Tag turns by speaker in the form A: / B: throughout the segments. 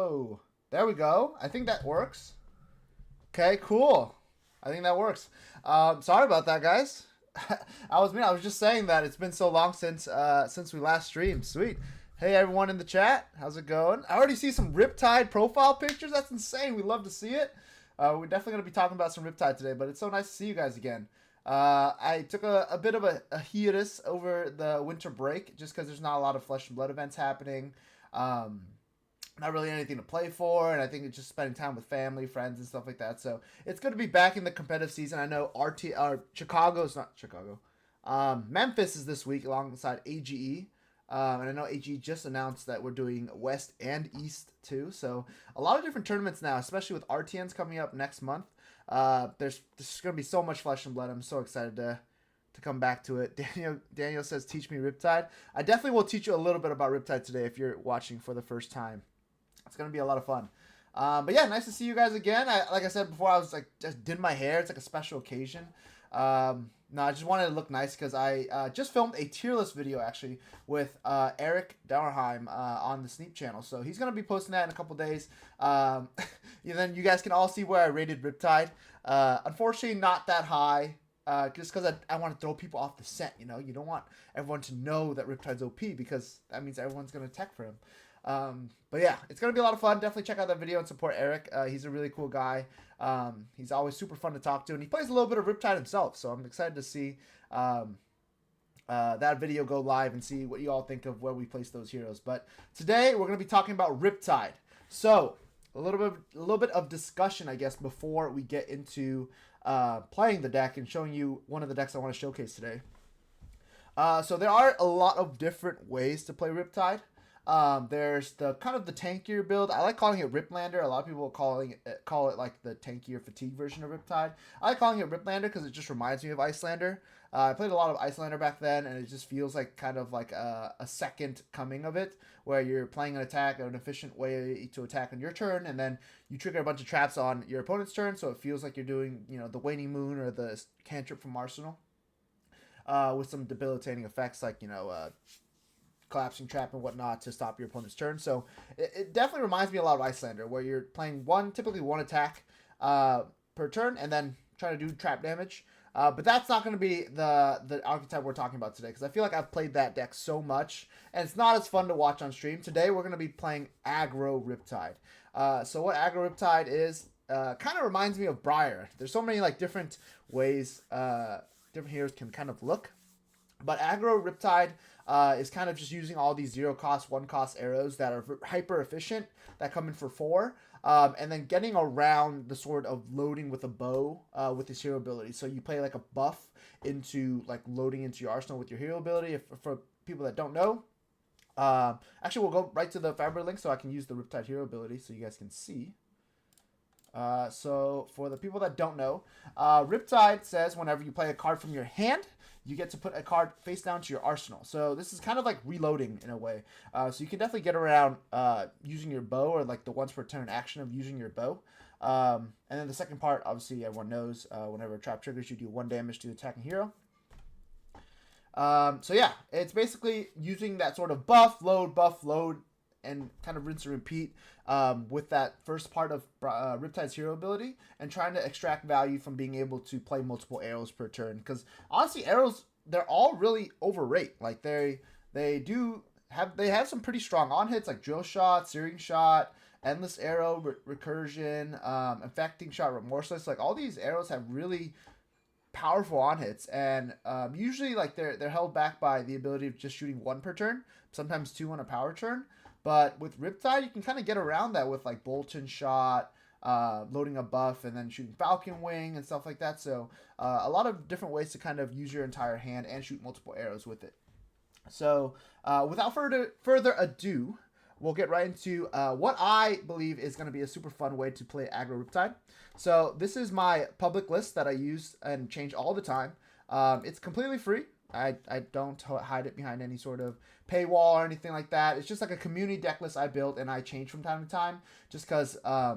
A: go. There we go. I think that works. Okay, cool. I think that works. Sorry about that, guys. I was just saying that it's been so long since we last streamed. Sweet. Hey everyone in the chat, how's it going? I already see some Riptide profile pictures. That's insane. We love to see it. We're definitely gonna be talking about some Riptide today, but it's so nice to see you guys again. I took a bit of a hiatus over the winter break just because there's not a lot of Flesh and Blood events happening. Not really anything to play for, and I think it's just spending time with family, friends, and stuff like that. So it's good to be back in the competitive season. I know Memphis is this week alongside AGE. And I know AGE just announced that we're doing West and East too. So a lot of different tournaments now, especially with RTNs coming up next month. There's going to be so much Flesh and Blood. I'm so excited to come back to it. Daniel says, teach me Riptide. I definitely will teach you a little bit about Riptide today if you're watching for the first time. It's going to be a lot of fun. But yeah, nice to see you guys again. Like I said before, I was like, just did my hair. It's like a special occasion. No, I just wanted to look nice because I just filmed a tier list video actually with Eric Dauerheim on the Sneap channel. So he's going to be posting that in a couple days. Then you guys can all see where I rated Riptide. Unfortunately, not that high. Just because I want to throw people off the scent, you know? You don't want everyone to know that Riptide's OP because that means everyone's going to tech for him. But yeah, it's going to be a lot of fun. Definitely check out that video and support Eric. He's a really cool guy. He's always super fun to talk to, and he plays a little bit of Riptide himself, so I'm excited to see that video go live and see what you all think of where we place those heroes. But today, we're going to be talking about Riptide. So, a little bit of discussion, I guess, before we get into playing the deck and showing you one of the decks I want to showcase today. So there are a lot of different ways to play Riptide. There's the kind of the tankier build. I like calling it Riplander. A lot of people call it like the tankier fatigue version of Riptide. I like calling it Riplander because it just reminds me of Icelander. I played a lot of Icelander back then, and it just feels like kind of like a second coming of it, where you're playing an attack, an efficient way to attack on your turn, and then you trigger a bunch of traps on your opponent's turn, so it feels like you're doing, you know, the Waning Moon or the cantrip from Arsenal, with some debilitating effects like, you know, collapsing trap and whatnot to stop your opponent's turn. So it definitely reminds me a lot of Icelander, where you're playing typically one attack per turn and then trying to do trap damage. But that's not going to be the archetype we're talking about today, because I feel like I've played that deck so much, and it's not as fun to watch on stream. Today we're going to be playing aggro Riptide. So what aggro Riptide is, kind of reminds me of Briar. There's so many like different ways different heroes can kind of look. But aggro Riptide is kind of just using all these 0-cost, 1-cost arrows that are hyper efficient, that come in for 4, and then getting around the sort of loading with a bow with his hero ability. So you play like a buff into like loading into your arsenal with your hero ability. For people that don't know, actually we'll go right to the Fabric link so I can use the Riptide hero ability so you guys can see. So for the people that don't know, Riptide says whenever you play a card from your hand, you get to put a card face down to your arsenal. So this is kind of like reloading in a way. So you can definitely get around using your bow, or like the once per turn action of using your bow. And then the second part, obviously everyone knows, whenever a trap triggers, you do 1 damage to the attacking hero. So yeah, it's basically using that sort of buff, load, and kind of rinse and repeat with that first part of Riptide's hero ability, and trying to extract value from being able to play multiple arrows per turn. Because honestly, arrows, they're all really overrate. Like they have some pretty strong on hits, like Drill Shot, Searing Shot, Endless Arrow, Recursion, Infecting Shot, Remorseless. Like all these arrows have really powerful on hits, and usually like they're held back by the ability of just shooting 1 per turn, sometimes 2 on a power turn. But with Riptide, you can kind of get around that with like Bolton Shot, loading a buff, and then shooting Falcon Wing and stuff like that. So a lot of different ways to kind of use your entire hand and shoot multiple arrows with it. So without further ado, we'll get right into what I believe is going to be a super fun way to play aggro Riptide. So this is my public list that I use and change all the time. It's completely free. I don't hide it behind any sort of paywall or anything like that. It's just like a community deck list I built and I change from time to time, just because I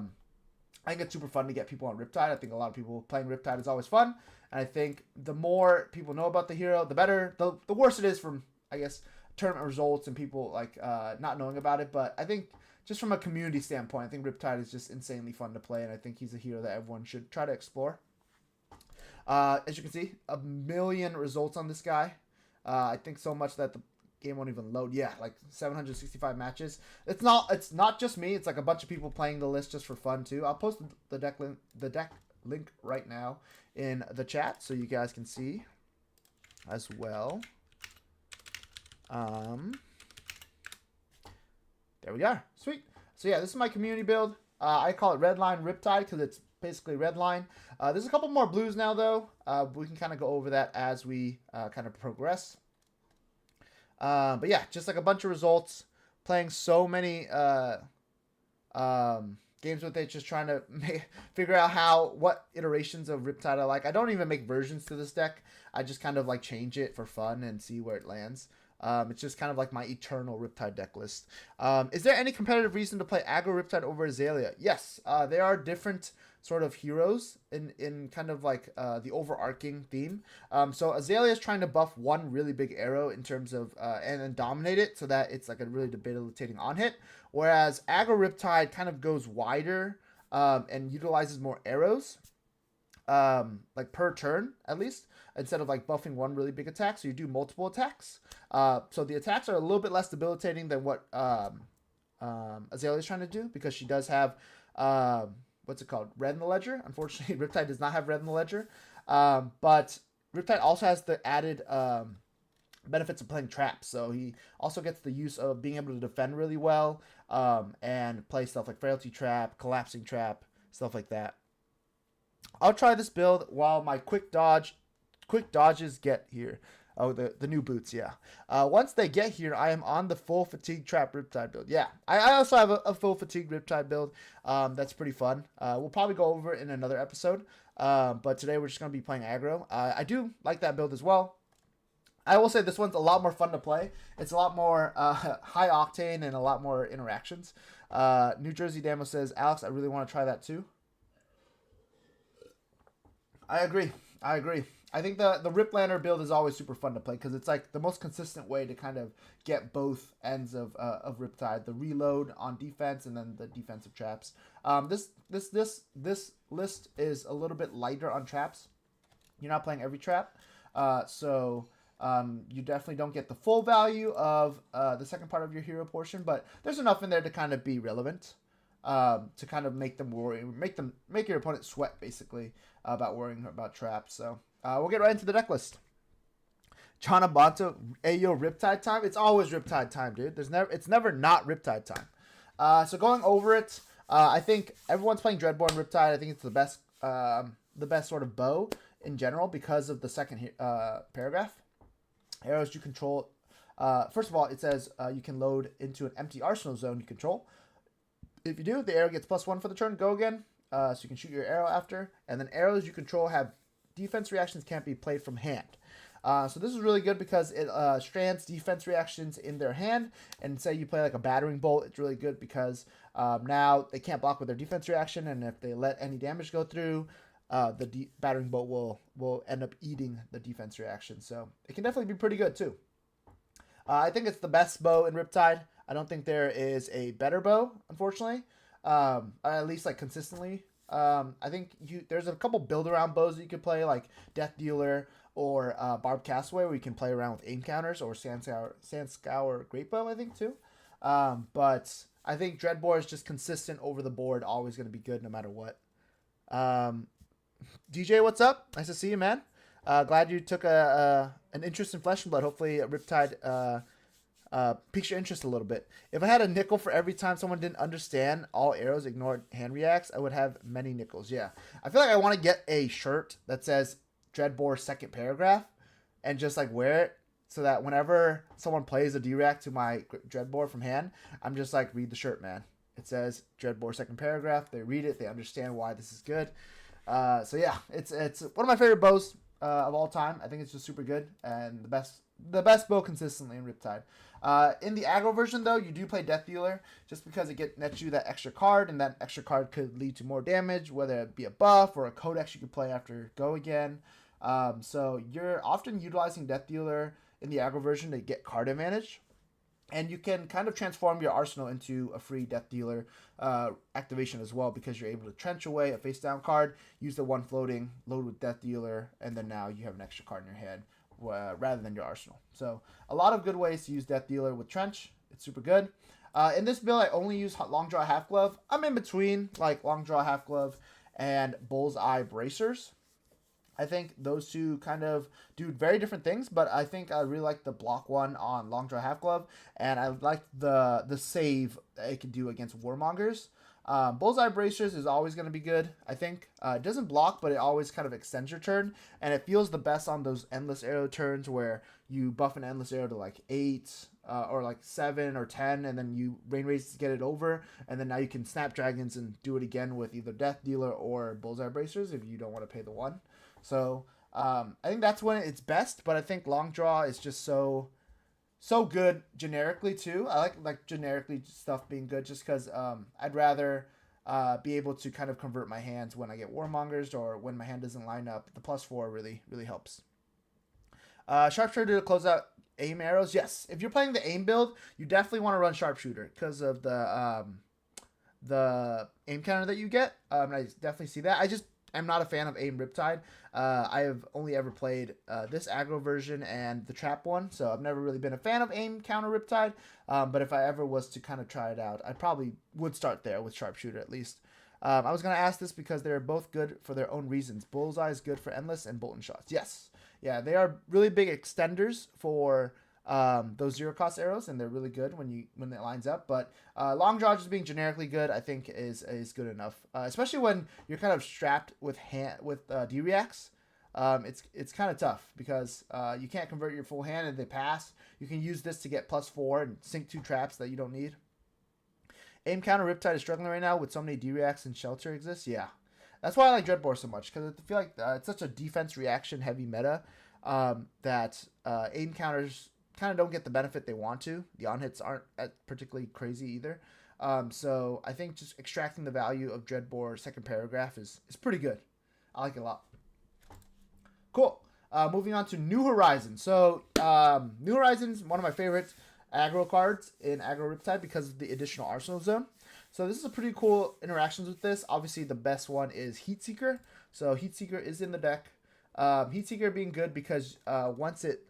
A: think it's super fun to get people on Riptide. I think a lot of people playing Riptide is always fun, and I think the more people know about the hero, the better. The worse it is from, I guess, tournament results and people like not knowing about it. But I think just from a community standpoint, I think Riptide is just insanely fun to play, and I think he's a hero that everyone should try to explore. As you can see, 1,000,000 results on this guy. I think so much that the game won't even load. Yeah, like 765 matches. It's not just me. It's like a bunch of people playing the list just for fun too. I'll post the deck link right now in the chat so you guys can see as well. There we are. Sweet. So yeah, this is my community build. I call it Redline Riptide because it's basically Redline. There's a couple more blues now though. We can kind of go over that as we kind of progress. But yeah, just like a bunch of results. Playing so many games with it, just trying to figure out what iterations of Riptide I like. I don't even make versions to this deck. I just kind of like change it for fun and see where it lands. It's just kind of like my eternal Riptide deck list. Is there any competitive reason to play aggro Riptide over Azalea? Yes, there are different sort of heroes in kind of like the overarching theme. So Azalea is trying to buff one really big arrow in terms of and then dominate it so that it's like a really debilitating on hit. Whereas aggro Riptide kind of goes wider and utilizes more arrows, like per turn at least, instead of like buffing one really big attack. So you do multiple attacks. So the attacks are a little bit less debilitating than what Azalea is trying to do, because she does have what's it called? Red in the ledger. Unfortunately, Riptide does not have red in the ledger. But Riptide also has the added benefits of playing traps. So he also gets the use of being able to defend really well and play stuff like Frailty Trap, Collapsing Trap, stuff like that. I'll try this build while my quick dodges get here. Oh, the new boots, yeah. Once they get here, I am on the full fatigue trap Riptide build. Yeah, I also have a full fatigue Riptide build. That's pretty fun. We'll probably go over it in another episode. But today we're just going to be playing aggro. I do like that build as well. I will say this one's a lot more fun to play. It's a lot more high octane and a lot more interactions. New Jersey Damo says, Alex, I really want to try that too. I agree. I think the Riplander build is always super fun to play because it's like the most consistent way to kind of get both ends of Riptide, the reload on defense and then the defensive traps. This list is a little bit lighter on traps. You're not playing every trap, so you definitely don't get the full value of the second part of your hero portion, but there's enough in there to kind of be relevant. To kind of make them worry, make your opponent sweat basically about worrying about traps. So we'll get right into the deck list. Chana Banto, Ayo, Riptide time. It's always Riptide time, dude. It's never not Riptide time. So going over it, I think everyone's playing Dreadborn Riptide. I think it's the best sort of bow in general because of the second paragraph. Arrows you control. First of all, it says you can load into an empty arsenal zone you control. If you do, the arrow gets +1 for the turn. Go again. So you can shoot your arrow after. And then arrows you control have defense reactions can't be played from hand. So this is really good because it strands defense reactions in their hand. And say you play like a battering bolt, it's really good because now they can't block with their defense reaction. And if they let any damage go through, the battering bolt will end up eating the defense reaction. So it can definitely be pretty good too. I think it's the best bow in Riptide. I don't think there is a better bow, unfortunately, at least like consistently. I think there's a couple build-around bows that you could play, like Death Dealer or Barbed Castaway, where you can play around with aim counters, or Sandscour Great Bow, I think, too. But I think Dreadboar is just consistent over the board, always going to be good no matter what. DJ, what's up? Nice to see you, man. Glad you took an interest in Flesh and Blood. Hopefully Riptide piques your interest a little bit. If I had a nickel for every time someone didn't understand all arrows ignored hand reacts, I would have many nickels. Yeah. I feel like I want to get a shirt that says Dreadboar second paragraph and just like wear it so that whenever someone plays a D-React to my Dreadboar from hand, I'm just like, read the shirt, man. It says Dreadboar second paragraph. They read it. They understand why this is good. So yeah, it's one of my favorite bows of all time. I think it's just super good and the best bow consistently in Riptide. In the aggro version, though, you do play Death Dealer just because it nets you that extra card, and that extra card could lead to more damage, whether it be a buff or a codex you could play after Go again. So you're often utilizing Death Dealer in the aggro version to get card advantage. And you can kind of transform your arsenal into a free Death Dealer activation as well, because you're able to trench away a face down card, use the one floating, load with Death Dealer, and then now you have an extra card in your hand rather than your arsenal. So a lot of good ways to use Death Dealer with trench. It's super good. In this build, I only use Long Draw Half Glove. I'm in between like Long Draw Half Glove and Bullseye Bracers. I think those two kind of do very different things, but I think I really like the block one on Long Draw Half Glove, and I like the save that it can do against Warmongers. Bullseye Bracers is always going to be good, I think. It doesn't block, but it always kind of extends your turn, and it feels the best on those Endless Arrow turns where you buff an Endless Arrow to like 8 or like 7 or 10, and then you Rain Race to get it over, and then now you can Snapdragons and do it again with either Death Dealer or Bullseye Bracers if you don't want to pay the 1. So I think that's when it's best, but I think Long Draw is just so good generically too. I like generically stuff being good just because I'd rather be able to kind of convert my hands when I get Warmongers or when my hand doesn't line up. The +4 really helps. Sharpshooter to close out aim arrows. Yes, if you're playing the aim build, you definitely want to run Sharpshooter because of the aim counter that you get. And I definitely see that. I'm not a fan of aim Riptide. I have only ever played this aggro version and the trap one, so I've never really been a fan of aim counter Riptide. But if I ever was to kind of try it out, I probably would start there with Sharpshooter at least. I was going to ask this because they're both good for their own reasons. Bullseye is good for Endless and Bolton Shots. Yes. Yeah, they are really big extenders for those 0-cost arrows, and they're really good when it lines up. But Long Draw just being generically good, I think, is good enough. Especially when you're kind of strapped with D-Reacts. It's kind of tough because you can't convert your full hand and they pass. You can use this to get +4 and sink 2 traps that you don't need. Aim counter Riptide is struggling right now with so many D-Reacts and Shelter exists. Yeah. That's why I like Dreadbore so much, because I feel like it's such a defense reaction heavy meta that aim counters kind of don't get the benefit they want to. The on-hits aren't particularly crazy either. So I think just extracting the value of Dreadbore second paragraph is pretty good. I like it a lot. Cool. Moving on to New Horizons. So New Horizons, one of my favorite aggro cards in Aggro Riptide because of the additional Arsenal Zone. So this is a pretty cool interactions with this. Obviously, the best one is Heatseeker. So Heatseeker is in the deck. Heatseeker being good because once it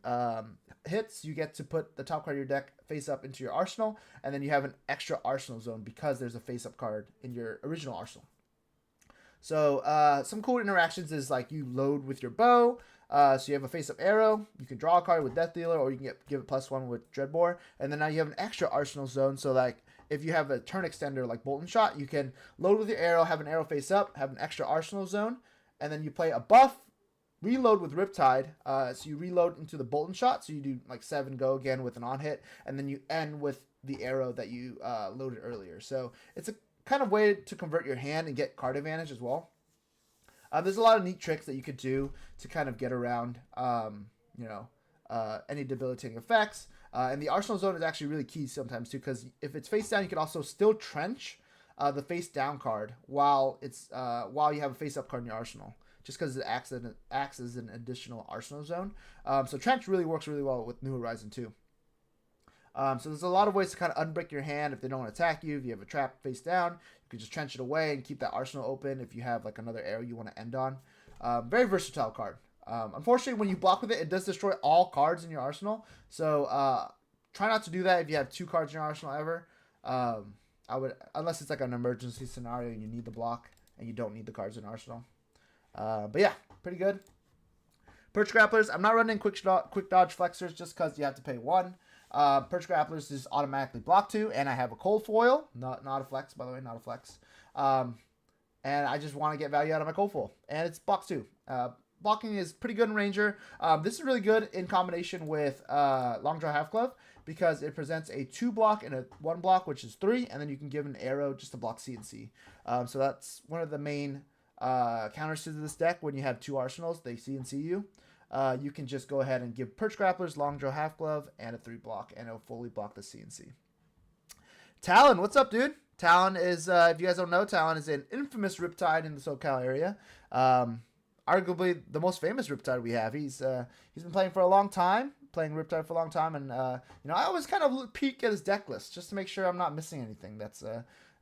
A: hits, you get to put the top card of your deck face up into your arsenal, and then you have an extra Arsenal Zone because there's a face up card in your original arsenal. So some cool interactions is like you load with your bow. So you have a face-up arrow. You can draw a card with Death Dealer, or you can give it +1 with Dreadbore. And then now you have an extra Arsenal Zone. So like if you have a turn extender like Bolton Shot, you can load with your arrow, have an arrow face up, have an extra Arsenal Zone, and then you play a buff, reload with Riptide. So you reload into the Bolton Shot. So you do like 7 go again with an on-hit, and then you end with the arrow that you loaded earlier. So it's a kind of way to convert your hand and get card advantage as well. There's a lot of neat tricks that you could do to kind of get around, any debilitating effects. And the Arsenal Zone is actually really key sometimes too, because if it's face down, you can also still trench the face down card while you have a face up card in your arsenal, just because it acts as an additional Arsenal Zone. So trench really works really well with New Horizon too. So there's a lot of ways to kind of unbreak your hand if they don't attack you. If you have a trap face down, you can just trench it away and keep that arsenal open if you have like another arrow you want to end on. Very versatile card. Unfortunately, when you block with it, it does destroy all cards in your arsenal. So try not to do that if you have 2 cards in your arsenal ever. I would, unless it's like an emergency scenario and you need the block and you don't need the cards in arsenal. But yeah, pretty good. Perch Grapplers. I'm not running quick dodge flexors just because you have to pay 1. Perch Grapplers is automatically blocked to, and I have a cold foil, not a flex, by the way, not a flex. And I just want to get value out of my cold foil, and it's blocked too. Blocking is pretty good in Ranger. This is really good in combination with Long Draw Half Glove because it presents a 2 block and a 1 block, which is 3, and then you can give an arrow just to block CNC. So that's one of the main counters to this deck. When you have 2 arsenals, they CNC you. You can just go ahead and give Perch Grapplers, Long Draw Half Glove, and a 3 block, and it'll fully block the CNC. Talon, what's up, dude? Talon is, if you guys don't know, Talon is an infamous Riptide in the SoCal area. Arguably the most famous Riptide we have. He's been playing for a long time, playing Riptide for a long time, and you know, I always kind of peek at his deck list just to make sure I'm not missing anything. That's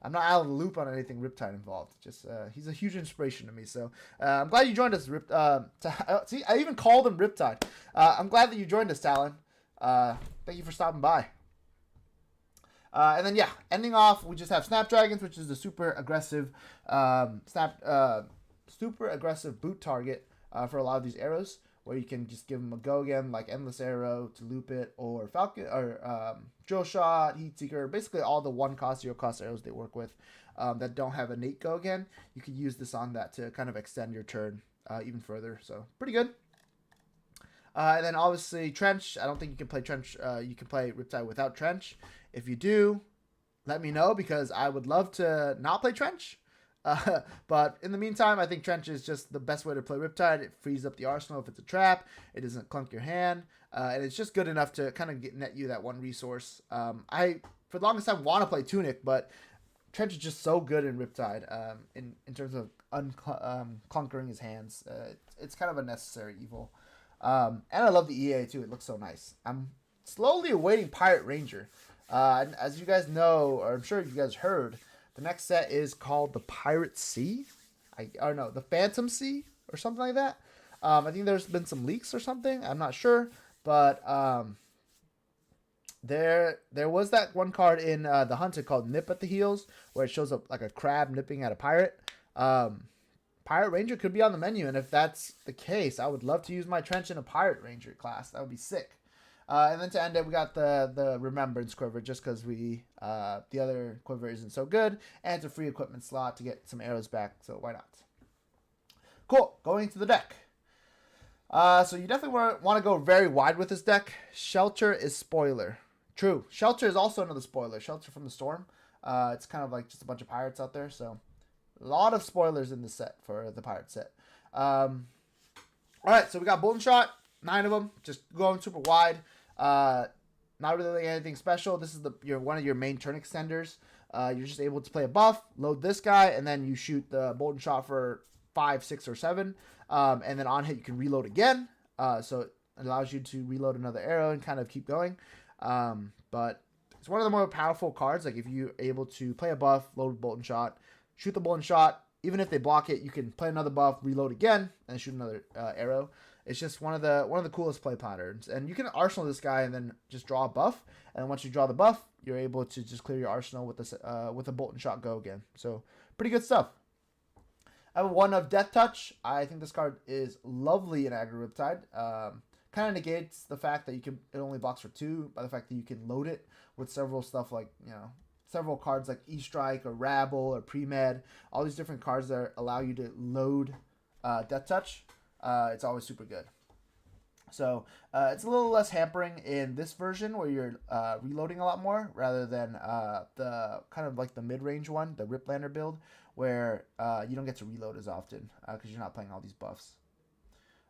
A: I'm not out of the loop on anything Riptide involved. Just he's a huge inspiration to me. So I'm glad you joined us, see, I even called him Riptide. I'm glad that you joined us, Talon. Thank you for stopping by. And then yeah, ending off, we just have Snapdragons, which is the super aggressive boot target for a lot of these arrows, where you can just give them a go again, like Endless Arrow to loop it, or Falcon, or Drill Shot, Heat Seeker, basically all the 1-cost, 0-cost arrows they work with that don't have innate go again. You could use this on that to kind of extend your turn even further. So pretty good. And then obviously Trench. I don't think you can play Trench. You can play Riptide without Trench. If you do, let me know, because I would love to not play Trench. But in the meantime, I think Trench is just the best way to play Riptide. It frees up the arsenal if it's a trap. It doesn't clunk your hand. And it's just good enough to kind of net you that one resource. I, for the longest time, want to play Tunic, but Trench is just so good in Riptide in terms of clunkering his hands. It's kind of a necessary evil. And I love the EA too. It looks so nice. I'm slowly awaiting Pirate Ranger. And as you guys know, or I'm sure you guys heard, the next set is called the Pirate Sea. The Phantom Sea or something like that. I think there's been some leaks or something. I'm not sure. But there was that one card in the Hunted called Nip at the Heels, where it shows up like a crab nipping at a pirate. Pirate Ranger could be on the menu, and if that's the case, I would love to use my Trench in a Pirate Ranger class. That would be sick. And then to end it, we got the Remembrance Quiver, just because the other quiver isn't so good, and it's a free equipment slot to get some arrows back, so why not? Cool. Going to the deck. So you definitely want to go very wide with this deck. Shelter is spoiler. True. Shelter is also another spoiler. Shelter from the Storm. It's kind of like just a bunch of pirates out there, so a lot of spoilers in this set for the pirate set. All right, so we got Bolton Shot, 9 of them, just going super wide. Not really anything special. This is one of your main turn extenders. You're just able to play a buff, load this guy, and then you shoot the Bolton Shot for 5, 6, or 7. And then on hit, you can reload again. So it allows you to reload another arrow and kind of keep going. But it's one of the more powerful cards. Like if you're able to play a buff, load Bolton Shot, shoot the Bolton Shot. Even if they block it, you can play another buff, reload again, and shoot another arrow. It's just one of the coolest play patterns. And you can arsenal this guy and then just draw a buff. And once you draw the buff, you're able to just clear your arsenal with a Bolton Shot go again. So pretty good stuff. I have a 1 of Death Touch. I think this card is lovely in Aggro Riptide. Kind of negates the fact that it only blocks for 2 by the fact that you can load it with several stuff like, several cards like E-Strike or Rabble or Pre-Med. All these different cards that allow you to load Death Touch. It's always super good. So it's a little less hampering in this version where you're reloading a lot more rather than the kind of like the mid-range one, the Riplander build, where you don't get to reload as often because you're not playing all these buffs.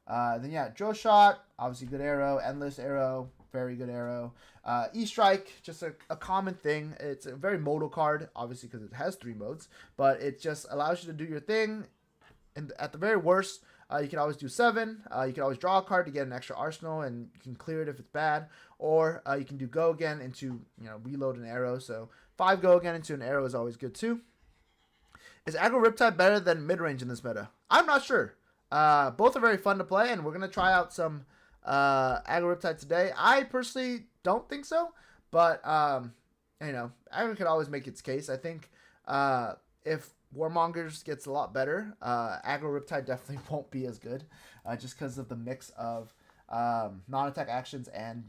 A: Then yeah, Drill Shot, obviously good arrow. Endless Arrow, very good arrow. E-Strike, just a common thing. It's a very modal card, obviously because it has 3 modes, but it just allows you to do your thing. And at the very worst, you can always do 7. You can always draw a card to get an extra arsenal, and you can clear it if it's bad. Or you can do go again into reload an arrow. So 5 go again into an arrow is always good too. Is Aggro Riptide better than mid range in this meta? I'm not sure. Both are very fun to play, and we're gonna try out some Aggro Riptide today. I personally don't think so, but Aggro could always make its case. I think if Warmongers gets a lot better, Aggro Riptide definitely won't be as good, just because of the mix of non-attack actions and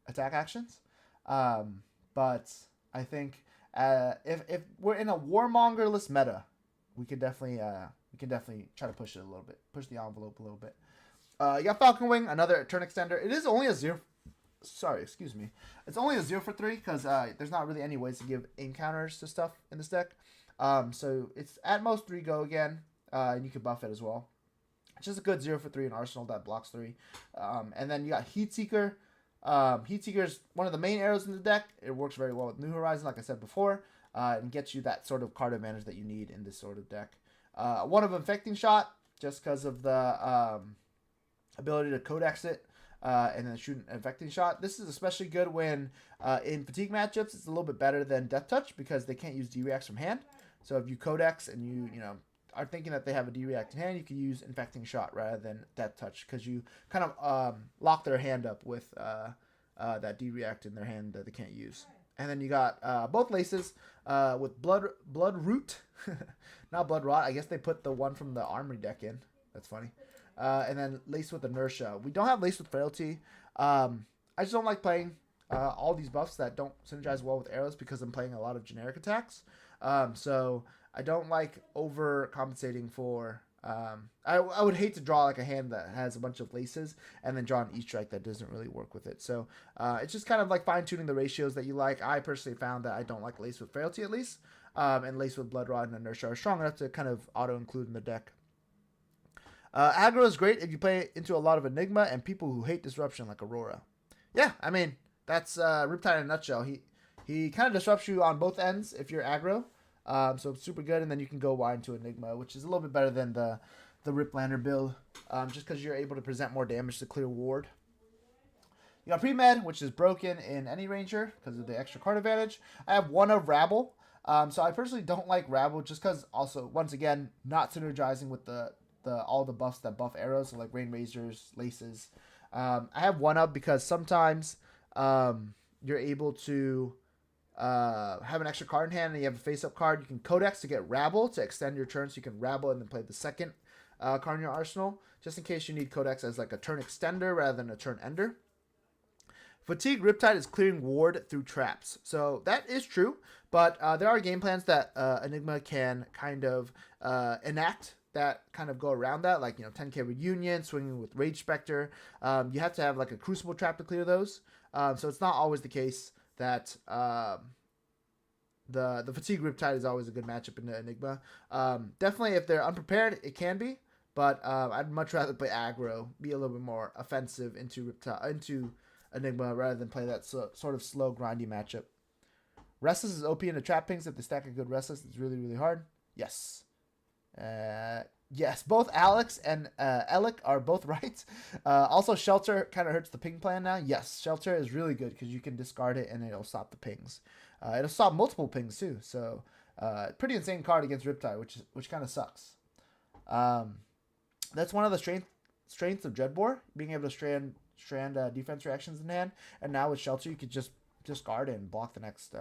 A: attack actions. But I think if we're in a Warmongerless meta, we could definitely try to push it a little bit, push the envelope a little bit. You got Falcon Wing, another turn extender. It is only a 0. Sorry, excuse me. It's only a 0 for 3 because there's not really any ways to give aim counters to stuff in this deck. So it's at most 3 go again, and you can buff it as well. It's just a good 0 for 3 in Arsenal that blocks 3. And then you got Heat Seeker. Heat Seeker is one of the main arrows in the deck. It works very well with New Horizon, like I said before, and gets you that sort of card advantage that you need in this sort of deck. 1 of Infecting Shot, just because of the ability to Codex it. and then shoot an infecting shot. This is especially good when in fatigue matchups. It's a little bit better than Death Touch because they can't use D-Reacts from hand. So if you Codex and you are thinking that they have a D-React in hand, you can use infecting shot rather than Death Touch because you kind of lock their hand up with that D-React in their hand that they can't use. And then you got both laces with blood root, not blood rot. I guess they put the one from the armory deck in. That's funny. And then lace with inertia. We don't have lace with frailty. I just don't like playing all these buffs that don't synergize well with arrows because I'm playing a lot of generic attacks. So I don't like overcompensating for. I would hate to draw like a hand that has a bunch of laces and then draw an E-strike that doesn't really work with it. So it's just kind of like fine-tuning the ratios that you like. I personally found that I don't like lace with frailty at least. And lace with blood rot and inertia are strong enough to kind of auto-include in the deck. Aggro is great if you play into a lot of Enigma and people who hate disruption like Aurora. Yeah, I mean, that's Riptide in a nutshell. He kind of disrupts you on both ends if you're aggro. So it's super good, and then you can go wide into Enigma, which is a little bit better than the Riplander build, just because you're able to present more damage to clear ward. You got Pre-Med, which is broken in any Ranger because of the extra card advantage. I have one of Rabble, so I personally don't like Rabble just because also, once again, not synergizing with all the buffs that buff arrows, so like Rain Razors, Laces. I have one of because sometimes you're able to have an extra card in hand and you have a face-up card. You can Codex to get Rabble to extend your turn so you can Rabble and then play the second card in your arsenal, just in case you need Codex as like a turn extender rather than a turn ender. Fatigue Riptide is clearing ward through traps. So that is true, but there are game plans that Enigma can kind of enact that kind of go around that, like 10k Reunion, swinging with Rage Spectre. You have to have like a Crucible trap to clear those. So it's not always the case that the Fatigue Riptide is always a good matchup in the Enigma. Definitely if they're unprepared, it can be, but I'd much rather play aggro, be a little bit more offensive into Enigma rather than play that sort of slow, grindy matchup. Restless is OP into trap pings. If they stack a good Restless, it's really, really hard. Yes. Yes, both Alex and Alec are both right. Also, Shelter kind of hurts the ping plan now. Yes, Shelter is really good because you can discard it and it'll stop the pings. It'll stop multiple pings too. So, pretty insane card against Riptide, which kind of sucks. That's one of the strengths of Dreadbore, being able to strand defense reactions in hand. And now with Shelter, you could just discard it and block the next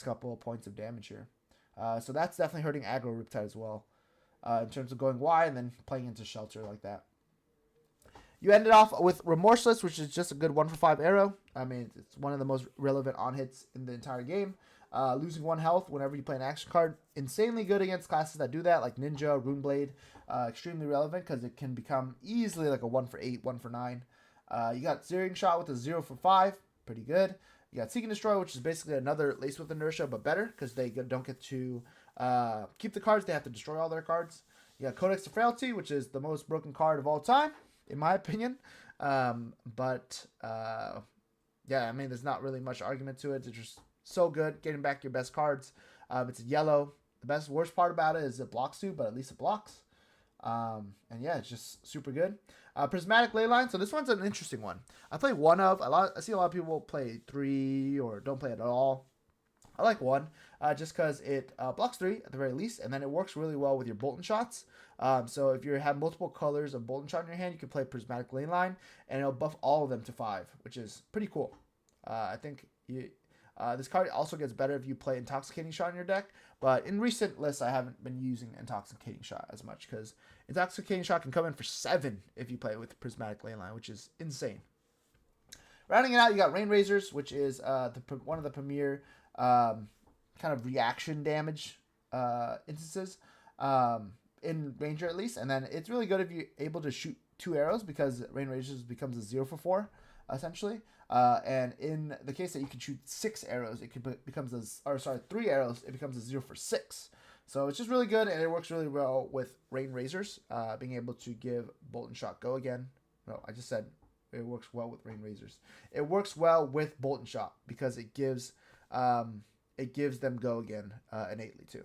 A: couple of points of damage here. So that's definitely hurting aggro Riptide as well. In terms of going wide and then playing into Shelter like that. You ended off with Remorseless, which is just a good 1-for-5 arrow. I mean, it's one of the most relevant on-hits in the entire game. Losing 1 health whenever you play an action card. Insanely good against classes that do that, like Ninja, Runeblade. Extremely relevant because it can become easily like a 1-for-8, 1-for-9. You got Zeroing Shot with a 0-for-5. Pretty good. You got Seek and Destroy, which is basically another Lace with Inertia, but better because they don't get to keep the cards. They have to destroy all their cards. You got Codex to Frailty, which is the most broken card of all time, in my opinion. Yeah, I mean, there's not really much argument to it. It's just so good, getting back your best cards. It's a yellow. The worst part about it is it blocks you, but at least it blocks. And yeah, it's just super good. Prismatic Leyline. So this one's an interesting one. I play one of. I see a lot of people play 3 or don't play it at all. I like 1 just because it blocks 3 at the very least, and then it works really well with your Bolton shots. So if you have multiple colors of Bolton shot in your hand, you can play Prismatic Leyline, and it'll buff all of them to 5, which is pretty cool. I think this card also gets better if you play Intoxicating Shot in your deck, but in recent lists, I haven't been using Intoxicating Shot as much because Intoxicating Shot can come in for 7 if you play it with Prismatic Leyline, which is insane. Rounding it out, you got Rain Razors, which is one of the premier kind of reaction damage instances in Ranger at least, and then it's really good if you're able to shoot 2 arrows because Rain Razors becomes a 0-for-4 essentially. And in the case that you can shoot 6 arrows, it becomes 3 arrows, it becomes a 0-for-6. So it's just really good, and it works really well with Rain Razors, being able to give Bolton Shot go again. No, I just said it works well with Rain Razors. It works well with Bolton Shot because it gives them go again innately too.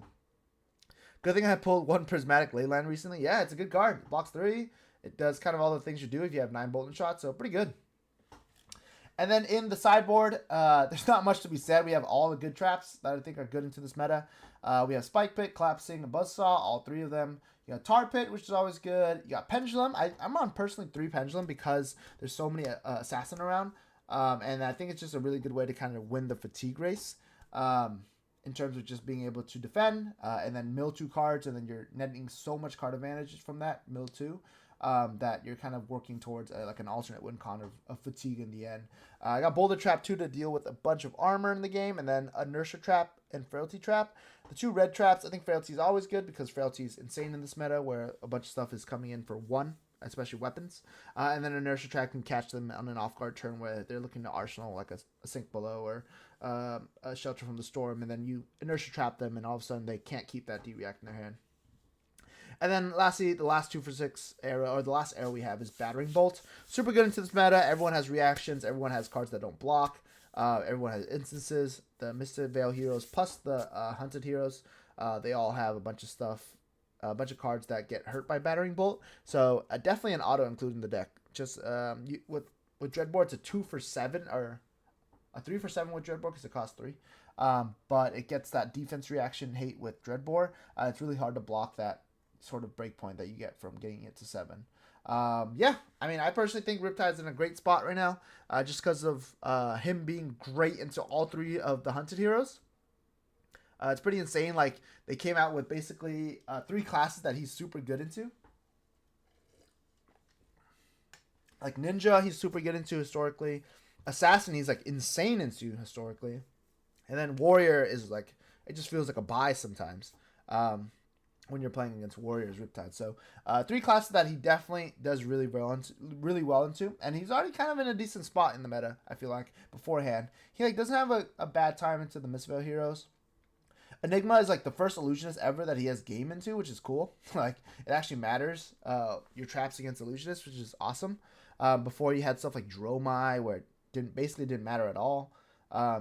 A: Good thing I pulled 1 Prismatic Leyline recently. Yeah, it's a good card. It blocks 3. It does kind of all the things you do if you have 9 Bolton Shots, so pretty good. And then in the sideboard, there's not much to be said. We have all the good traps that I think are good into this meta. We have Spike Pit, Collapsing, and Buzzsaw, all three of them. You got Tar Pit, which is always good. You got Pendulum. I'm on personally 3 Pendulum because there's so many Assassin around. And I think it's just a really good way to kind of win the fatigue race. In terms of just being able to defend, and then mill 2 cards, and then you're netting so much card advantage from that mill 2. That you're kind of working towards like an alternate win con of fatigue in the end. I got Boulder Trap 2 to deal with a bunch of armor in the game, and then Inertia Trap and Frailty Trap. The 2 red traps, I think Frailty is always good because Frailty is insane in this meta where a bunch of stuff is coming in for 1, especially weapons. And then Inertia Trap can catch them on an off-guard turn where they're looking to arsenal like a Sink Below or a Shelter from the Storm, and then you Inertia Trap them, and all of a sudden they can't keep that D-React in their hand. And then lastly, the last 2 for 6 arrow, or the last arrow we have is Battering Bolt. Super good into this meta. Everyone has reactions. Everyone has cards that don't block. Everyone has instances. The Misted Veil heroes plus the Hunted heroes, they all have a bunch of stuff, a bunch of cards that get hurt by Battering Bolt. So definitely an auto included in the deck. Just with Dreadboard, it's a 2 for 7 or a 3 for 7 with Dreadboard because it costs 3. But it gets that defense reaction hate with Dreadboard. It's really hard to block that sort of breakpoint that you get from getting it to 7. Yeah, I mean, I personally think Riptide's in a great spot right now, just because of him being great into all 3 of the Hunted heroes. It's pretty insane. Like, they came out with basically 3 classes that he's super good into. Like Ninja, he's super good into historically. Assassin, he's like insane into historically. And then Warrior is like, it just feels like a buy sometimes. When you're playing against Warriors Riptide. So 3 classes that he definitely does really well into, and he's already kind of in a decent spot in the meta, I feel like, beforehand. He like doesn't have a bad time into the Mistvale heroes. Enigma is like the first illusionist ever that he has game into, which is cool. Like, it actually matters, your traps against illusionists, which is awesome. Before you had stuff like Dromai, where it basically didn't matter at all.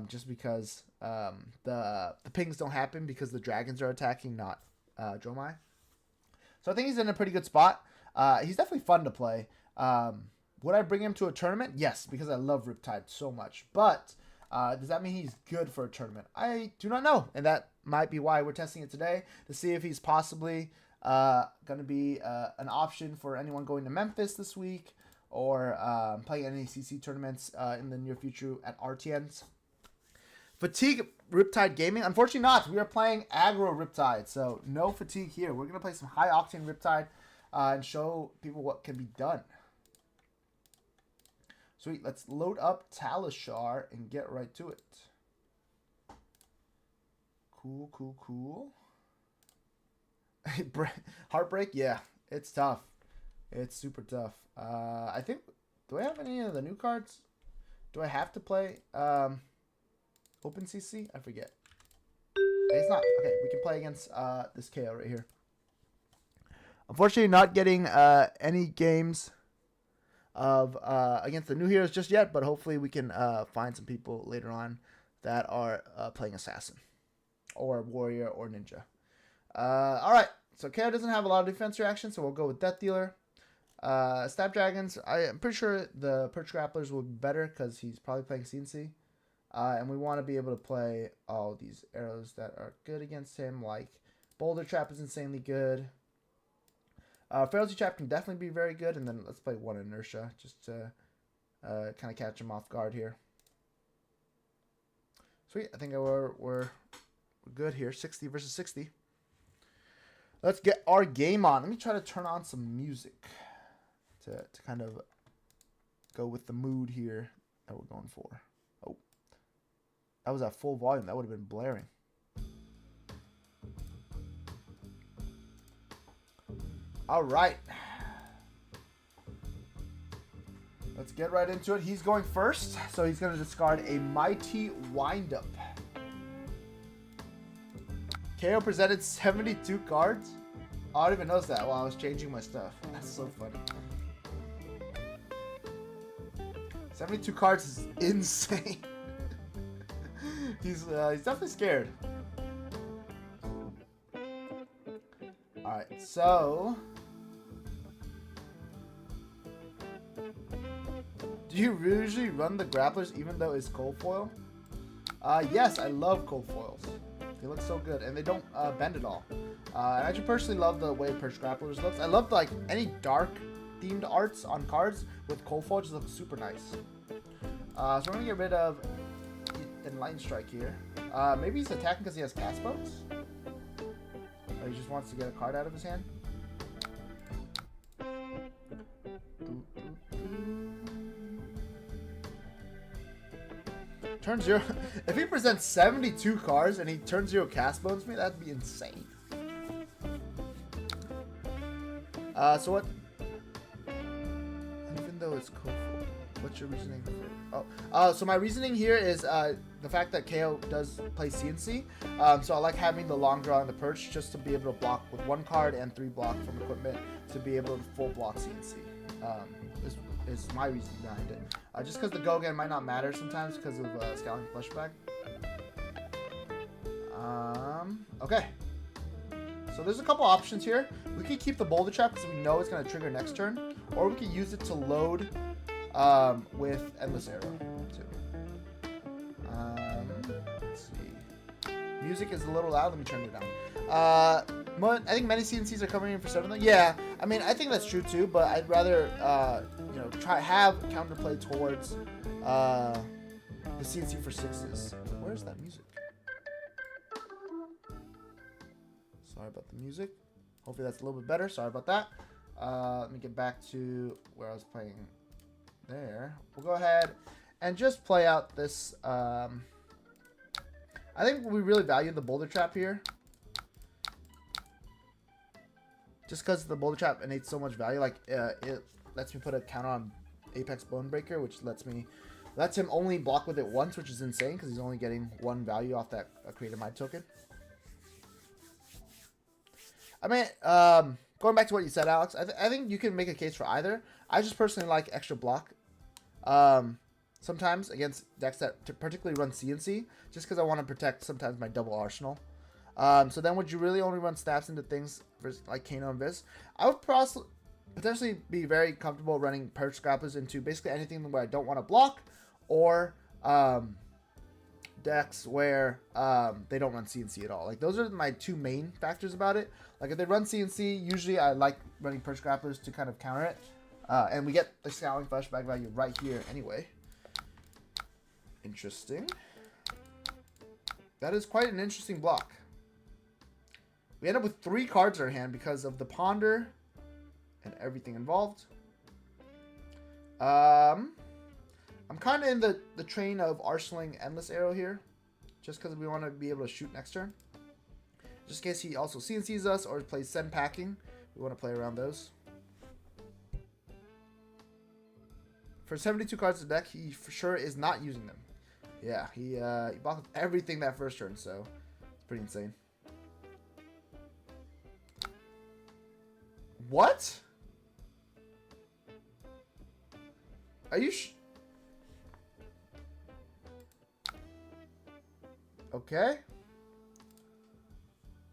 A: Just because the pings don't happen because the dragons are attacking, not Dromai. So I think he's in a pretty good spot. He's definitely fun to play. Would I bring him to a tournament? Yes, because I love Riptide so much. But does that mean he's good for a tournament? I do not know. And that might be why we're testing it today, to see if he's possibly going to be an option for anyone going to Memphis this week, or playing any CC tournaments in the near future at RTNs. Fatigue Riptide Gaming? Unfortunately not. We are playing aggro Riptide, so no fatigue here. We're going to play some high octane Riptide and show people what can be done. Sweet. Let's load up Talishar and get right to it. Cool, cool, cool. Heartbreak? Yeah, it's tough. It's super tough. I think, do I have any of the new cards? Do I have to play Open CC? I forget. It's not. Okay, we can play against this Kayo right here. Unfortunately, not getting any games of against the new heroes just yet, but hopefully we can find some people later on that are playing Assassin or Warrior or Ninja. All right, so Kayo doesn't have a lot of defense reaction, so we'll go with Death Dealer. Stab Dragons, I'm pretty sure the Perch Grapplers will be better because he's probably playing CNC. And we want to be able to play all these arrows that are good against him, like Boulder Trap is insanely good. Frailty Trap can definitely be very good, and then let's play 1 Inertia just to kind of catch him off guard here. Sweet, I think we're good here. 60 versus 60. Let's get our game on. Let me try to turn on some music to kind of go with the mood here that we're going for. Oh, that was at full volume. That would have been blaring. All right. Let's get right into it. He's going first, so he's going to discard a Mighty Windup. Kayo presented 72 cards. Oh, I didn't even notice that while I was changing my stuff. That's so funny. 72 cards is insane. He's definitely scared. Alright, so Do you usually run the grapplers even though it's cold foil? Yes, I love cold foils. They look so good, and they don't bend at all. I actually personally love the way Perch Grapplers looks. I love like any dark themed arts on cards with cold foil. Just looks super nice. So we're gonna get rid of Enlightened Strike here. Maybe he's attacking because he has cast bones. Or he just wants to get a card out of his hand. Turn 0. If he presents 72 cards and he turns 0 cast bones me, that'd be insane. So what? Even though it's cold, what's your reasoning for? Oh, so my reasoning here is the fact that Kayo does play CNC. So I like having the long draw and the perch just to be able to block with 1 card and 3 block from equipment to be able to full block CNC. Is my reasoning behind it. Just because the go again might not matter sometimes because of Scowling Fleshback. Okay. So there's a couple options here. We could keep the Boulder Trap because we know it's going to trigger next turn. Or we could use it to load with Endless Arrow too. Let's see. Music is a little loud. Let me turn it down. I think many CNCs are coming in for 7 though. Yeah, I mean, I think that's true too, but I'd rather, you know, have counterplay towards the CNC for 6s. Where's that music? Sorry about the music. Hopefully that's a little bit better. Sorry about that. Let me get back to where I was playing there. We'll go ahead and just play out this. I think we really value the Boulder Trap here. Just because the Boulder Trap innates so much value. Like, it lets me put a counter on Apex Bonebreaker, which lets him only block with it once, which is insane because he's only getting 1 value off that Creative Mind token. I mean, going back to what you said, Alex, I think you can make a case for either. I just personally like extra block. Sometimes against decks that particularly run CNC, just because I want to protect sometimes my double arsenal. So then would you really only run snaps into things like Kano and Viz? I would potentially be very comfortable running Perch Grapplers into basically anything where I don't want to block, or decks where they don't run CNC at all. Like, those are my 2 main factors about it. Like, if they run CNC, usually I like running Perch Grapplers to kind of counter it. And we get the Scowling Fleshback value right here anyway. Interesting. That is quite an interesting block. We end up with 3 cards in our hand because of the Ponder and everything involved. I'm kind of in the train of arsenaling Endless Arrow here, just because we want to be able to shoot next turn. Just in case he also CNCs us or plays Send Packing, we want to play around those. For 72 cards in the deck, he for sure is not using them. Yeah, he blocked everything that first turn, so it's pretty insane. What? Are you okay?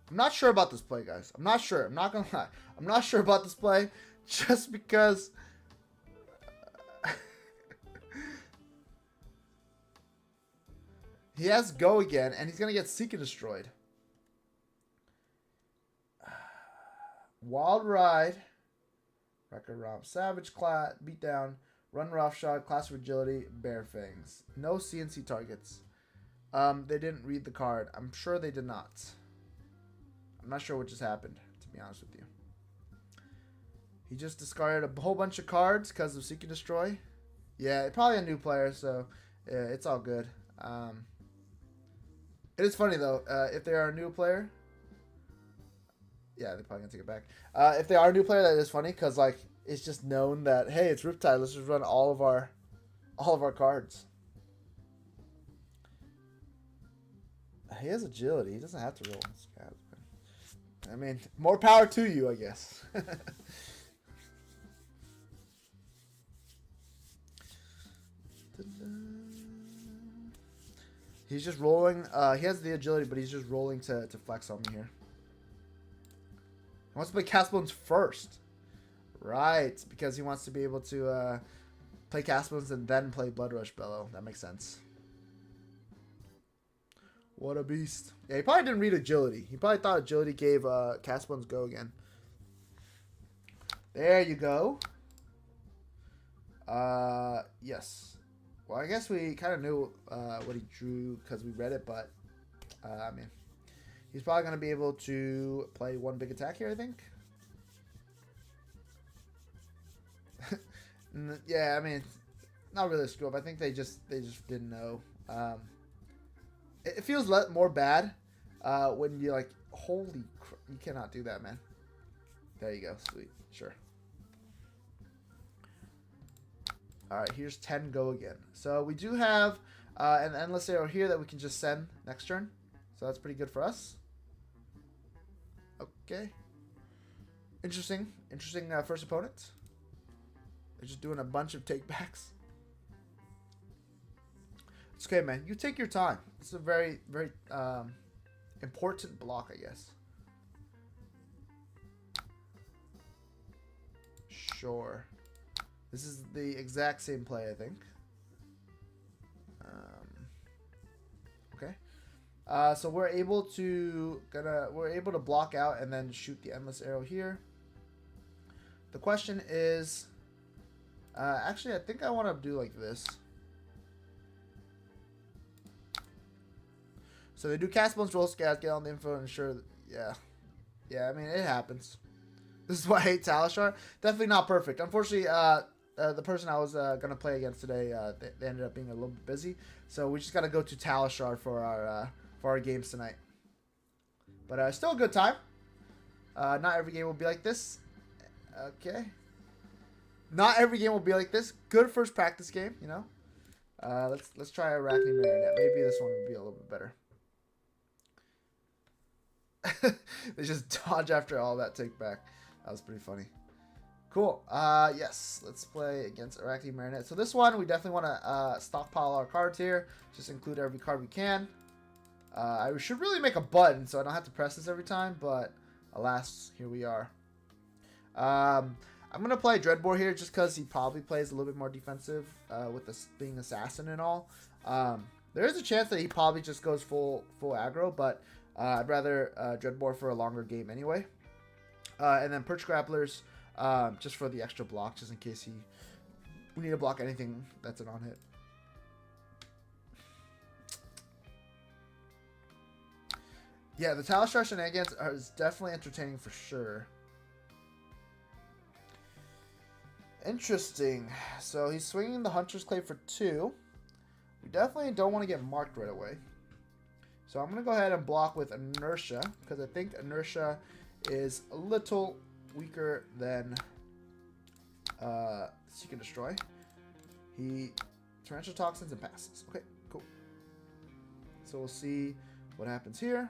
A: I'm not sure about this play, guys. I'm not sure. I'm not gonna lie. I'm not sure about this play just because he has Go again, and he's gonna get Seek and Destroyed. Wild Ride, Record Romp, Savage Class, Beatdown, Run Roughshod, Class of Agility, Bear Fangs. No CNC targets. They didn't read the card. I'm sure they did not. I'm not sure what just happened, to be honest with you. He just discarded a whole bunch of cards because of Seek and Destroy. Yeah, probably a new player, so yeah, it's all good. It is funny, though. If they are a new player... Yeah, they're probably gonna take it back. If they are a new player, that is funny because like it's just known that hey, it's Riptide. Let's just run all of our cards. He has agility. He doesn't have to roll. I mean, more power to you, I guess. He's just rolling. He has the agility, but he's just rolling to flex on me here. He wants to play Cast Bones first. Right, because he wants to be able to play Caspins and then play Blood Rush Bellow. That makes sense. What a beast. Yeah, he probably didn't read Agility. He probably thought Agility gave Caspins go again. There you go. Yes. Well, I guess we kind of knew what he drew because we read it, but I mean, he's probably going to be able to play one big attack here, I think. Yeah, I mean, not really a screw up. I think they just didn't know. It feels more bad when you're like, holy crap, you cannot do that, man. There you go. Sweet. Sure. All right, here's 10 go again. So we do have an endless arrow here that we can just send next turn. So that's pretty good for us. Okay. Interesting first opponent. They're just doing a bunch of takebacks. It's okay, man. You take your time. It's a very, very important block, I guess. Sure. This is the exact same play, I think. Okay. So we're able to block out and then shoot the endless arrow here. The question is, actually, I think I want to do like this. So they do cast bones, roll scats, get on the info, and ensure that, yeah. I mean, it happens. This is why I hate Talishar. Definitely not perfect. Unfortunately, the person I was gonna play against today, they ended up being a little bit busy, so we just gotta go to Talishar for our games tonight. But still a good time. Not every game will be like this. Okay. Not every game will be like this. Good first practice game, you know. Let's try Arachne Marionette. Maybe this one would be a little bit better. They just dodge after all that take back. That was pretty funny. Cool. Yes, let's play against Arachne Marionette. So this one, we definitely want to stockpile our cards here. Just include every card we can. I should really make a button so I don't have to press this every time, but alas, here we are. I'm going to play Dreadbore here just because he probably plays a little bit more defensive with this being Assassin and all. There is a chance that he probably just goes full aggro, but I'd rather Dreadbore for a longer game anyway. And then Perch Grapplers just for the extra block, just in case we need to block anything that's an on-hit. Yeah, the Talishar shenanigans is definitely entertaining for sure. Interesting. So he's swinging the Hunter's Clay for 2. We definitely don't want to get marked right away. So I'm going to go ahead and block with Inertia, because I think Inertia is a little weaker than Seek and Destroy. He Torrential Toxins and passes. Okay, cool. So we'll see what happens here.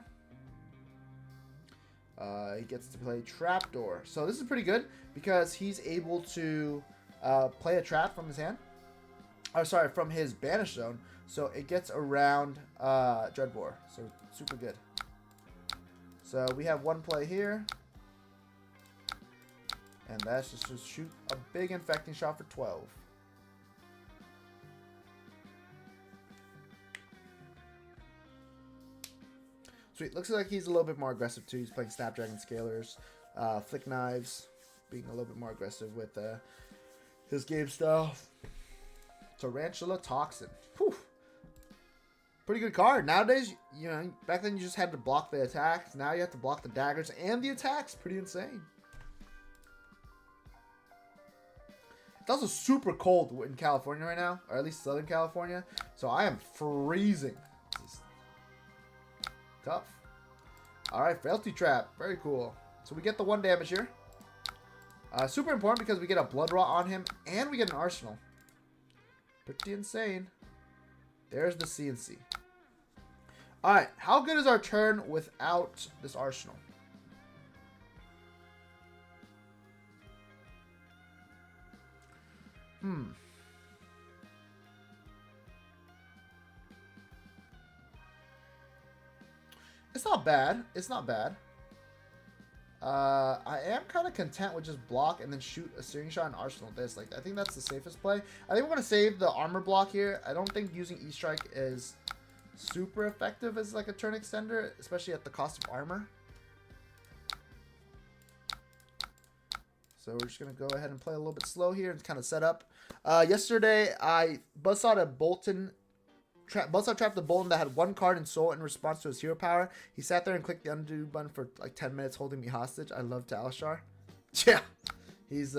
A: He gets to play Trapdoor. So this is pretty good because he's able to play a trap from his hand. Oh, sorry, from his Banish Zone. So it gets around Dreadbore. So super good. So we have one play here. And that's just to shoot a big Infecting Shot for 12. Sweet. Looks like he's a little bit more aggressive too. He's playing Snapdragon Scalers, Flick Knives, being a little bit more aggressive with his game style. Tarantula Toxin. Whew. Pretty good card. Nowadays, you know, back then you just had to block the attacks. Now you have to block the daggers and the attacks. Pretty insane. It's also super cold in California right now, or at least Southern California. So I am freezing. This is tough. Alright, Frailty Trap. Very cool. So we get the 1 damage here. Super important because we get a Blood Rot on him and we get an Arsenal. Pretty insane. There's the CNC. Alright, how good is our turn without this Arsenal? It's not bad. It's not bad. I am kind of content with just block and then shoot a searing shot and arsenal this. Like, I think that's the safest play. I think we're gonna save the armor block here. I don't think using E-Strike is super effective as like a turn extender, especially at the cost of armor. So we're just gonna go ahead and play a little bit slow here and kind of set up. Yesterday I buzzsawed a Bolton. Buzzsaw trapped the Bolton that had 1 card in soul in response to his hero power. He sat there and clicked the undo button for like 10 minutes holding me hostage. I love Talishar. Yeah, he's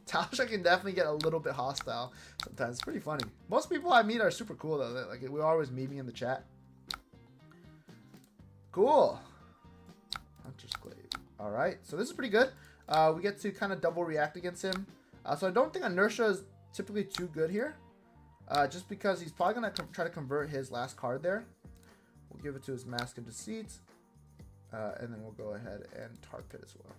A: Talishar can definitely get a little bit hostile sometimes. It's pretty funny. Most people I meet are super cool though. Like, we're always memeing in the chat. Cool. Hunter's Glaive. All right, so this is pretty good. We get to kind of double react against him. So I don't think Inertia is typically too good here. Just because he's probably going to try to convert his last card there. We'll give it to his Mask of Deceit. And then we'll go ahead and Tar Pit as well.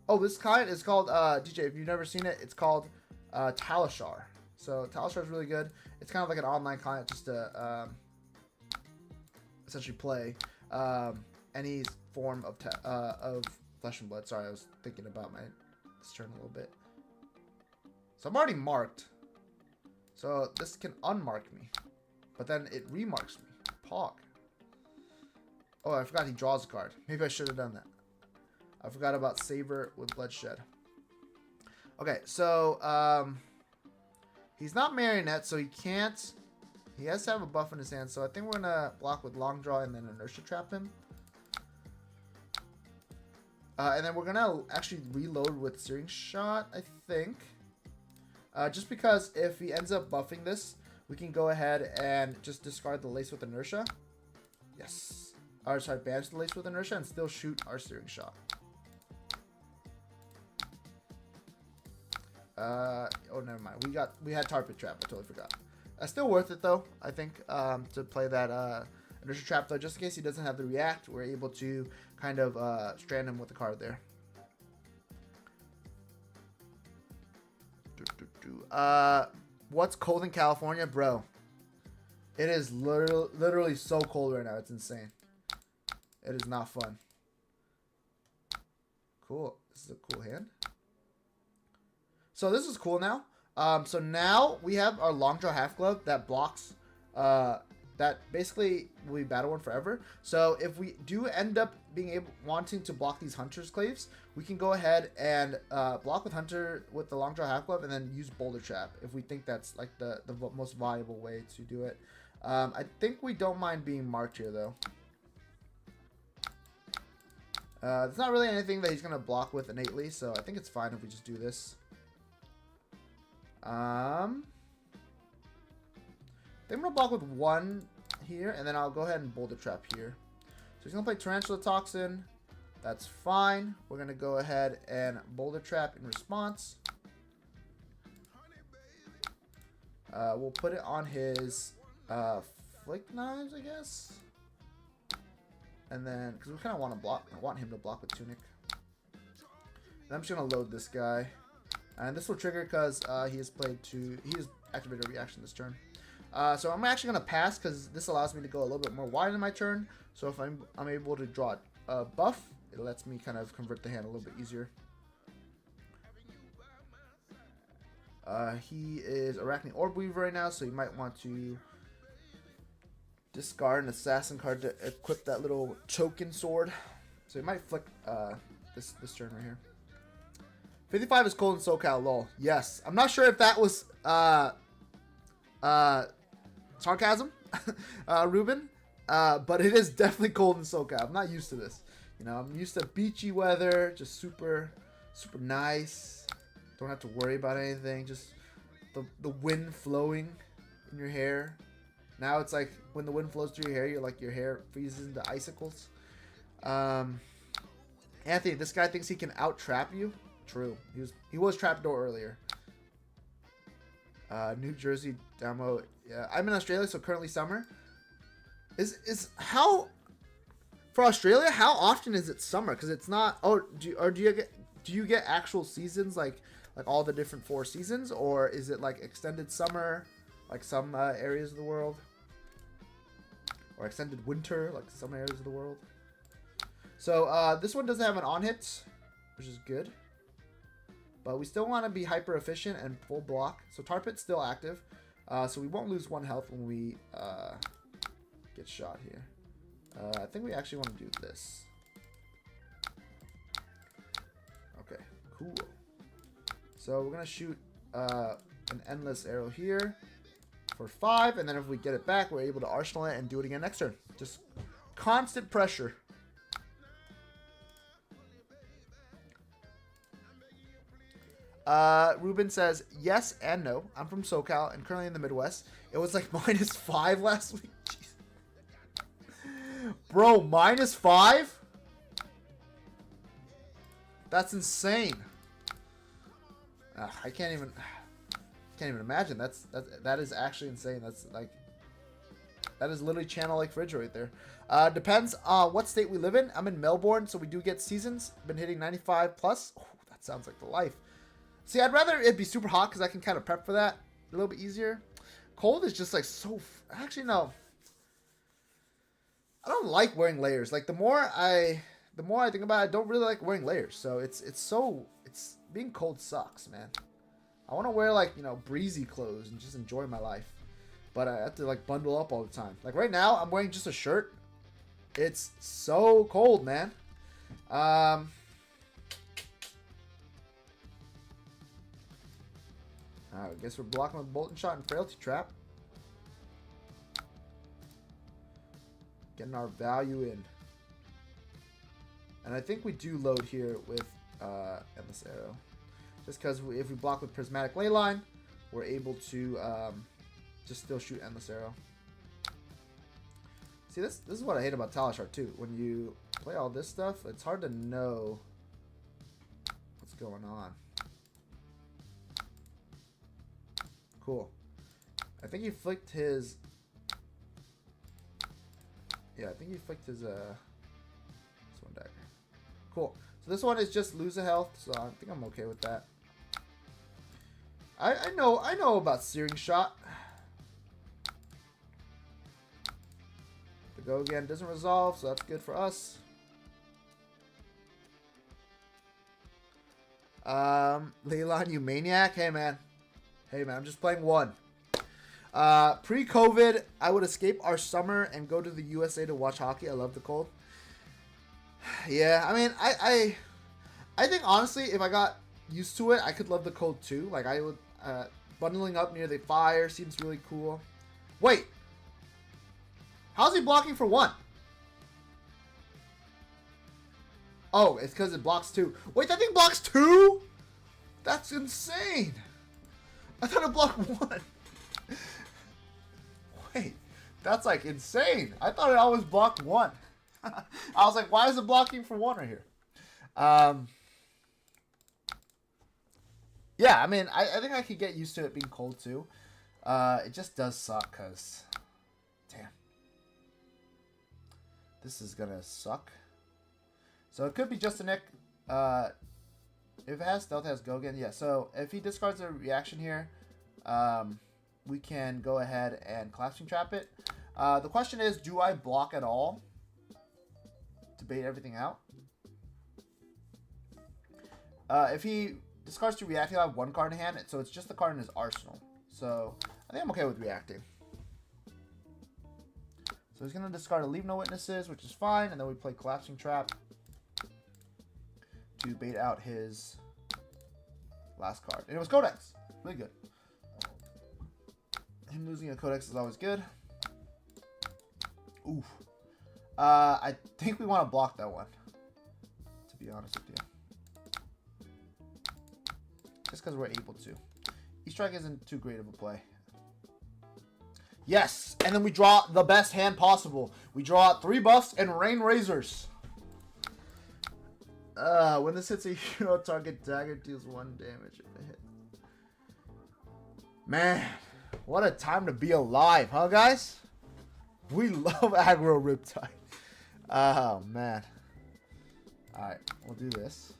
A: Oh, this kind is called, DJ, if you've never seen it, it's called Talishar. So Talishar is really good. It's kind of like an online client just to essentially play any form of Flesh and Blood. Sorry, I was thinking about this turn a little bit. So I'm already marked. So this can unmark me. But then it remarks me. Pog. Oh, I forgot he draws a card. Maybe I should have done that. I forgot about Saber with Bloodshed. Okay, so he's not Marionette, so he can't. He has to have a buff in his hand. So I think we're going to block with Long Draw and then Inertia Trap him. And then we're going to actually reload with Searing Shot, I think. Just because if he ends up buffing this, we can go ahead and just discard the Lace with Inertia. Yes. Or sorry, banish the Lace with Inertia and still shoot our Searing Shot. Oh, never mind. We had Tar Pit Trap. I totally forgot. Still worth it though, I think, to play that Inertia Trap though. Just in case he doesn't have the react, we're able to kind of strand him with the card there. What's cold in California, bro? It is literally so cold right now. It's insane. It is not fun. Cool. This is a cool hand. So this is cool now. So now we have our Long Draw Half Glove that blocks. That basically will be Battle Worn forever. So if we do end up wanting to block these Hunter's Claves, we can go ahead and block with Hunter with the Long Draw Half Glove and then use Boulder Trap if we think that's like the most viable way to do it. I think we don't mind being marked here though. There's not really anything that he's going to block with innately, so I think it's fine if we just do this. I think I'm going to block with 1 here, and then I'll go ahead and Boulder Trap here. So he's going to play Tarantula Toxin. That's fine. We're going to go ahead and Boulder Trap in response. We'll put it on his Flick Knives, I guess. And then, because we kind of want him to block with Tunic. And I'm just going to load this guy. And this will trigger because he has activated a reaction this turn. So I'm actually going to pass because this allows me to go a little bit more wide in my turn. So if I'm able to draw a buff, it lets me kind of convert the hand a little bit easier. He is Arachne Orb Weaver right now, so you might want to discard an Assassin card to equip that little Chokin Sword. So you might flick this turn right here. 55 is cold in SoCal, lol. Yes. I'm not sure if that was sarcasm, Ruben, but it is definitely cold in SoCal. I'm not used to this. You know, I'm used to beachy weather, just super nice. Don't have to worry about anything. Just the wind flowing in your hair. Now it's like when the wind flows through your hair, your hair freezes into icicles. Anthony, this guy thinks he can out-trap you. True. He was trapdoor earlier. New Jersey demo. Yeah, I'm in Australia, so currently summer. For Australia, how often is it summer? Because it's not. Oh, do you get actual seasons like all the different 4 seasons, or is it like extended summer, like some areas of the world? or extended winter, like some areas of the world. So this one doesn't have an on hit, which is good. But we still want to be hyper efficient and full block. So Tar Pit's still active. So we won't lose 1 health when we get shot here. I think we actually want to do this. Okay, cool. So we're going to shoot an endless arrow here for 5. And then if we get it back, we're able to arsenal it and do it again next turn. Just constant pressure. Ruben says, yes and no. I'm from SoCal and currently in the Midwest. It was like -5 last week. Jeez. Bro, -5? That's insane. I can't even imagine. That is actually insane. That is literally Channel Lake Fridge right there. Depends on what state we live in. I'm in Melbourne, so we do get seasons. Been hitting 95 plus. Oh, that sounds like the life. See, I'd rather it be super hot because I can kind of prep for that a little bit easier. Cold is just like so... Actually, no. I don't like wearing layers. Like, the more I think about it, I don't really like wearing layers. So, being cold sucks, man. I want to wear, like, you know, breezy clothes and just enjoy my life. But I have to, like, bundle up all the time. Like, right now, I'm wearing just a shirt. It's so cold, man. I guess we're blocking with Bolton Shot and Frailty Trap. Getting our value in. And I think we do load here with Endless Arrow. Just because if we block with Prismatic Leyline, we're able to just still shoot Endless Arrow. See, this is what I hate about Talishar too. When you play all this stuff, it's hard to know what's going on. Cool. I think he flicked his... Yeah, I think he flicked his this one dagger. Cool. So this one is just lose a health, so I think I'm okay with that. I know about Searing Shot. The go again doesn't resolve, so that's good for us. Leland, you maniac. Hey man, I'm just playing one. Pre-COVID, I would escape our summer and go to the USA to watch hockey. I love the cold. Yeah, I mean, I think honestly, if I got used to it, I could love the cold too. Like I would, bundling up near the fire seems really cool. Wait, how's he blocking for 1? Oh, it's because it blocks 2. Wait, that thing blocks 2? That's insane. I thought it blocked 1. Wait, that's like insane. I thought it always blocked 1. I was like, why is it blocking for 1 right here? Yeah, I mean, I think I could get used to it being cold too. It just does suck because, damn, this is gonna suck. So it could be just a nick. If it has stealth, it has go again. Yeah. So if he discards a reaction here, we can go ahead and collapsing trap it. The question is, do I block at all to bait everything out? If he discards to react, he'll have 1 card in hand, so it's just the card in his arsenal. So I think I'm okay with reacting. So he's gonna discard a Leave No Witnesses, which is fine, and then we play collapsing trap to bait out his last card. And it was Codex. Really good. Him losing a Codex is always good. Oof. I think we want to block that one, to be honest with you. Just because we're able to. E-Strike isn't too great of a play. Yes! And then we draw the best hand possible. We draw 3 buffs and Rain Razors. When this hits a hero, target dagger deals 1 damage if it hit. Man, what a time to be alive, huh, guys? We love aggro Riptide. Oh, man. Alright, we'll do this.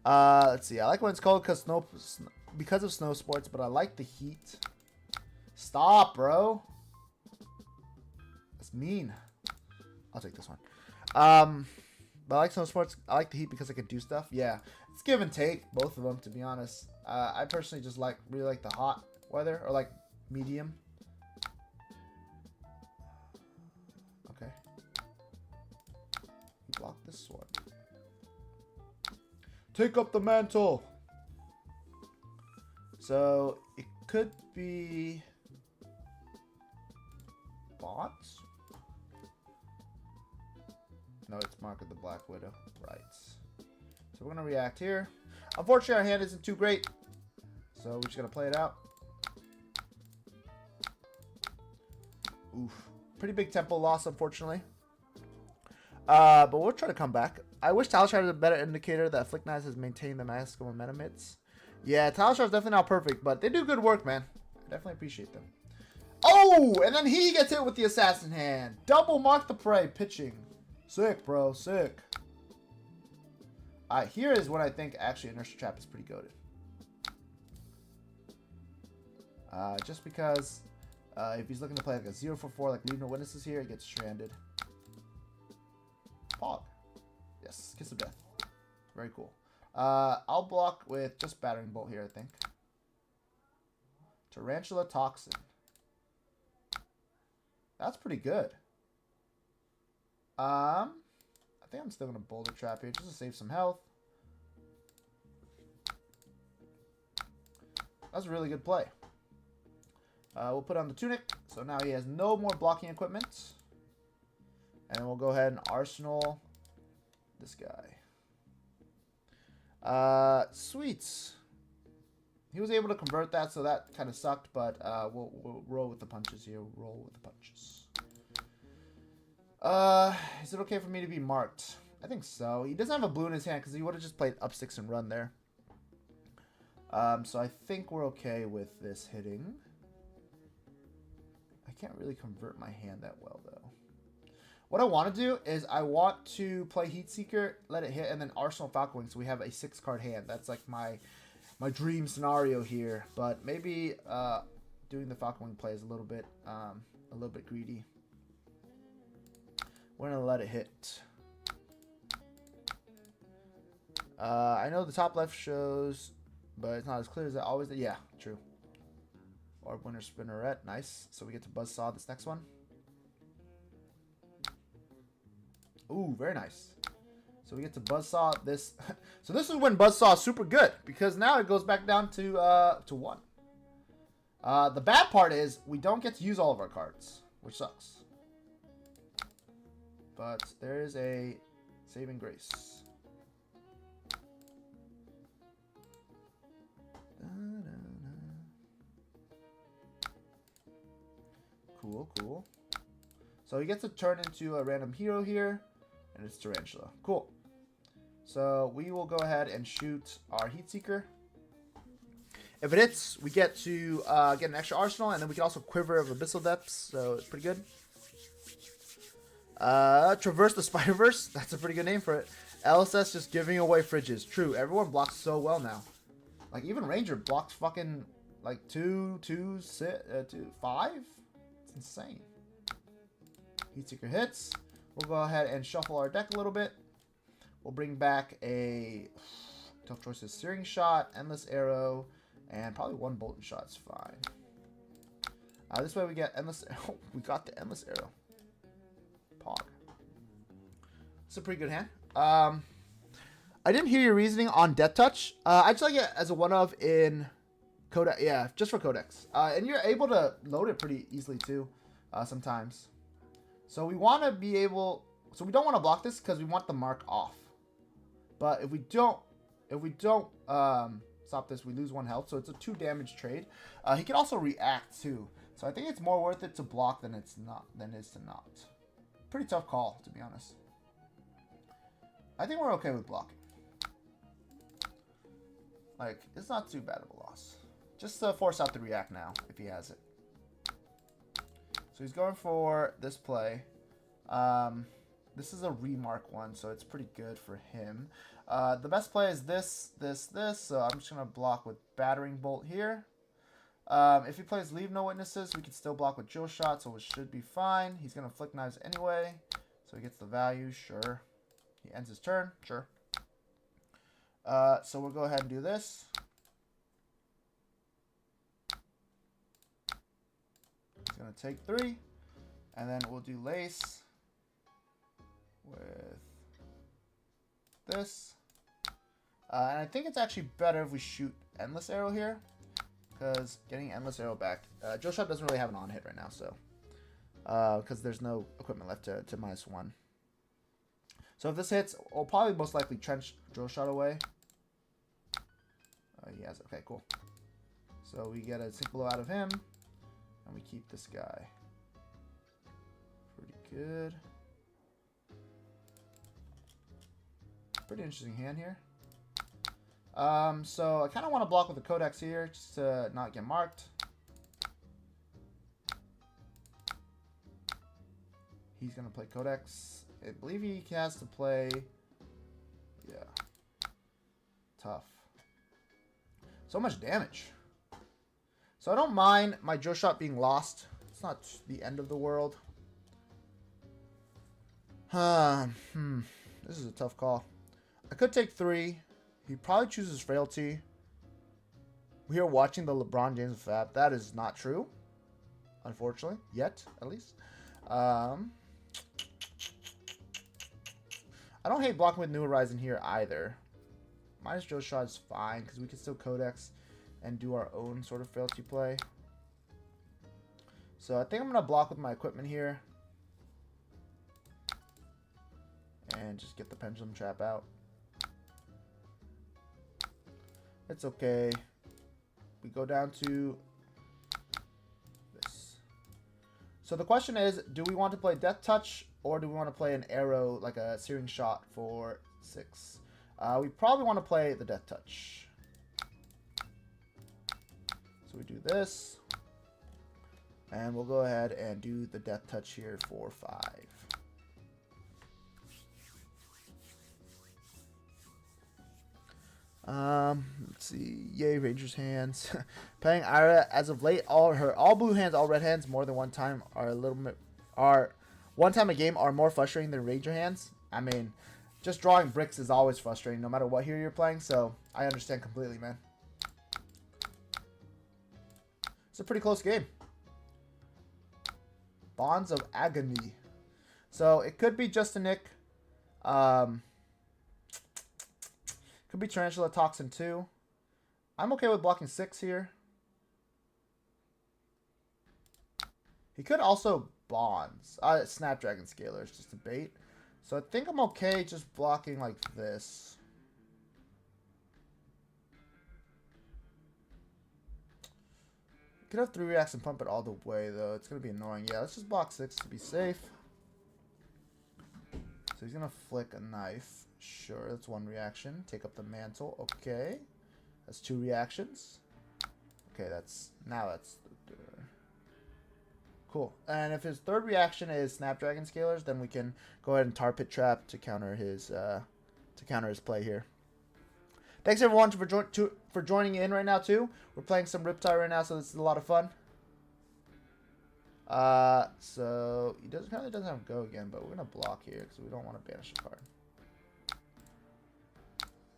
A: Let's see. I like when it's cold because of snow sports, but I like the heat. Stop, bro. That's mean. I'll take this one. But I like Snow Sports. I like the Heat because I can do stuff. Yeah, it's give and take, both of them, to be honest. I personally just really like the hot weather, or like medium. Okay. Block this one. Take up the mantle. So it could be bots. No, it's Mark of the Black Widow. Right. So we're going to react here. Unfortunately, our hand isn't too great. So we're just going to play it out. Oof. Pretty big tempo loss, unfortunately. But we'll try to come back. I wish Talishar had a better indicator that Flick Knives has maintained the magical momentum hits. Yeah, Talishar is definitely not perfect, but they do good work, man. I definitely appreciate them. Oh, and then he gets hit with the assassin hand. Double Mark the Prey pitching. Sick, bro. Sick. Alright, here is what I think actually Inertia Trap is pretty goated. Just because if he's looking to play like a 0 for 4, like Leave No Witnesses here, he gets stranded. Pog. Yes, Kiss of Death. Very cool. I'll block with just Battering Bolt here, I think. Tarantula Toxin. That's pretty good. I think I'm still going to Boulder Trap here just to save some health. That's a really good play. We'll put on the Tunic. So now he has no more blocking equipment. And then we'll go ahead and Arsenal this guy. Sweets. He was able to convert that, so that kind of sucked. But we'll roll with the punches here. Roll with the punches. Is it okay for me to be marked? I think so. He doesn't have a blue in his hand because he would have just played up 6 and run there. So I think we're okay with this hitting. I can't really convert my hand that well, though. What I want to do is I want to play Heatseeker, let it hit, and then Arsenal Falcon Wing, so we have a 6-card hand. That's like my dream scenario here. But maybe doing the Falcon Wing play is a little bit greedy. We're going to let it hit. I know the top left shows, but it's not as clear as it always did. Yeah, true. Orb Winner Spinneret. Nice. So we get to Buzzsaw this next one. Ooh, very nice. So we get to Buzzsaw this. So this is when Buzzsaw is super good, because now it goes back down to 1. The bad part is we don't get to use all of our cards, which sucks. But there is a saving grace. Cool, cool. So he gets to turn into a random hero here, and it's Tarantula. Cool. So we will go ahead and shoot our Heatseeker. If it hits, we get to get an extra arsenal, and then we can also Quiver of Abyssal Depths, so it's pretty good. Traverse the Spider-Verse. That's a pretty good name for it. LSS just giving away fridges. True, everyone blocks so well now. Like, even Ranger blocks fucking, like, 2, 5? It's insane. Heatseeker hits. We'll go ahead and shuffle our deck a little bit. We'll bring back a Tough Choices Searing Shot, Endless Arrow, and probably 1 Bolton Shot's fine. This way we get Endless Arrow. We got the Endless Arrow. Pog. It's a pretty good hand. I didn't hear your reasoning on Death Touch. I just like it as a one-of in Codex. Yeah, just for Codex. And you're able to load it pretty easily too, sometimes. So we want to be able. So we don't want to block this because we want the mark off. But if we don't stop this, we lose 1 health. So it's a 2 damage trade. He can also react too. So I think it's more worth it to block than it is to not. Pretty tough call, to be honest. I think we're okay with blocking. Like, it's not too bad of a loss. Just to force out the react now, if he has it. So he's going for this play. This is a remark one, so it's pretty good for him. The best play is this. So I'm just going to block with Battering Bolt here. If he plays Leave No Witnesses, we can still block with Drill Shot, so it should be fine. He's going to Flick Knives anyway, so he gets the value, sure. He ends his turn, sure. So we'll go ahead and do this. He's going to take 3, and then we'll do Lace with this. And I think it's actually better if we shoot Endless Arrow here, because getting Endless Arrow back, Drill Shot doesn't really have an on-hit right now, so because there's no equipment left to -1. So if this hits, we'll probably most likely trench Drill Shot away. He has it. Okay, cool. So we get a Sync Blow out of him, and we keep this guy. Pretty good. Pretty interesting hand here. So I kind of want to block with the Codex here, just to not get marked. He's going to play Codex. I believe he has to play... Yeah. Tough. So much damage. So I don't mind my Drill Shot being lost. It's not the end of the world. This is a tough call. I could take 3. He probably chooses Frailty. We are watching the LeBron James of Fab. That is not true. Unfortunately. Yet, at least. I don't hate blocking with New Horizon here either. Minus Drill Shot is fine, because we can still Codex and do our own sort of Frailty play. So I think I'm going to block with my equipment here. And just get the Pendulum Trap out. It's okay. We go down to this. So the question is, do we want to play Death Touch, or do we want to play an arrow, like a Searing Shot for 6? We probably want to play the Death Touch. So we do this. And we'll go ahead and do the Death Touch here for 5. Let's see. Yay, Ranger's hands. Playing Ira as of late, all blue hands, all red hands, more than one time one time a game are more frustrating than Ranger hands. I mean, just drawing bricks is always frustrating, no matter what hero you're playing. So I understand completely, man. It's a pretty close game. Bonds of Agony. So it could be just a Nick. Could be Tarantula Toxin 2. I'm okay with blocking 6 here. He could also Bonds. Snapdragon Scaler is just a bait. So I think I'm okay just blocking like this. Could have 3 reacts and pump it all the way, though. It's going to be annoying. Yeah, let's just block 6 to be safe. So he's going to flick a knife. Sure, that's 1 reaction. Take up the mantle. Okay. That's 2 reactions. Okay, that's... Now that's... Cool. And if his 3rd reaction is Snapdragon Scalers, then we can go ahead and Tar Pit Trap to counter his play here. Thanks everyone for joining in right now too. We're playing some Riptide right now, so this is a lot of fun. So he apparently doesn't have Go again, but we're gonna block here because we don't want to banish a card.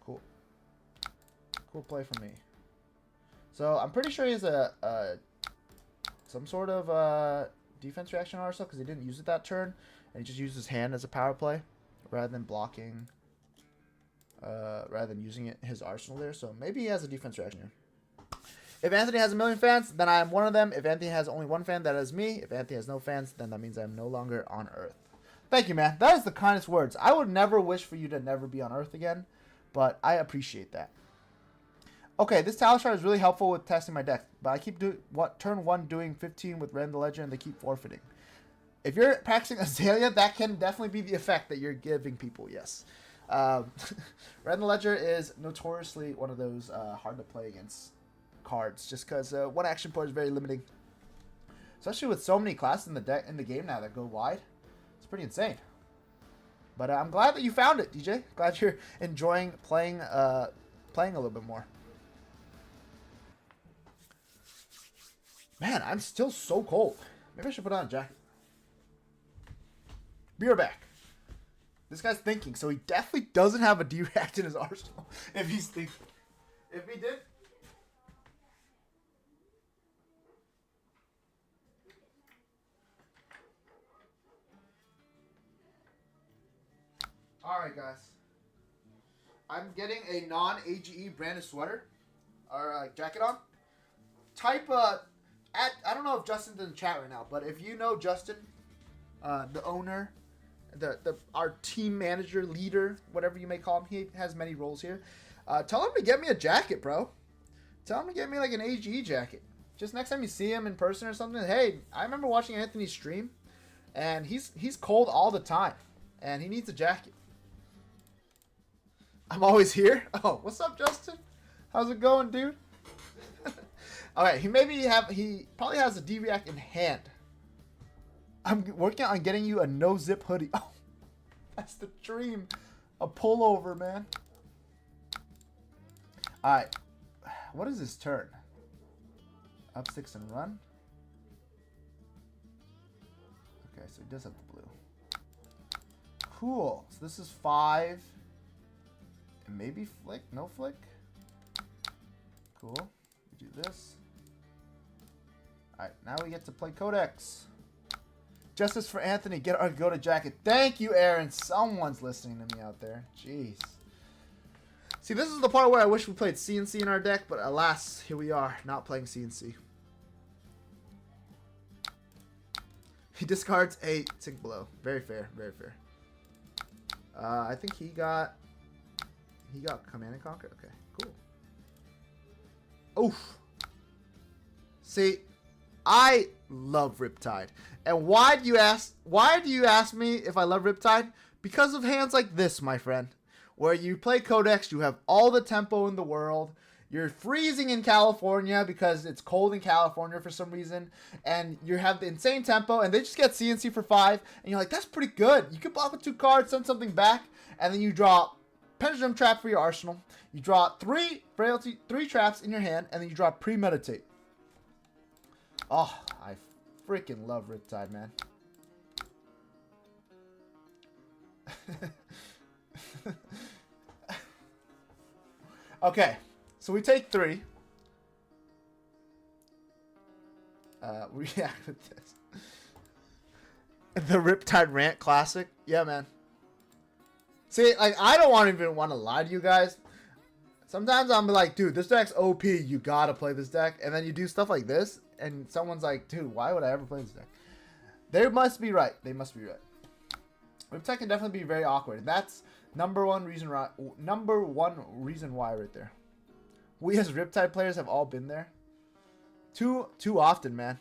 A: Cool. Cool play for me. So I'm pretty sure he has some sort of defense reaction or so, because he didn't use it that turn, and he just used his hand as a power play rather than blocking. Rather than using his arsenal there. So maybe he has a defense reaction here. If Anthony has 1,000,000 fans, then I am one of them. If Anthony has only 1 fan, that is me. If Anthony has no fans, then that means I am no longer on Earth. Thank you, man. That is the kindest words. I would never wish for you to never be on Earth again, but I appreciate that. Okay, this talent chart is really helpful with testing my deck, but I keep turn 1 doing 15 with Random Ledger, and they keep forfeiting. If you're practicing Azalea, that can definitely be the effect that you're giving people, yes. Random Ledger is notoriously one of those hard to play against cards, just because 1 action point is very limiting, especially with so many classes in the game now that go wide. It's pretty insane. But I'm glad that you found it, DJ. Glad you're enjoying playing a little bit more. Man, I'm still so cold. Maybe I should put on a jacket. Be right back. This guy's thinking, so he definitely doesn't have a D-React in his arsenal. If he's thinking. If he did... Alright, guys. I'm getting a non-AGE branded sweater. Or jacket on. Type, I don't know if Justin's in the chat right now, but if you know Justin, the owner, our team manager, leader, whatever you may call him, he has many roles here. Tell him to get me a jacket, bro. Tell him to get me like an AGE jacket. Just next time you see him in person or something, hey, I remember watching Anthony's stream, and he's cold all the time, and he needs a jacket. I'm always here. Oh, what's up, Justin? How's it going, dude? Alright, he probably has a D-React in hand. I'm working on getting you a no-zip hoodie. Oh, that's the dream. A pullover, man. Alright. What is his turn? Up 6 and run. Okay, so he does have the blue. Cool. So this is 5. And maybe flick? No flick? Cool. We do this. Alright, now we get to play Codex. Justice for Anthony. Get our go-to jacket. Thank you, Aaron. Someone's listening to me out there. Jeez. See, this is the part where I wish we played CNC in our deck, but alas, here we are, not playing CNC. He discards a Sink Below. Very fair, very fair. I think he got Command and Conquer. Okay, cool. Oof. See, I love Riptide. And why do you ask me if I love Riptide? Because of hands like this, my friend. Where you play Codex, you have all the tempo in the world. You're freezing in California because it's cold in California for some reason. And you have the insane tempo, and they just get CNC for 5. And you're like, that's pretty good. You can block with 2 cards, send something back, and then you draw Pendulum Trap for your arsenal. You draw 3 traps in your hand, and then you draw Premeditate. Oh, I freaking love Riptide, man. Okay, so we take 3. React with this. The Riptide Rant Classic. Yeah, man. See, like, I don't even want to lie to you guys. Sometimes I'm like, dude, this deck's OP. You gotta play this deck. And then you do stuff like this, and someone's like, dude, why would I ever play this deck? They must be right. They must be right. Riptide can definitely be very awkward. That's number one reason why right there. We as Riptide players have all been there. Too often, man.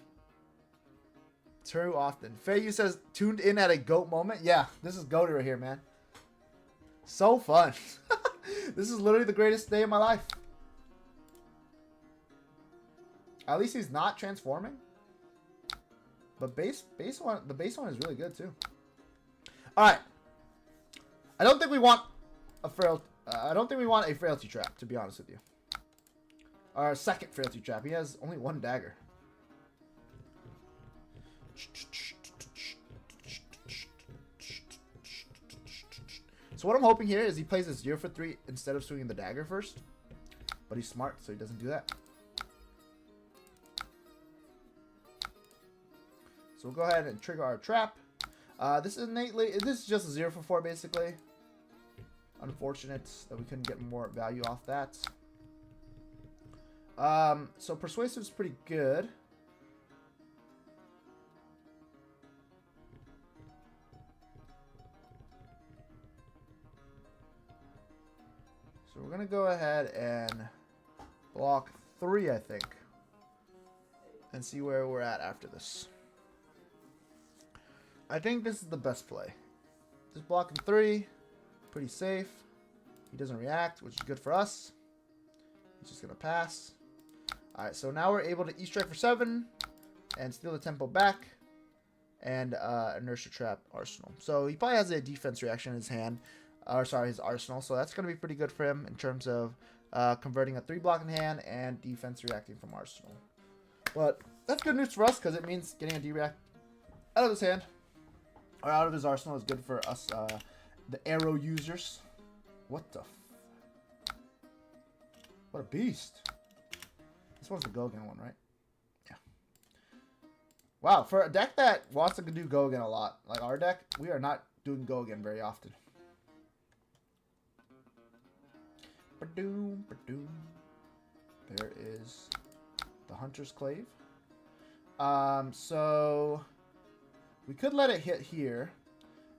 A: Too often. Fayu says, tuned in at a GOAT moment. Yeah, this is GOAT right here, man. So fun. This is literally the greatest day of my life. At least he's not transforming. But the base one is really good too. All right. I don't think we want a frailty trap, to be honest with you. Our second frailty trap. He has only 1 dagger. So what I'm hoping here is he plays a 0 for 3 instead of swinging the dagger first. But he's smart, so he doesn't do that. So we'll go ahead and trigger our trap. This is just a 0 for 4 basically. Unfortunate that we couldn't get more value off that. So Persuasive is pretty good. So we're gonna go ahead and block 3, I think, and see where we're at after this. I think this is the best play. Just blocking 3, pretty safe. He doesn't react, which is good for us. He's just gonna pass. All right, so now we're able to E-strike for 7 and steal the tempo back and inertia trap arsenal. So he probably has a defense reaction in his hand. His arsenal. So that's going to be pretty good for him in terms of converting a 3 block in hand and defense reacting from arsenal. But That's good news for us because it means getting a D-React out of his hand or out of his arsenal is good for us, the arrow users. What the? What a beast! This one's the go again one, right? Yeah. Wow, for a deck that wants to do go again a lot, like our deck, we are not doing go again very often. Ba-doom, ba-doom. There is the Hunter's Clave. So we could let it hit here,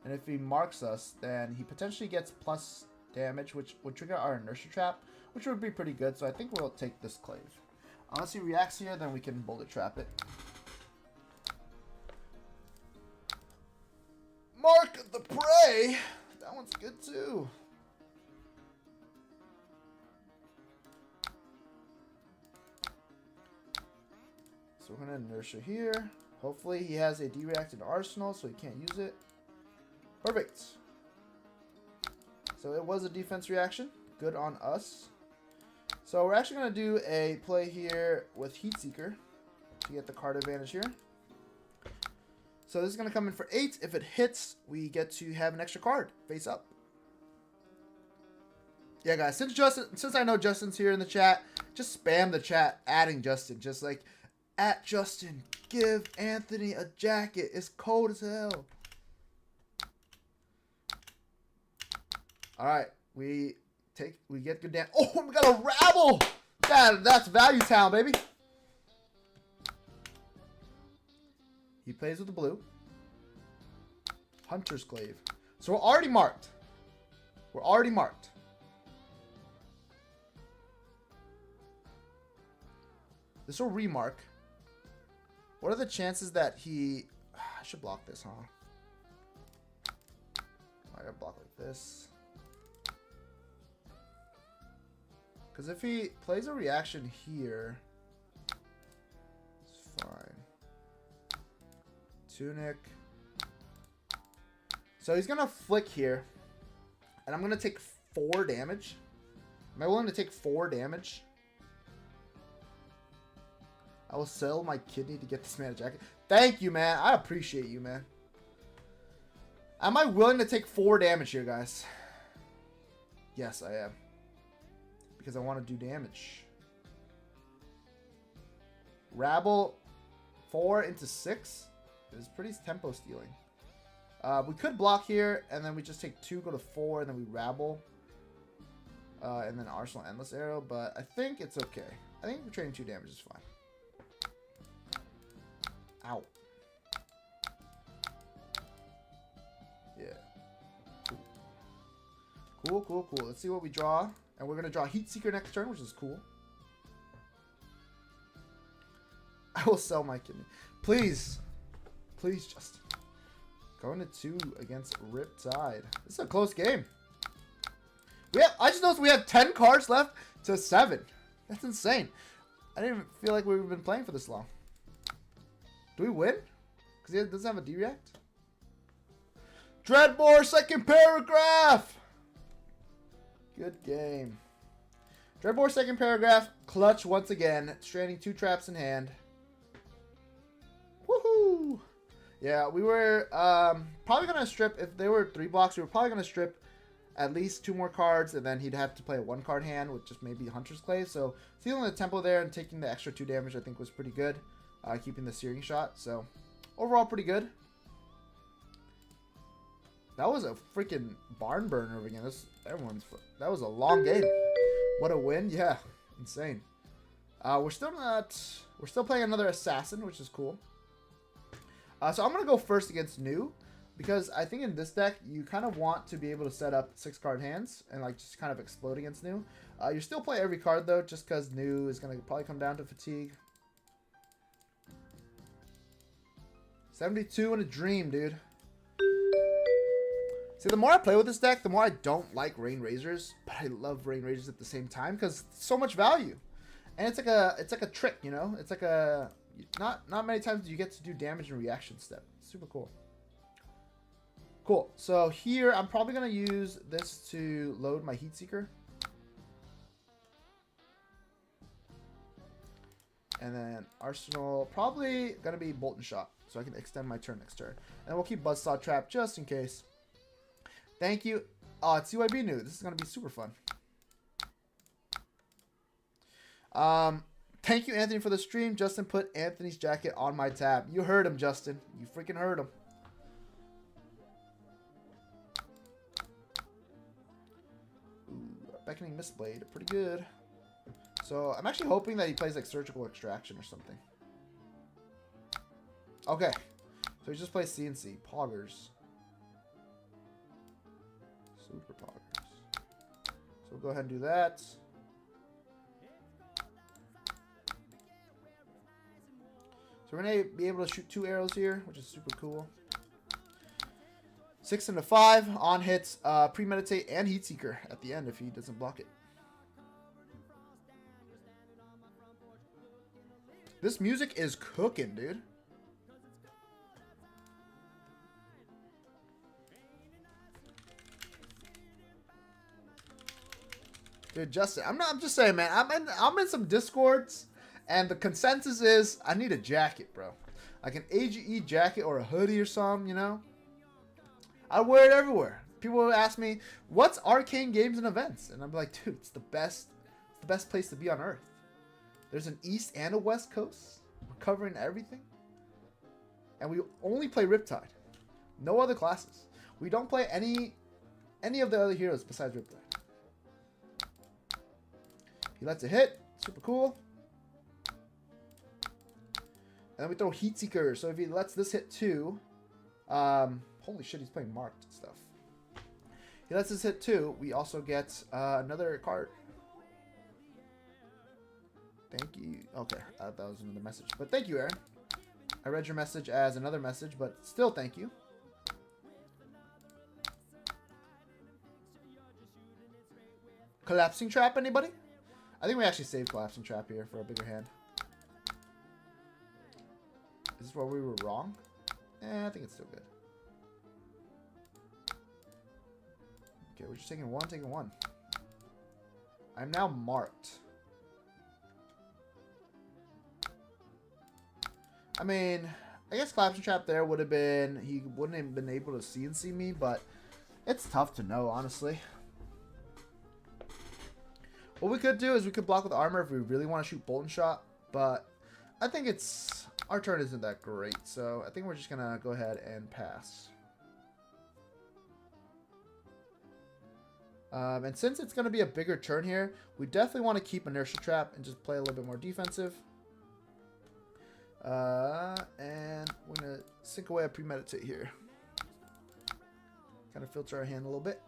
A: and if he marks us, then he potentially gets plus damage, which would trigger our inertia trap, which would be pretty good. So I think we'll take this Clave. Unless he reacts here, then we can bullet trap it. Mark the Prey! That one's good too. So we're going to inertia here. Hopefully he has a D-React in arsenal, so he can't use it. Perfect. So it was a defense reaction. Good on us. So we're actually going to do a play here with Heat Seeker to get the card advantage here. So this is going to come in for 8. If it hits, we get to have an extra card face up. Yeah, guys, since I know Justin's here in the chat, just spam the chat adding Justin. Just like, at Justin, give Anthony a jacket. It's cold as hell. All right, we get good damage. Oh, we got a rabble. That's Value Town, baby. He plays with the blue. Hunter's Clave. So we're already marked. We're already marked. This will remark. What are the chances that he... I should block this, huh? I gotta block like this. Because if he plays a reaction here, it's fine. Tunic. So he's gonna flick here. And I'm gonna take 4 damage. Am I willing to take 4 damage? I will sell my kidney to get this mana jacket. Thank you, man. I appreciate you, man. Am I willing to take 4 damage here, guys? Yes, I am. Because I want to do damage. Rabble 4 into 6 is pretty tempo stealing. We could block here, and then we just take 2, go to 4, and then we rabble. And then Arsenal Endless Arrow, but I think it's okay. I think trading 2 damage is fine. Ow. Yeah. Cool, cool, cool. Let's see what we draw. And we're going to draw Heat Seeker next turn, which is cool. I will sell my kidney. Please. Please, Justin. Going to 2 against Riptide. This is a close game. I just noticed we have 10 cards left to 7. That's insane. I didn't even feel like we've been playing for this long. Do we win? Because he doesn't have a D-React? Dreadmore, second paragraph! Good game. Dreadmore, second paragraph. Clutch once again. Stranding 2 traps in hand. Woohoo! Yeah, we were probably going to strip, if there were 3 blocks, we were probably going to strip at least 2 more cards, and then he'd have to play a 1-card hand with just maybe Hunter's Clave. So stealing the tempo there and taking the extra 2 damage I think was pretty good. Keeping the searing shot. So overall pretty good. That was a freaking barn burner again. That was a long game. What a win. Yeah. Insane. We're still playing another assassin, which is cool. So I'm going to go first against New. Because I think in this deck, you kind of want to be able to set up 6-card hands and like just kind of explode against New. You still play every card though, just because New is going to probably come down to fatigue. 72 in a dream, dude. See, the more I play with this deck, the more I don't like Rain Razors, but I love Rain Razors at the same time because so much value. And it's like a trick, you know? It's like a not many times do you get to do damage and reaction step. It's super cool. Cool. So here I'm probably gonna use this to load my Heat Seeker. And then Arsenal, probably going to be Bolt and Shot. So I can extend my turn next turn. And we'll keep Buzzsaw Trap just in case. Thank you. Oh, it's CYB new. This is going to be super fun. Thank you, Anthony, for the stream. Justin put Anthony's jacket on my tab. You heard him, Justin. You freaking heard him. Ooh, Beckoning Mistblade. Pretty good. So I'm actually hoping that he plays like Surgical Extraction or something. Okay. So he just plays CNC. Poggers. Super Poggers. So we'll go ahead and do that. So we're going to be able to shoot 2 arrows here, which is super cool. 6 and a 5 on hits, Premeditate and Heatseeker at the end if he doesn't block it. This music is cooking, dude. Dude, Justin, I'm just saying, man. I'm in some Discords, and the consensus is I need a jacket, bro. Like an AGE jacket or a hoodie or something, you know. I wear it everywhere. People will ask me, "What's Arcane Games and Events?" And I'm like, dude, it's the best place to be on Earth. There's an East and a West Coast. We're covering everything. And we only play Riptide. No other classes. We don't play any of the other heroes besides Riptide. He lets it hit. Super cool. And then we throw Heatseeker. So if he lets this hit too... holy shit, he's playing marked stuff. He lets us hit 2. We also get another card. Thank you. Okay, that was another message. But thank you, Aaron. I read your message as another message, but still thank you. Collapsing Trap, anybody? I think we actually saved Collapsing Trap here for a bigger hand. Is this where we were wrong? I think it's still good. Okay, we're just taking one. I'm now marked. I mean, I guess Collapsing Trap there would have been... He wouldn't have been able to CNC me, but it's tough to know, honestly. What we could do is we could block with armor if we really want to shoot Bolt and Shot, but I think it's... Our turn isn't that great, so I think we're just going to go ahead and pass. And since it's going to be a bigger turn here, we definitely want to keep Inertia Trap and just play a little bit more defensive. And we're going to sink away a Premeditate here. Kind of filter our hand a little bit.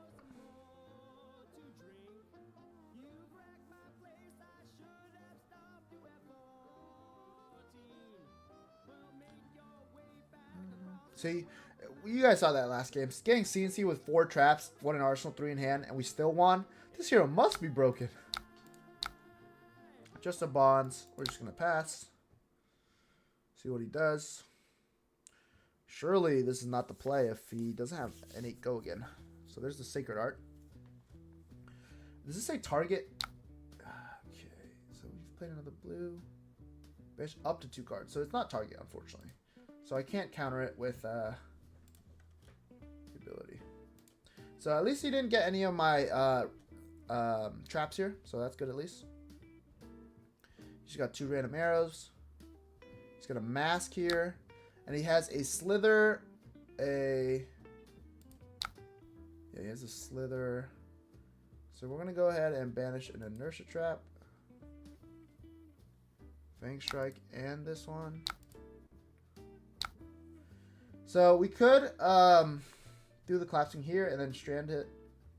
A: See, you guys saw that last game. Getting CNC with 4 traps, 1 in arsenal, 3 in hand, and we still won. This hero must be broken. Just a bonds. We're just going to pass. See what he does. Surely this is not the play if he doesn't have any go again. So there's the Sacred Art. Does this say target? Okay, so we've played another blue. Up to 2 cards. So it's not target, unfortunately. So I can't counter it with ability. So at least he didn't get any of my traps here. So that's good at least. He's got 2 random arrows. He's got a mask here. And he has a slither. Yeah, he has a slither. So we're going to go ahead and banish an Inertia Trap. Fang Strike and this one. So we could do the collapsing here and then strand it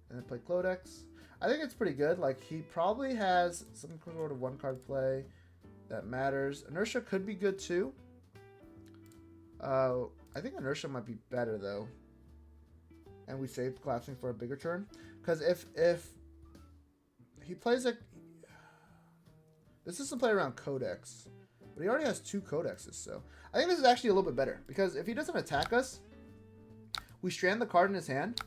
A: and then play Clodex. I think it's pretty good. Like, he probably has some sort of 1-card play that matters. Inertia could be good too. I think Inertia might be better though. And we saved collapsing for a bigger turn. Because if he plays like... This is some play around Codex. But he already has 2 Codexes, so... I think this is actually a little bit better. Because if he doesn't attack us, we strand the card in his hand.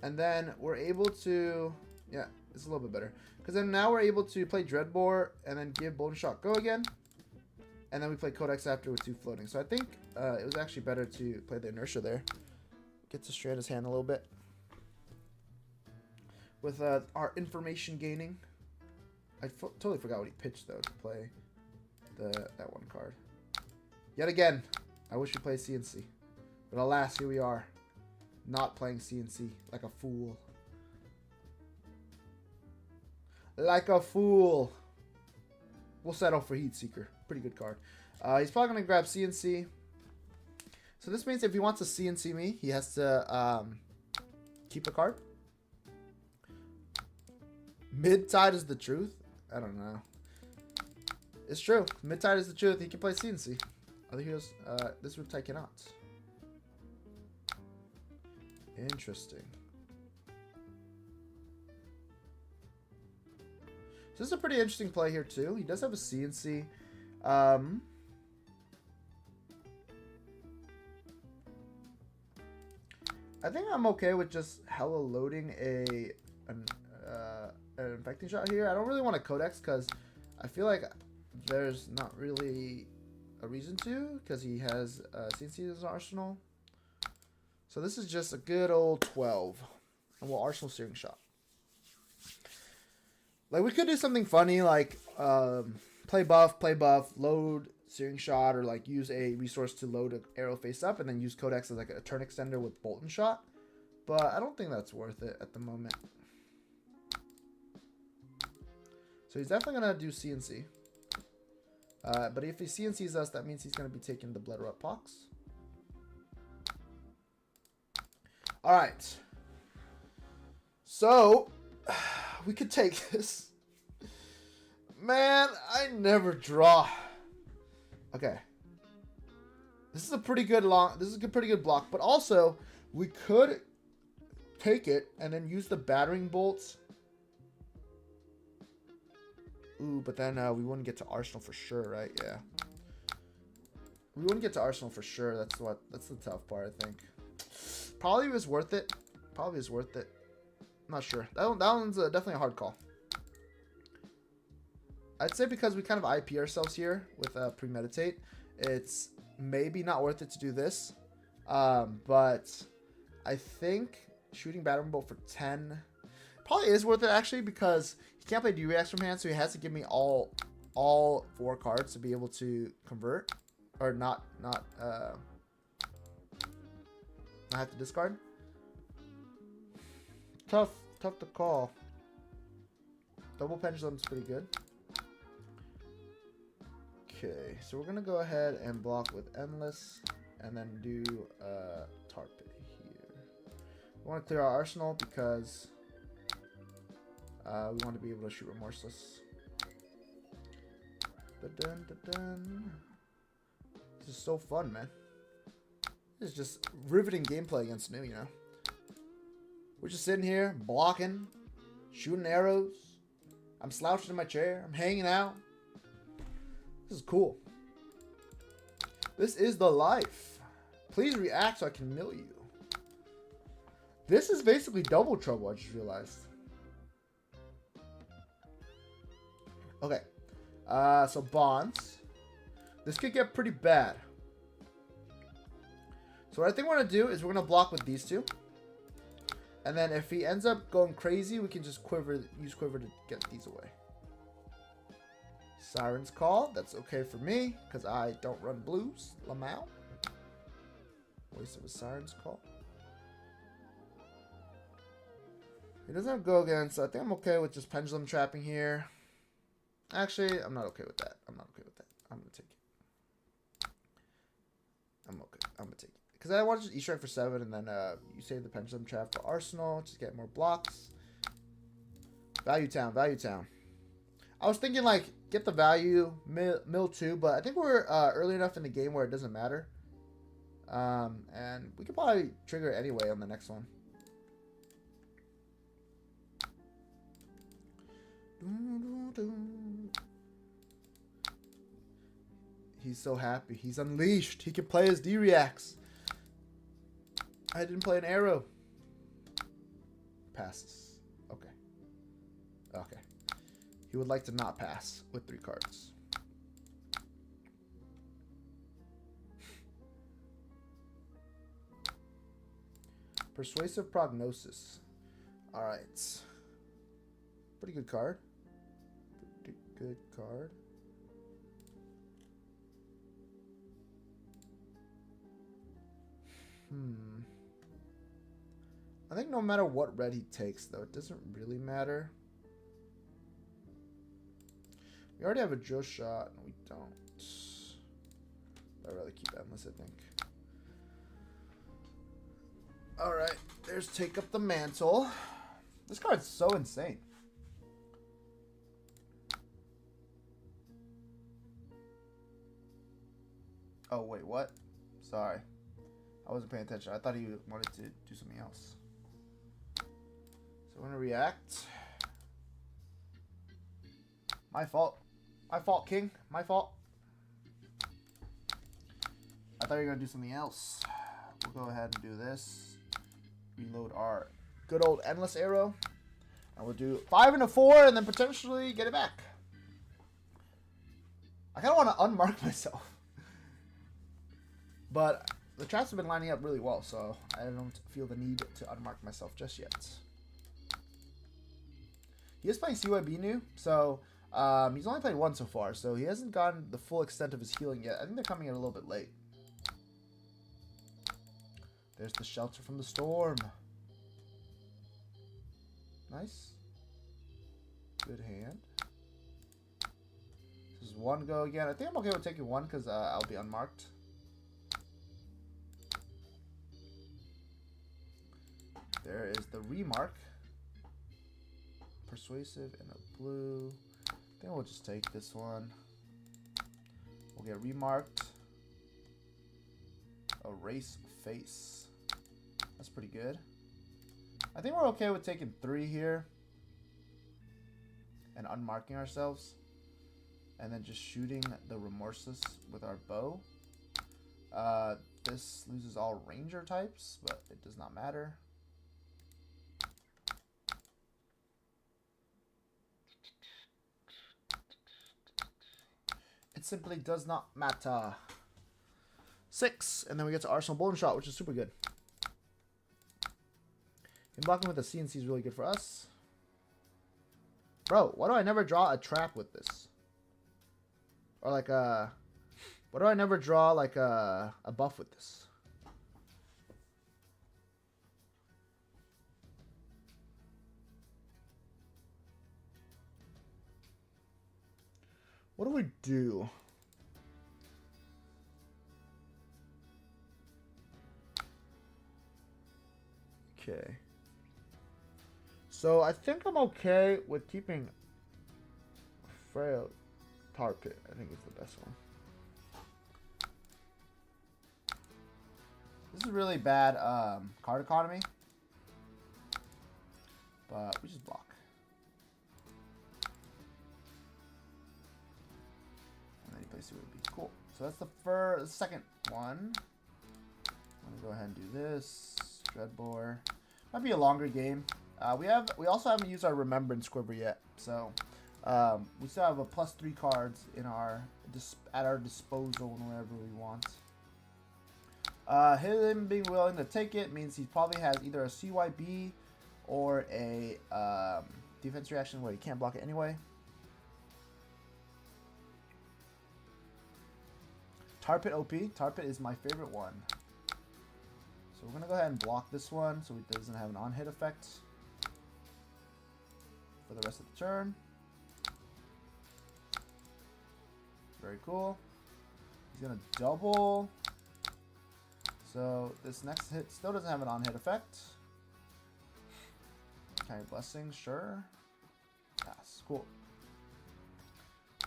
A: And then we're able to... Yeah, It's a little bit better. Because then now we're able to play Dreadbore and then give Bolden Shot go again. And then we play Codex after with 2 floating. So I think it was actually better to play the Inertia there. Get to strand his hand a little bit. With our information gaining. I totally forgot what he pitched, though, to play that one card. Yet again, I wish we played CNC. But alas, here we are. Not playing CNC like a fool. Like a fool. We'll settle for Heat Seeker. Pretty good card. He's probably going to grab CNC. So this means if he wants to CNC me, he has to keep a card. Mid-tide is the truth? I don't know. It's true. Mid-tide is the truth. He can play CNC. Other heroes, this Riptide cannot. Interesting. So this is a pretty interesting play here too. He does have a CNC. I think I'm okay with just hella loading an infecting shot here. I don't really want a Codex because I feel like there's not really a reason to, because he has CNC in his arsenal. So this is just a good old 12. And we'll Arsenal Searing Shot. Like, we could do something funny, like play buff, load Searing Shot, or like use a resource to load an arrow face up, and then use Codex as like a turn extender with Bolden Shot. But I don't think that's worth it at the moment. So he's definitely going to do CNC. But if he CNCs us, that means he's going to be taking the Blood Rot Pox. Alright. So, we could take this. Man, I never draw. Okay. This is a pretty good pretty good block. But also, we could take it and then use the battering bolts. Ooh, but then we wouldn't get to Arsenal for sure, right? Yeah. We wouldn't get to Arsenal for sure. That's the tough part, I think. Probably was worth it. Probably is worth it. I'm not sure. That one's definitely a hard call. I'd say because we kind of IP ourselves here with Premeditate, it's maybe not worth it to do this. But I think shooting Battering Bolt for 10 probably is worth it, actually, because he can't play D-Reacts from hand, so he has to give me all 4 cards to be able to convert. Or not have to discard. Tough to call. Double Pendulum's pretty good. Okay, so we're gonna go ahead and block with Endless, and then do Tar Pit here. We want to clear our arsenal because we want to be able to shoot Remorseless. Dun. This is so fun, man. This is just riveting gameplay against New, you know. We're just sitting here, blocking, shooting arrows. I'm slouching in my chair. I'm hanging out. This is cool. This is the life. Please react so I can mill you. This is basically double trouble, I just realized. Okay. So bonds. This could get pretty bad. So what I think we're going to do is we're going to block with these two. And then if he ends up going crazy, we can just use Quiver to get these away. Siren's Call. That's okay for me, because I don't run blues. Lamau. Waste of a Siren's Call. He doesn't have Go Again, so I think I'm okay with just Pendulum Trapping here. Actually, I'm not okay with that. I'm going to take it. I'm going to take it. Because I want to just E-Strike for 7, and then you save the Pendulum Trap for Arsenal. Just get more blocks. Value Town. I was thinking, like, get the value, mill 2, but I think we're early enough in the game where it doesn't matter. And we could probably trigger it anyway on the next one. He's so happy. He's unleashed. He can play his D-Reacts. I didn't play an arrow. Passes. Okay. Okay. He would like to not pass with 3 cards. Persuasive Prognosis. Alright. Pretty good card. Pretty good card. I think no matter what red he takes, though, it doesn't really matter. We already have a Joe shot, and we don't. I'd rather keep Endless, I think. Alright, there's Take Up the Mantle. This card's so insane. Oh, wait, what? Sorry. I wasn't paying attention. I thought he wanted to do something else. So we're going to react. My fault. My fault, King. My fault. I thought you were going to do something else. We'll go ahead and do this. Reload our good old Endless Arrow. And we'll do 5 and a 4 and then potentially get it back. I kind of want to unmark myself. But the traps have been lining up really well, so I don't feel the need to unmark myself just yet. He is playing CYB new, so he's only played 1 so far, so he hasn't gotten the full extent of his healing yet. I think they're coming in a little bit late. There's the Shelter from the Storm. Nice. Good hand. This is 1 go again. I think I'm okay with taking 1 because I'll be unmarked. There is the remark. Persuasive and a blue. I think we'll just take this one. We'll get remarked. Erase face. That's pretty good. I think we're okay with taking 3 here. And unmarking ourselves. And then just shooting the Remorseless with our bow. This loses all ranger types, but it does not matter. It simply does not matter. 6, and then we get to Arsenal Bolden Shot, which is super good. And blocking with a CNC is really good for us. Bro, why do I never draw a trap with this? Or like a... Why do I never draw like a buff with this? What do we do? Okay. So I think I'm okay with keeping Frail Tar Pit. I think it's the best one. This is really bad card economy. But we just block. See what would be cool. So that's the second one. I'm gonna go ahead and do this. Dreadbore. Might be a longer game. We also haven't used our Remembrance Quiver yet, so we still have a +3 cards in at our disposal whenever we want. Him being willing to take it means he probably has either a CYB or a defense reaction where he can't block it anyway. Tar Pit OP. Tar Pit is my favorite one. So we're going to go ahead and block this one so it doesn't have an on-hit effect for the rest of the turn. Very cool. He's going to double. So this next hit still doesn't have an on-hit effect. Carry Blessings, sure. Yes, cool.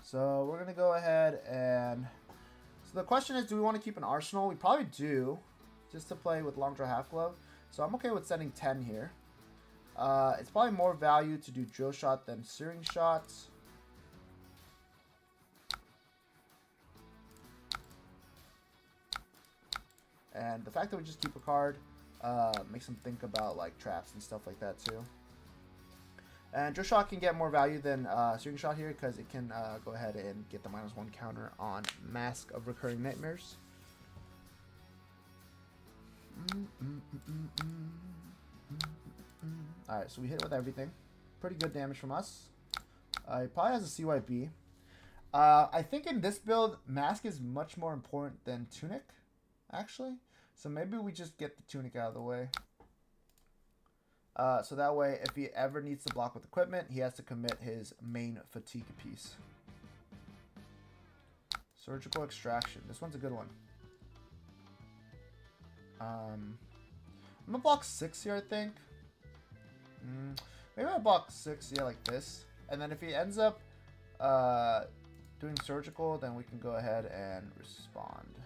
A: So we're going to go ahead and... So the question is, do we want to keep an Arsenal? We probably do, just to play with Long Draw Half Glove. So I'm okay with sending 10 here. It's probably more value to do Drill Shot than Searing Shot. And the fact that we just keep a card makes them think about like traps and stuff like that too. And Drill Shot can get more value than Searing Shot here because it can go ahead and get the -1 counter on Mask of Recurring Nightmares. Alright, so we hit with everything. Pretty good damage from us. He probably has a CYB. I think in this build, Mask is much more important than Tunic, actually. So maybe we just get the Tunic out of the way. So that way, if he ever needs to block with equipment, he has to commit his main fatigue piece. Surgical Extraction. This one's a good one. I'm gonna block 6 here, I think. Maybe I block 6, yeah, like this. And then if he ends up doing surgical, then we can go ahead and respond.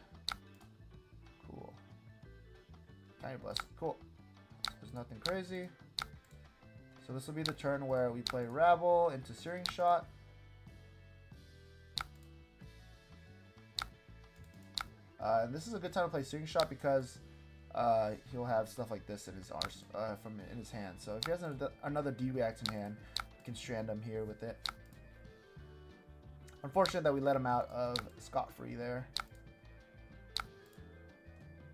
A: Cool. Tiny Blessing. Cool. There's nothing crazy. So this will be the turn where we play Rabble into Searing Shot. And this is a good time to play Searing Shot because he'll have stuff like this in his in his hand. So if he has another D-React in hand, we can strand him here with it. Unfortunate that we let him out of scot-free there.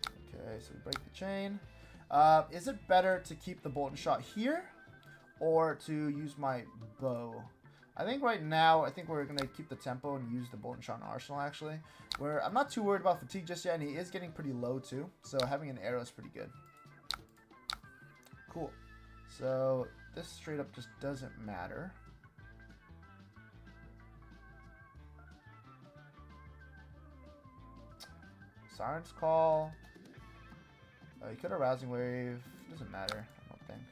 A: Okay, so we break the chain. Is it better to keep the Bolt and Shot here or to use my bow? I think right now, we're going to keep the tempo and use the Bolt and Shot in Arsenal, actually. Where I'm not too worried about fatigue just yet, and he is getting pretty low, too. So having an arrow is pretty good. Cool. So this straight up just doesn't matter. Siren's Call. You could have Rousing Wave. Doesn't matter, I don't think.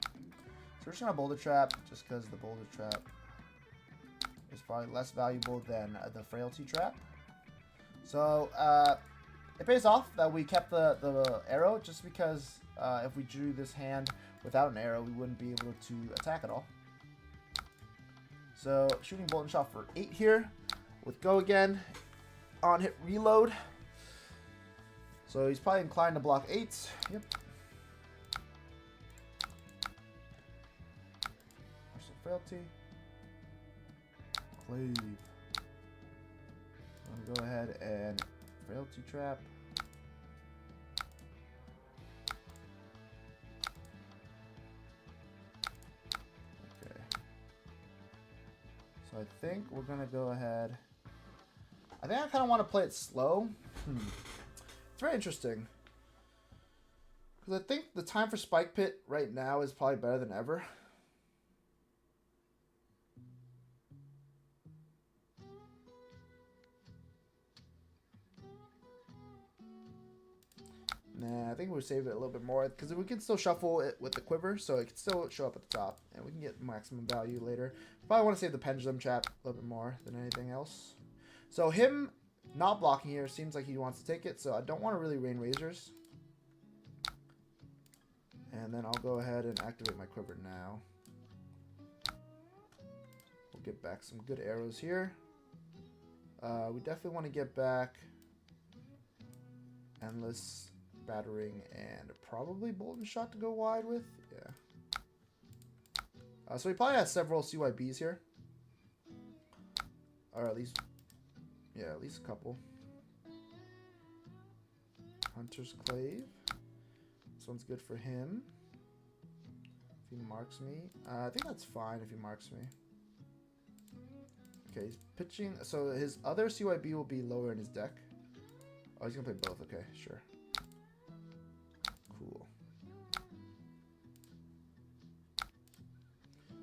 A: So we're just going to Boulder Trap, just because the Boulder Trap is probably less valuable than the Frailty Trap. So it pays off that we kept the arrow, just because if we drew this hand without an arrow, we wouldn't be able to attack at all. So shooting Bolt and Shot for 8 here with Go again. On hit reload. So he's probably inclined to block 8. Yep. Martial Frailty. Clave. I'm gonna go ahead and Frailty Trap. Okay. So I think we're gonna go ahead. I think I kind of want to play it slow. It's very interesting. Because I think the time for Spike Pit right now is probably better than ever. Nah, I think we'll save it a little bit more. Because we can still shuffle it with the quiver. So it can still show up at the top. And we can get maximum value later. Probably want to save the Pendulum Trap a little bit more than anything else. So him not blocking here seems like he wants to take it, so I don't want to really Rain Razors. And then I'll go ahead and activate my quiver now. We'll get back some good arrows here. We definitely want to get back Endless Battering and probably Bolt and Shot to go wide with. Yeah. So he probably has several CYBs here. Or at least... yeah, at least a couple. Hunter's Clave. This one's good for him. If he marks me. I think that's fine if he marks me. Okay, he's pitching. So his other CYB will be lower in his deck. Oh, he's going to play both. Okay, sure. Cool.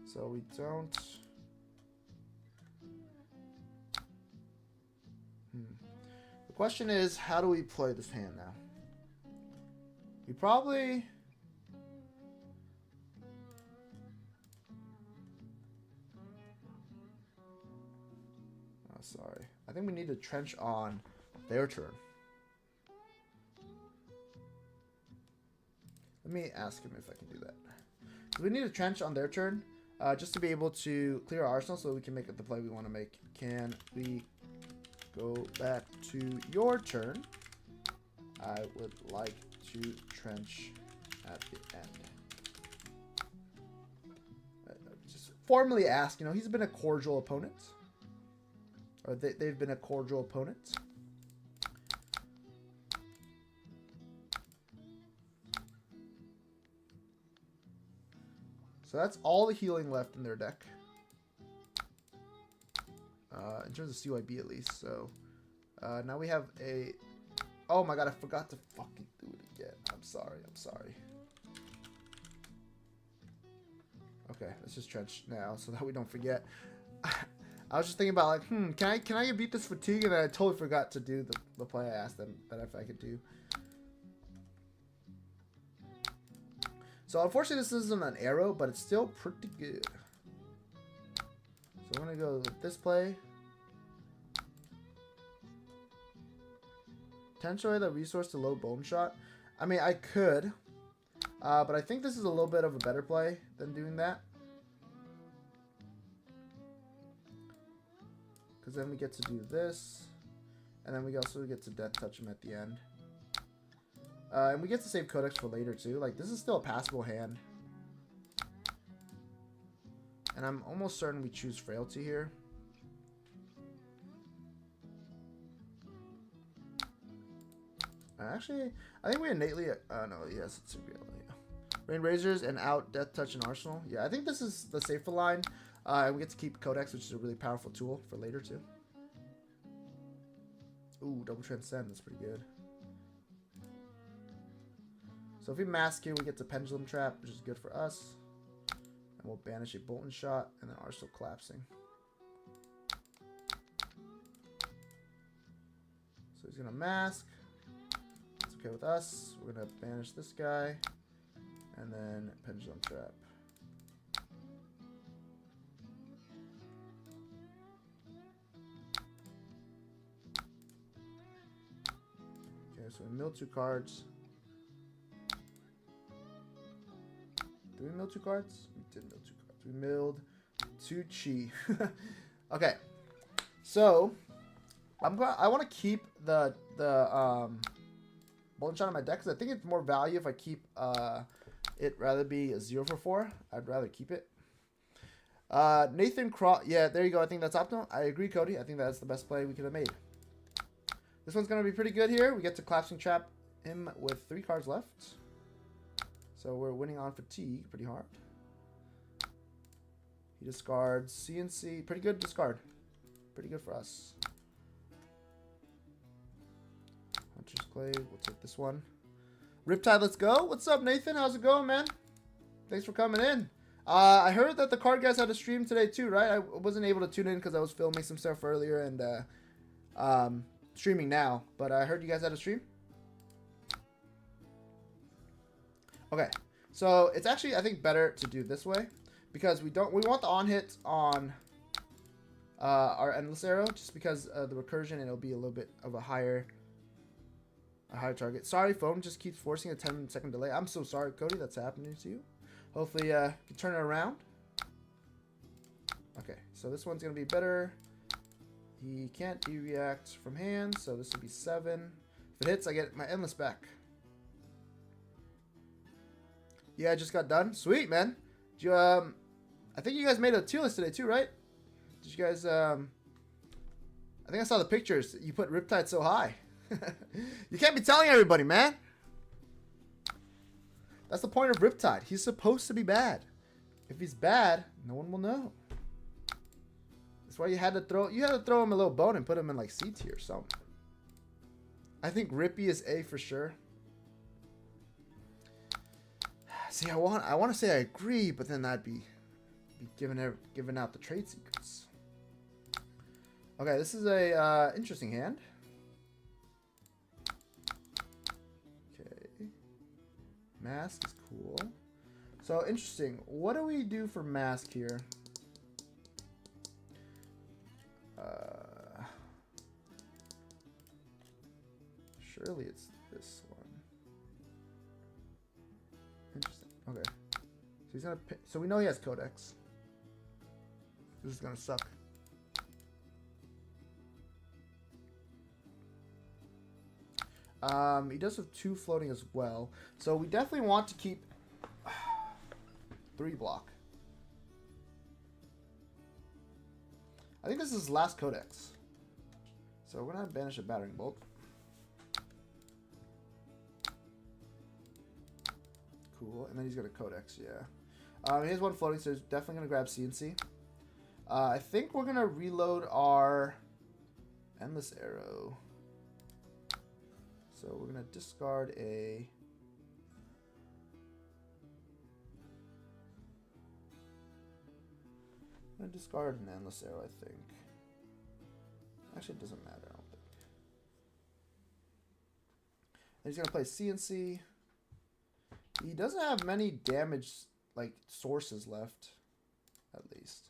A: So we don't... The question is, how do we play this hand now? We probably... oh, sorry. I think we need to trench on their turn. Let me ask him if I can do that. We need to trench on their turn, just to be able to clear our arsenal so we can make the play we want to make. Can we... go back to your turn? I would like to trench at the end. formally ask, you know, he's been a cordial opponent. Or they've been a cordial opponent. So that's all the healing left in their deck. In terms of CYB at least. So now we have a... Oh my god, I forgot to fucking do it again. I'm sorry, I'm sorry. Okay, let's just trench now so that we don't forget. I was just thinking about like, can I beat this fatigue? And then I totally forgot to do the play I asked them that if I could do. So unfortunately this isn't an arrow, but it's still pretty good. So I'm gonna go with this play. Potentially the resource to low bone shot. I mean, I could, but I think this is a little bit of a better play than doing that. Because then we get to do this, and then we also get to death touch him at the end. And we get to save Codex for later too. Like, this is still a passable hand. And I'm almost certain we choose Frailty here. Actually, I think we innately... no, yes, it's a real... Yeah. Rain Razors and out Death Touch and Arsenal. Yeah, I think this is the safer line. We get to keep Codex, which is a really powerful tool for later too. Ooh, double Transcend. That's pretty good. So if we mask here, we get to Pendulum Trap, which is good for us. And we'll banish a Bolton Shot and then Arsenal Collapsing. So he's going to mask. It's okay with us. We're going to banish this guy. And then Pendulum Trap. Okay, so we mill 2 cards. Did we mill 2 cards? We did mill 2 cards. We milled 2 chi. Okay. So I want to keep the Bolton Shot on my deck because I think it's more value if I keep it rather be a 0 for 4. I'd rather keep it. Nathan Cross. Yeah, there you go. I think that's optimal. I agree, Cody. I think that's the best play we could have made. This one's going to be pretty good here. We get to Collapsing Trap him with 3 cards left. So we're winning on fatigue pretty hard. He discards CNC. Pretty good discard. Pretty good for us. Hunter's Clay. We'll take this one. Riptide, let's go. What's up, Nathan? How's it going, man? Thanks for coming in. I heard that the card guys had a stream today too, right? I wasn't able to tune in because I was filming some stuff earlier and streaming now. But I heard you guys had a stream. Okay, so it's actually, I think, better to do this way because we want the on hit on our Endless Arrow just because the recursion, and it'll be a little bit of a higher target. Sorry, phone just keeps forcing a 10-second delay. I'm so sorry, Cody, that's happening to you. Hopefully, you can turn it around. Okay, so this one's gonna be better. He can't react from hand, so this will be 7. If it hits, I get my Endless back. Yeah, I just got done. Sweet, man. Did you, I think you guys made a tier list today too, right? Did you guys, I think I saw the pictures. You put Riptide so high. You can't be telling everybody, man. That's the point of Riptide. He's supposed to be bad. If he's bad, no one will know. That's why you had to throw him a little bone and put him in like C tier or something. I think Rippy is A for sure. See, I want to say I agree, but then that'd be giving out the trade secrets. Okay, this is a interesting hand. Okay, mask is cool. So interesting. What do we do for mask here? Surely it's this one. Interesting. Okay. So he's gonna. So we know he has Codex. This is gonna suck. He does have 2 floating as well. So we definitely want to keep 3 block. I think this is his last codex. So we're going to banish a battering bolt. Cool. And then he's got a codex, yeah. He has one floating, so he's definitely going to grab CNC. I think we're going to reload our endless arrow. So we're going to discard a... I'm going to discard an endless arrow, I think. Actually, it doesn't matter, I don't think. And he's going to play CNC. He doesn't have many damage, like, sources left, at least.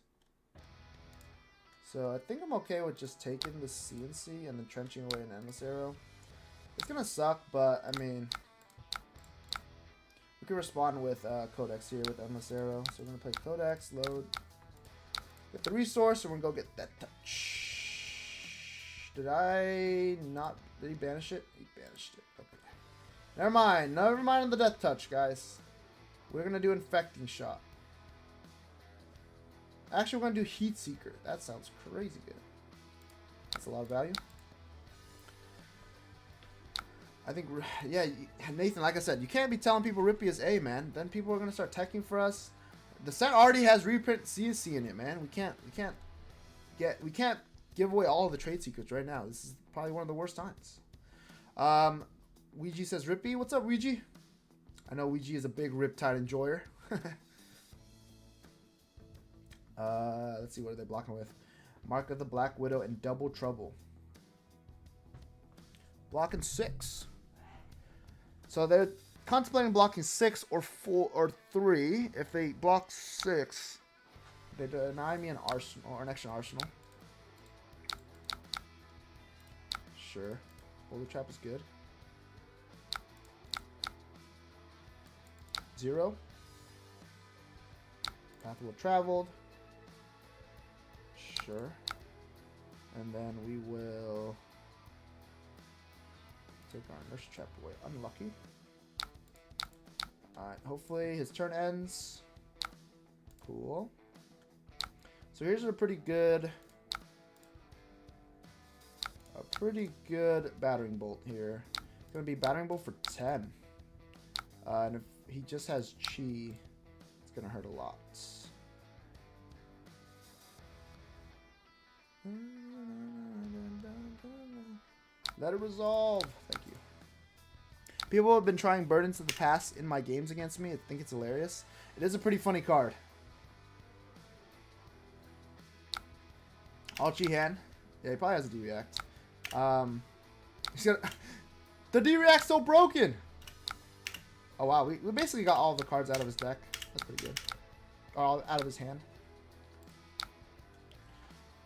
A: So I think I'm okay with just taking the CNC and then trenching away an endless arrow. It's going to suck, but, I mean... We can respond with Codex here with endless arrow. So we're going to play Codex, load... Get the resource, and we're going to go get that touch. Did I not... Did he banish it? He banished it. Okay. Never mind. Never mind the death touch, guys. We're going to do infecting shot. Actually, we're going to do heat seeker. That sounds crazy good. That's a lot of value. I think... Yeah, Nathan, like I said, you can't be telling people Rippy is A, man. Then people are going to start teching for us. The set already has reprint CSC in it, man. We can't give away all of the trade secrets right now. This is probably one of the worst times. Ouija says Rippy. What's up, Ouija? I know Ouija is a big Riptide enjoyer. Let's see, what are they blocking with? Mark of the Black Widow and Double Trouble. Blocking 6. So they're contemplating blocking 6 or 4 or 3. If they block 6, they deny me an arsenal or an extra arsenal. Sure. Boulder Trap is good. 0. Path will traveled. Sure. And then we will take our inertia trap away. Unlucky. Alright, hopefully his turn ends. Cool. So here's a pretty good battering bolt here. It's gonna be battering bolt for 10. And if he just has chi, it's gonna hurt a lot. Let it resolve. Thank you. People have been trying Burdens of the Past in my games against me. I think it's hilarious. It is a pretty funny card. All-Chi hand. Yeah, he probably has a D-React. He's gonna... The D-React's so broken! Oh, wow. We basically got all the cards out of his deck. That's pretty good. Or out of his hand.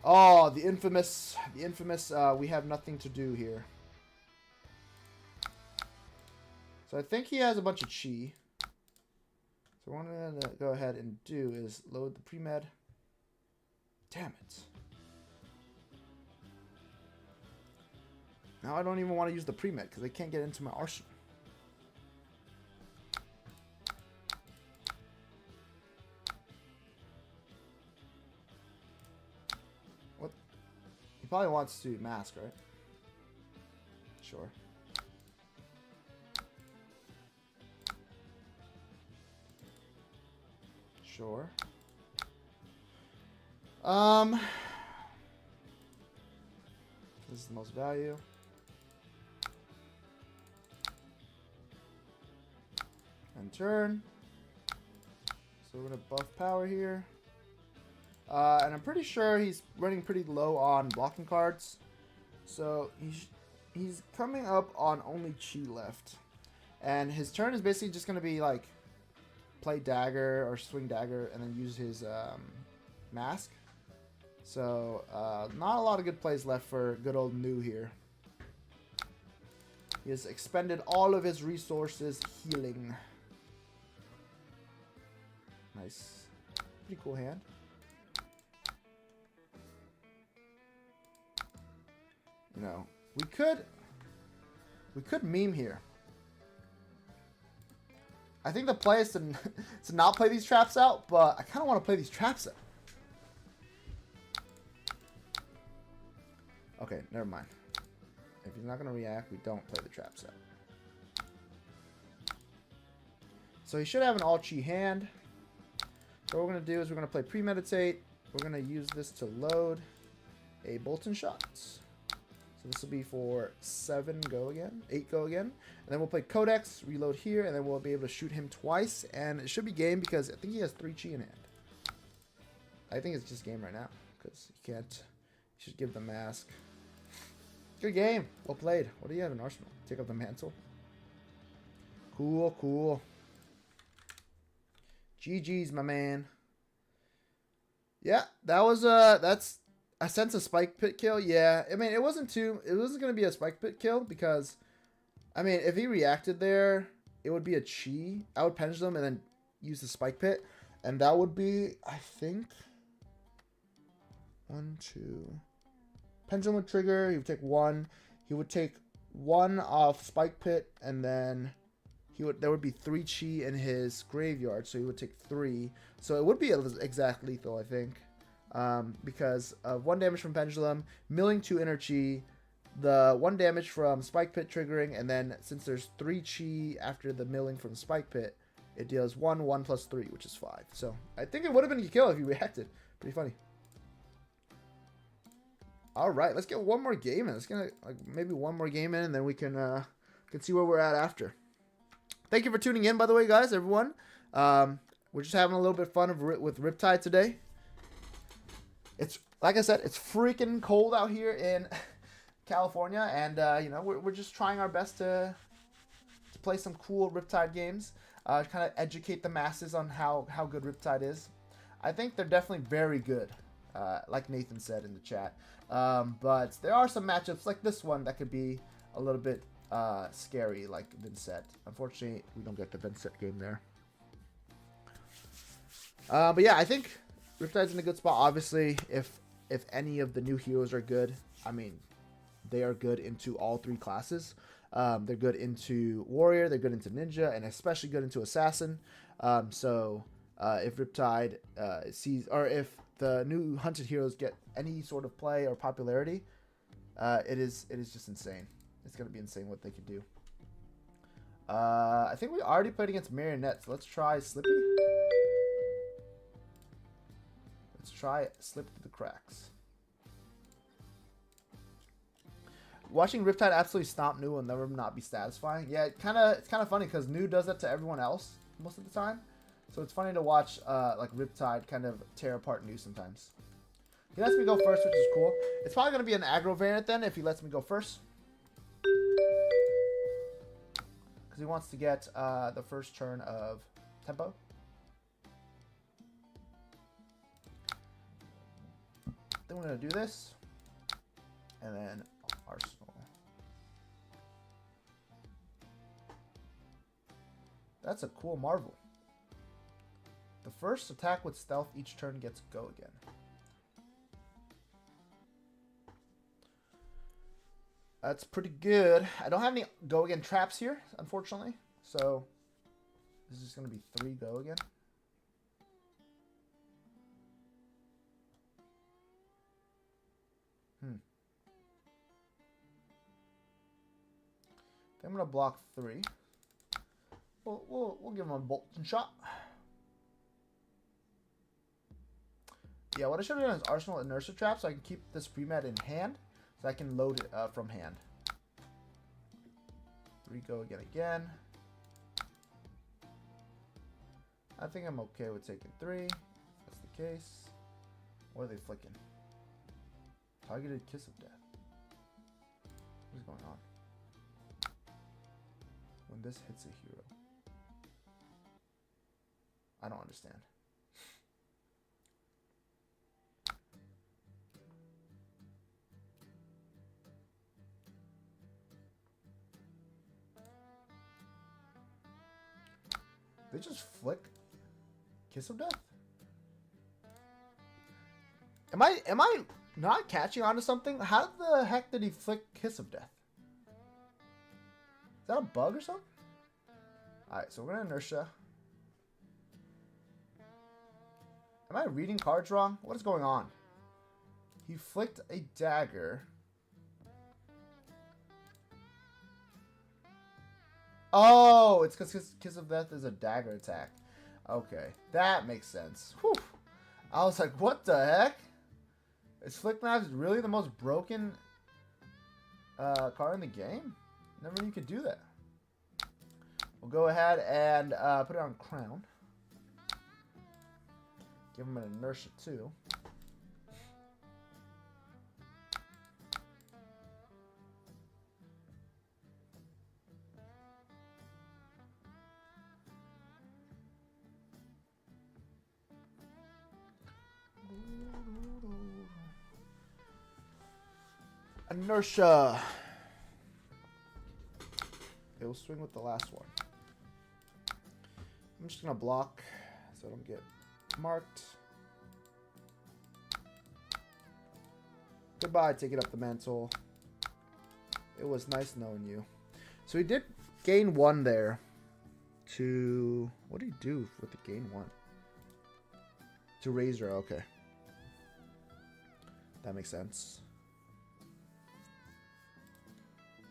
A: Oh, the infamous, we have nothing to do here. So I think he has a bunch of chi. So what I'm going to go ahead and do is load the pre-med. Damn it. Now I don't even want to use the pre-med because I can't get into my arsenal. What? He probably wants to mask, right? Sure. Sure. This is the most value. And turn. So we're gonna buff power here. And I'm pretty sure he's running pretty low on blocking cards. So he's coming up on only chi left. And his turn is basically just gonna be like play dagger or swing dagger and then use his mask. So not a lot of good plays left for good old New here. He has expended all of his resources healing. Nice. Pretty cool hand. You know, we could meme here. I think the play is to not play these traps out, but I kind of want to play these traps out. Okay, never mind. If he's not going to react, we don't play the trap set. So he should have an all-chi hand. So what we're going to do is we're going to play premeditate. We're going to use this to load a bolt and shots. So this will be for 7 go again, 8 go again. And then we'll play Codex, reload here, and then we'll be able to shoot him twice. And it should be game because I think he has 3 chi in hand. I think it's just game right now because you can't. You should give the mask. Good game. Well played. What do you have in arsenal? Take up the mantle. Cool, cool. GG's, my man. Yeah, that was that's I sense a spike pit kill. Yeah, I mean it wasn't gonna be a spike pit kill because I mean if he reacted there, it would be a chi. I would pendulum and then use the spike pit, and that would be I think 1, 2. Pendulum would trigger. He would take 1. He would take 1 off spike pit, and then there would be 3 chi in his graveyard, so he would take 3. So it would be exact lethal, I think, because of 1 damage from pendulum, milling 2 inner chi, the 1 damage from spike pit triggering, and then since there's 3 chi after the milling from spike pit, it deals 1, 1 plus 3, which is 5. So I think it would have been a kill if he reacted. Pretty funny. All right, let's get one more game in. Let's get maybe one more game in, and then we can see where we're at after. Thank you for tuning in, by the way, guys, everyone. We're just having a little bit of fun with Riptide today. It's like I said, it's freaking cold out here in California, and you know we're just trying our best to play some cool Riptide games, kind of educate the masses on how good Riptide is. I think they're definitely very good, like Nathan said in the chat. But there are some matchups like this one that could be a little bit scary, like Vincent. Unfortunately, we don't get the Vincent game there. But yeah, I think Riptide's in a good spot. Obviously, if any of the new heroes are good, I mean, they are good into all 3 classes. They're good into warrior, they're good into ninja, and especially good into assassin. So if Riptide sees, or if the new hunted heroes get any sort of play or popularity, it is just insane. It's going to be insane what they could do. I think we already played against Marionette, so let's try Slippy. Let's try Slip through the cracks. Watching Riptide absolutely stomp New will never not be satisfying. Yeah, it's kind of funny because New does that to everyone else most of the time. So it's funny to watch like Riptide kind of tear apart New sometimes. He lets me go first, which is cool. It's probably going to be an aggro variant then if he lets me go first. Because he wants to get the first turn of tempo. Then we're going to do this. And then Arsenal. That's a cool Marvel. The first attack with stealth each turn gets go again. That's pretty good. I don't have any go again traps here, unfortunately. So this is going to be 3 go again. I'm going to block 3. We'll give him a bolt and shot. Yeah, what I should have done is Arsenal Inertia Trap so I can keep this pre-med in hand. So I can load it from hand. 3 go again. I think I'm okay with taking 3. If that's the case. What are they flicking? Targeted Kiss of Death. What is going on? When this hits a hero. I don't understand. They just flick Kiss of Death? Am I not catching on to something? How the heck did he flick Kiss of Death? Is that a bug or something? Alright, so we're gonna inertia. Am I reading cards wrong? What is going on? He flicked a dagger. Oh, it's because Kiss of Death is a dagger attack. Okay, that makes sense. Whew. I was like, what the heck? Is Flick Knives really the most broken card in the game? Never knew you could do that. We'll go ahead and put it on Crown. Give him an inertia too. Inertia. It will swing with the last one. I'm just gonna block so I don't get marked. Goodbye, take it up the mantle. It was nice knowing you. So he did gain 1 there. To what did he do with the gain 1? To Razor, okay. That makes sense.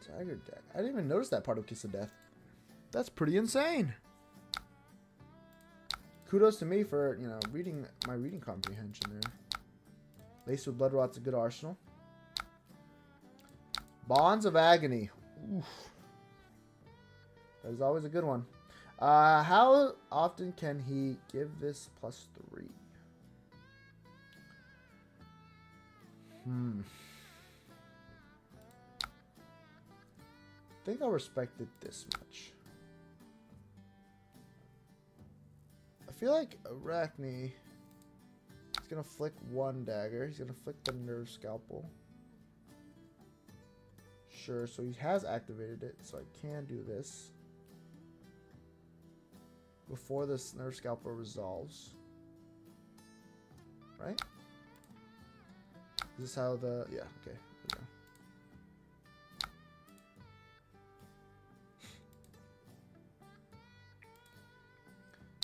A: Tiger Deck. I didn't even notice that part of Kiss of Death. That's pretty insane. Kudos to me for, you know, reading my reading comprehension there. Laced with Blood Rot's a good arsenal. Bonds of Agony. Oof. That is always a good one. How often can he give this +3? I think I'll respect it this much. I feel like Arachne is going to flick 1 dagger. He's going to flick the Nerve Scalpel. Sure, so he has activated it, so I can do this. Before this Nerve Scalpel resolves. Right? Is this how the... Yeah, okay. There we go.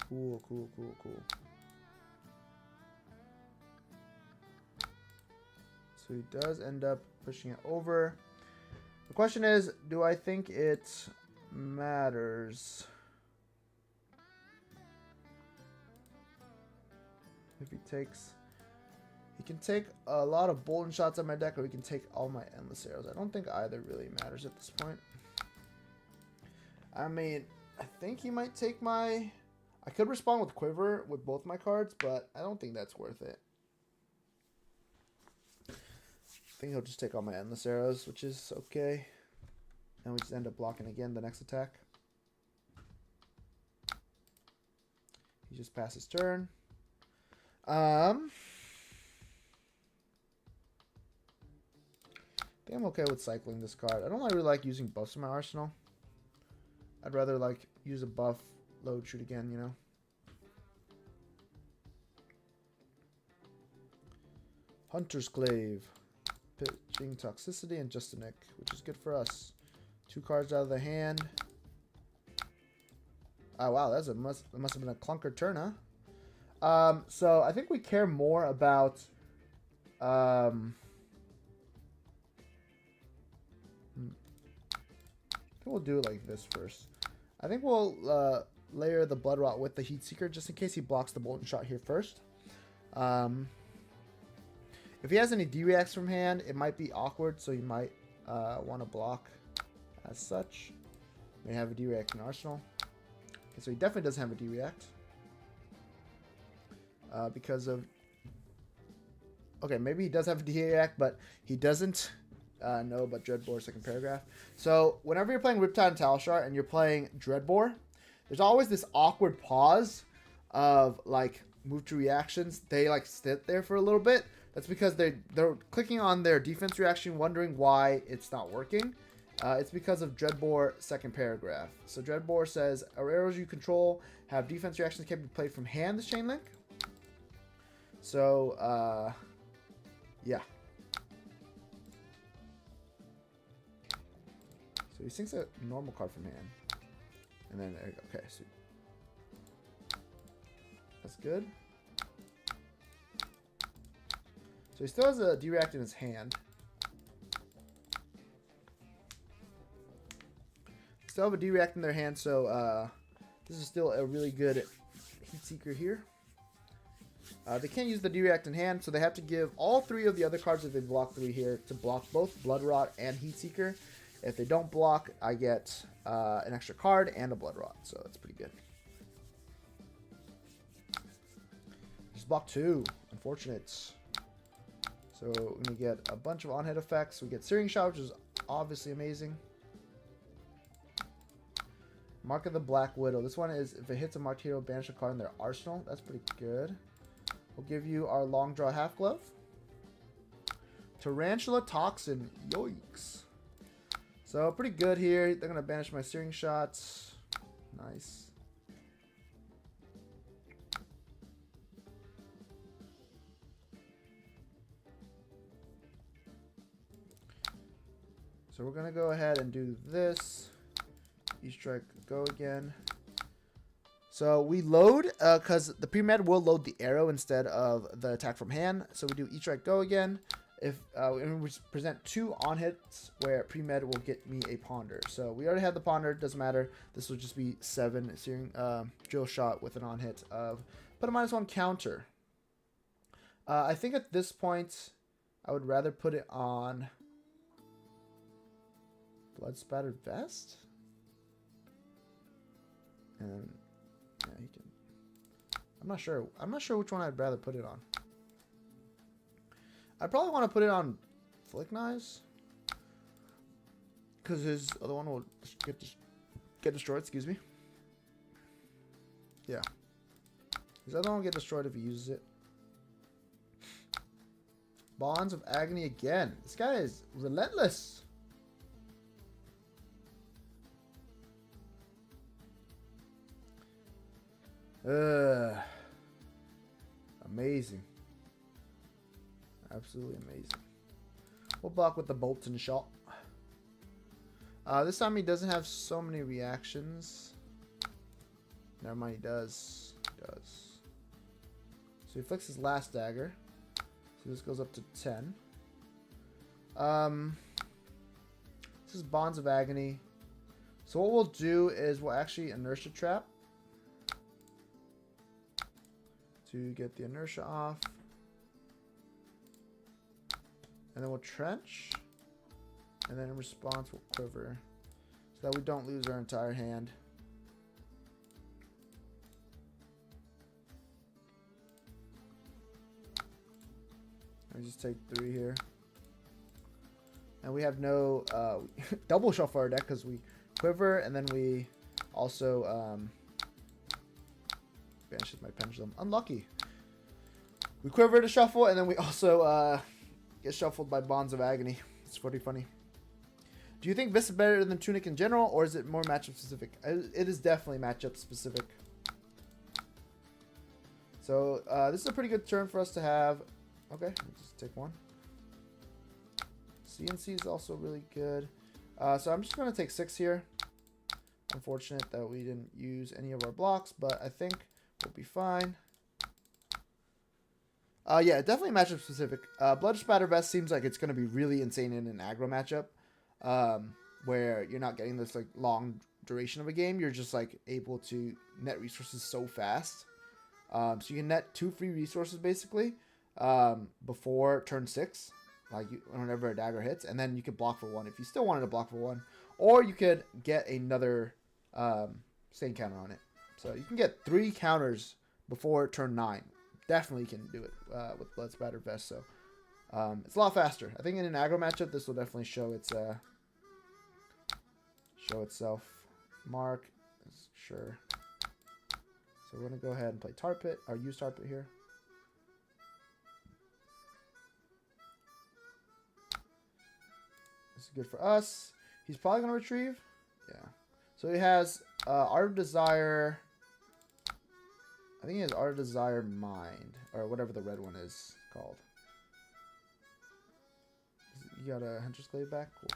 A: Cool, cool, cool, cool. So he does end up pushing it over. The question is, do I think it matters? If he takes... He can take a lot of Bolden shots at my deck, or he can take all my Endless Arrows. I don't think either really matters at this point. I mean, I think he might take my... I could respond with Quiver with both my cards, but I don't think that's worth it. I think he'll just take all my Endless Arrows, which is okay. And we just end up blocking again the next attack. He just passes turn. I think I'm okay with cycling this card. I don't really like using buffs in my arsenal. I'd rather like use a buff, load, shoot again, you know. Hunter's Glaive. Pitching Toxicity and Justinic, which is good for us. 2 cards out of the hand. Oh wow, that must have been a clunker turn, huh? So I think we care more about I think we'll do it like this first. I think we'll layer the Blood Rot with the Heat Seeker just in case he blocks the Bolton Shot here first. If he has any D-Reacts from hand, it might be awkward, so you might want to block as such. May have a D-React in Arsenal. Okay, so he definitely doesn't have a D-React. Because of... Okay, maybe he does have a D-React, but he doesn't know about Dreadbore second paragraph. So, whenever you're playing Riptide and Talshar and you're playing Dreadbore, there's always this awkward pause of, like, move to reactions. They, like, sit there for a little bit. That's because they're clicking on their defense reaction, wondering why it's not working. It's because of Dreadbore second paragraph. So Dreadbore says, arrows you control have defense reactions can be played from hand this chain link. So, yeah. So he sinks a normal card from hand. And then, there you go. Okay, so that's good. So he still has a D-React in his hand. still have a D-React in their hand, so this is still a really good Heat Seeker here. They can't use the D-React in hand, so they have to give all 3 of the other cards that they block 3 here to block both Blood Rot and Heat Seeker. If they don't block, I get an extra card and a Blood Rot, so that's pretty good. Just block 2. Unfortunate. So we're going to get a bunch of on-hit effects. We get Searing Shot, which is obviously amazing. Mark of the Black Widow. This one is, if it hits a marked hero, banish a card in their arsenal. That's pretty good. We'll give you our Long Draw Half Glove. Tarantula Toxin. Yoinks. So pretty good here. They're going to banish my Searing Shots. Nice. So we're going to go ahead and do this. E-Strike, go again. So we load, because the pre-med will load the arrow instead of the attack from hand. So we do E-Strike, go again. If and we present 2 on hits where pre-med will get me a Ponder. So we already have the Ponder, doesn't matter. This will just be 7 Searing Drill Shot with an on hit of put a -1 counter. I think at this point I would rather put it on Blood Spattered Vest. And yeah, he can. I'm not sure. I'm not sure which one I'd rather put it on. I probably want to put it on Flick Knives, because his other one will get destroyed. Excuse me. Yeah, his other one will get destroyed if he uses it. Bonds of Agony again. This guy is relentless. Amazing. Absolutely amazing. We'll block with the Bolton Shot. This time he doesn't have so many reactions. Never mind, he does. He does. So he flicks his last dagger. So this goes up to 10. This is Bonds of Agony. So what we'll do is we'll actually Inertia Trap to get the inertia off. And then we'll Trench. And then in response we'll Quiver. So that we don't lose our entire hand. I just take 3 here. And we have no double shuffle our deck because we Quiver and then we also banishes my Pendulum. Unlucky. We Quiver to shuffle and then we also get shuffled by Bonds of Agony. It's pretty funny. Do you think this is better than Tunic in general, or is it more matchup specific? It is definitely matchup specific. So this is a pretty good turn for us to have. Okay, let's just take 1. CNC is also really good. So I'm just going to take 6 here. Unfortunate that we didn't use any of our blocks, but I think we'll be fine. Yeah, definitely matchup specific. Blood Spatter Vest seems like it's going to be really insane in an aggro matchup, where you're not getting this like long duration of a game. You're just like able to net resources so fast. So you can net 2 free resources basically before turn 6, like whenever a dagger hits, and then you could block for 1 if you still wanted to block for 1, or you could get another stain counter on it. So you can get 3 counters before turn 9. Definitely can do it with Blood Spatter Vest. So it's a lot faster. I think in an aggro matchup, this will definitely show its itself. Mark, sure. So we're gonna go ahead and play Tar Pit, or use Tar Pit here. This is good for us. He's probably gonna retrieve. Yeah. So he has Art of Desire. I think he has Art of Desire Mind, or whatever the red one is called. You got a Hunter's Glaive back? Cool.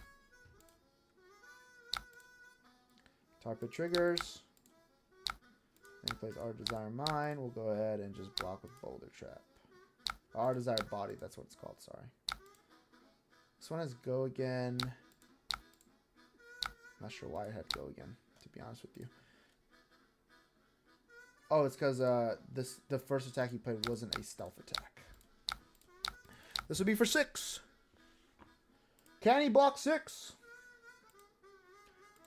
A: Tar Pit triggers. Then he plays Art of Desire Mind. We'll go ahead and just block with Boulder Trap. Art of Desire Body, that's what it's called, sorry. This one has Go again. Not sure why I had go again, to be honest with you. Oh, it's because the first attack he played wasn't a stealth attack. This would be for 6. Can he block 6?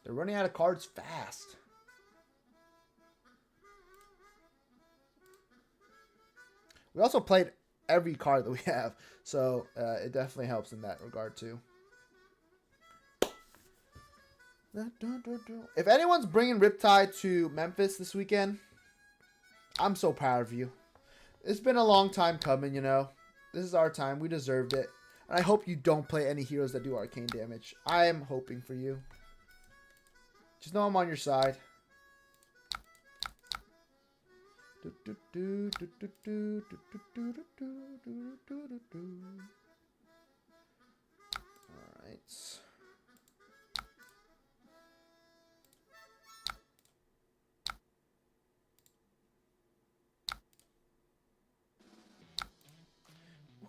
A: They're running out of cards fast. We also played every card that we have, so it definitely helps in that regard too. If anyone's bringing Riptide to Memphis this weekend, I'm so proud of you. It's been a long time coming, you know. This is our time. We deserved it. And I hope you don't play any heroes that do arcane damage. I am hoping for you. Just know I'm on your side. Alright.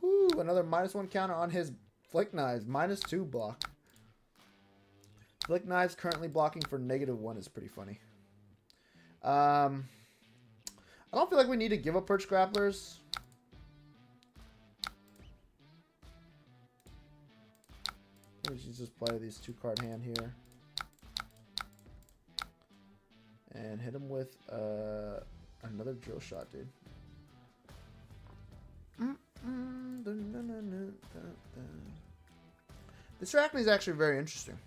A: Woo, another -1 counter on his Flick Knives. -2 block. Flick Knives currently blocking for -1 is pretty funny. I don't feel like we need to give up Perch Grapplers. We should just play these 2-card hand here. And hit him with another drill shot, dude. This Arachne is actually very interesting.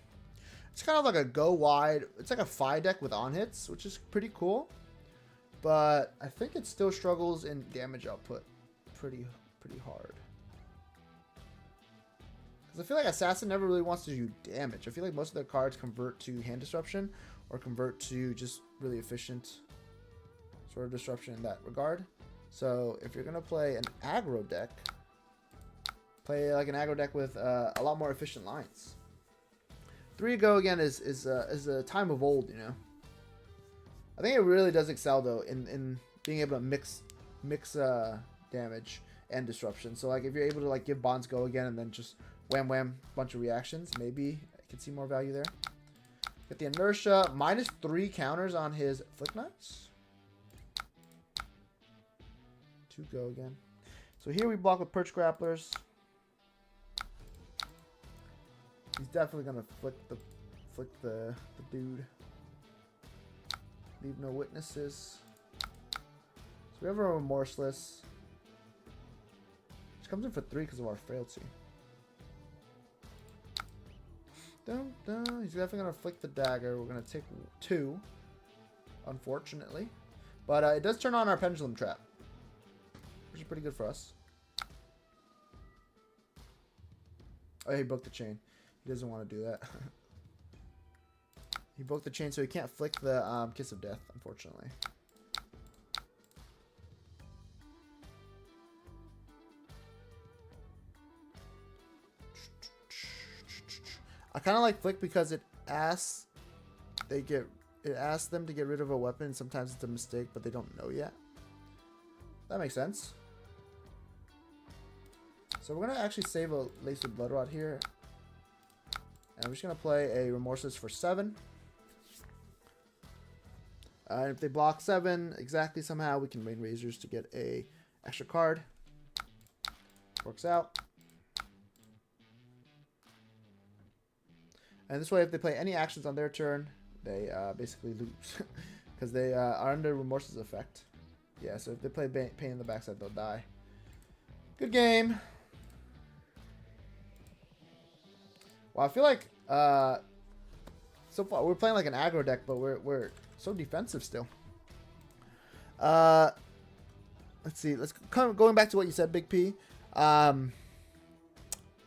A: It's kind of like a go wide. It's like a Phi deck with on hits, which is pretty cool. But I think it still struggles in damage output pretty hard. Because I feel like Assassin never really wants to do damage. I feel like most of their cards convert to hand disruption or convert to just really efficient sort of disruption in that regard. So if you're going to play an aggro deck, play like an aggro deck with a lot more efficient lines. 3 go again is a time of old, you know. I think it really does excel though in being able to mix damage and disruption. So like if you're able to like give Bonds go again and then just wham bunch of reactions, maybe I could see more value there. Get the inertia, -3 counters on his Flick Knives. 2 go again. So here we block with Perch Grapplers. He's definitely gonna flick the dude. Leave no witnesses. So we have a Remorseless. Which comes in for 3 because of our frailty. Dun, dun. He's definitely gonna flick the dagger. We're gonna take 2, unfortunately. But it does turn on our Pendulum Trap, which is pretty good for us. Oh, he broke the chain. He doesn't want to do that. He broke the chain, so he can't flick the Kiss of Death, unfortunately. I kind of like Flick because it asks them to get rid of a weapon. Sometimes it's a mistake, but they don't know yet. That makes sense. So we're gonna actually save a Lacer Blood Rod here. And I'm just going to play a Remorseless for 7. And if they block 7 exactly somehow, we can Rain Razors to get a extra card. Works out. And this way, if they play any actions on their turn, they basically lose. Because they are under Remorse's effect. Yeah, so if they play Pain in the Backside, they'll die. Good game. Well, I feel like so far we're playing like an aggro deck, but we're so defensive still. Let's see. Let's going back to what you said, Big P. Ask them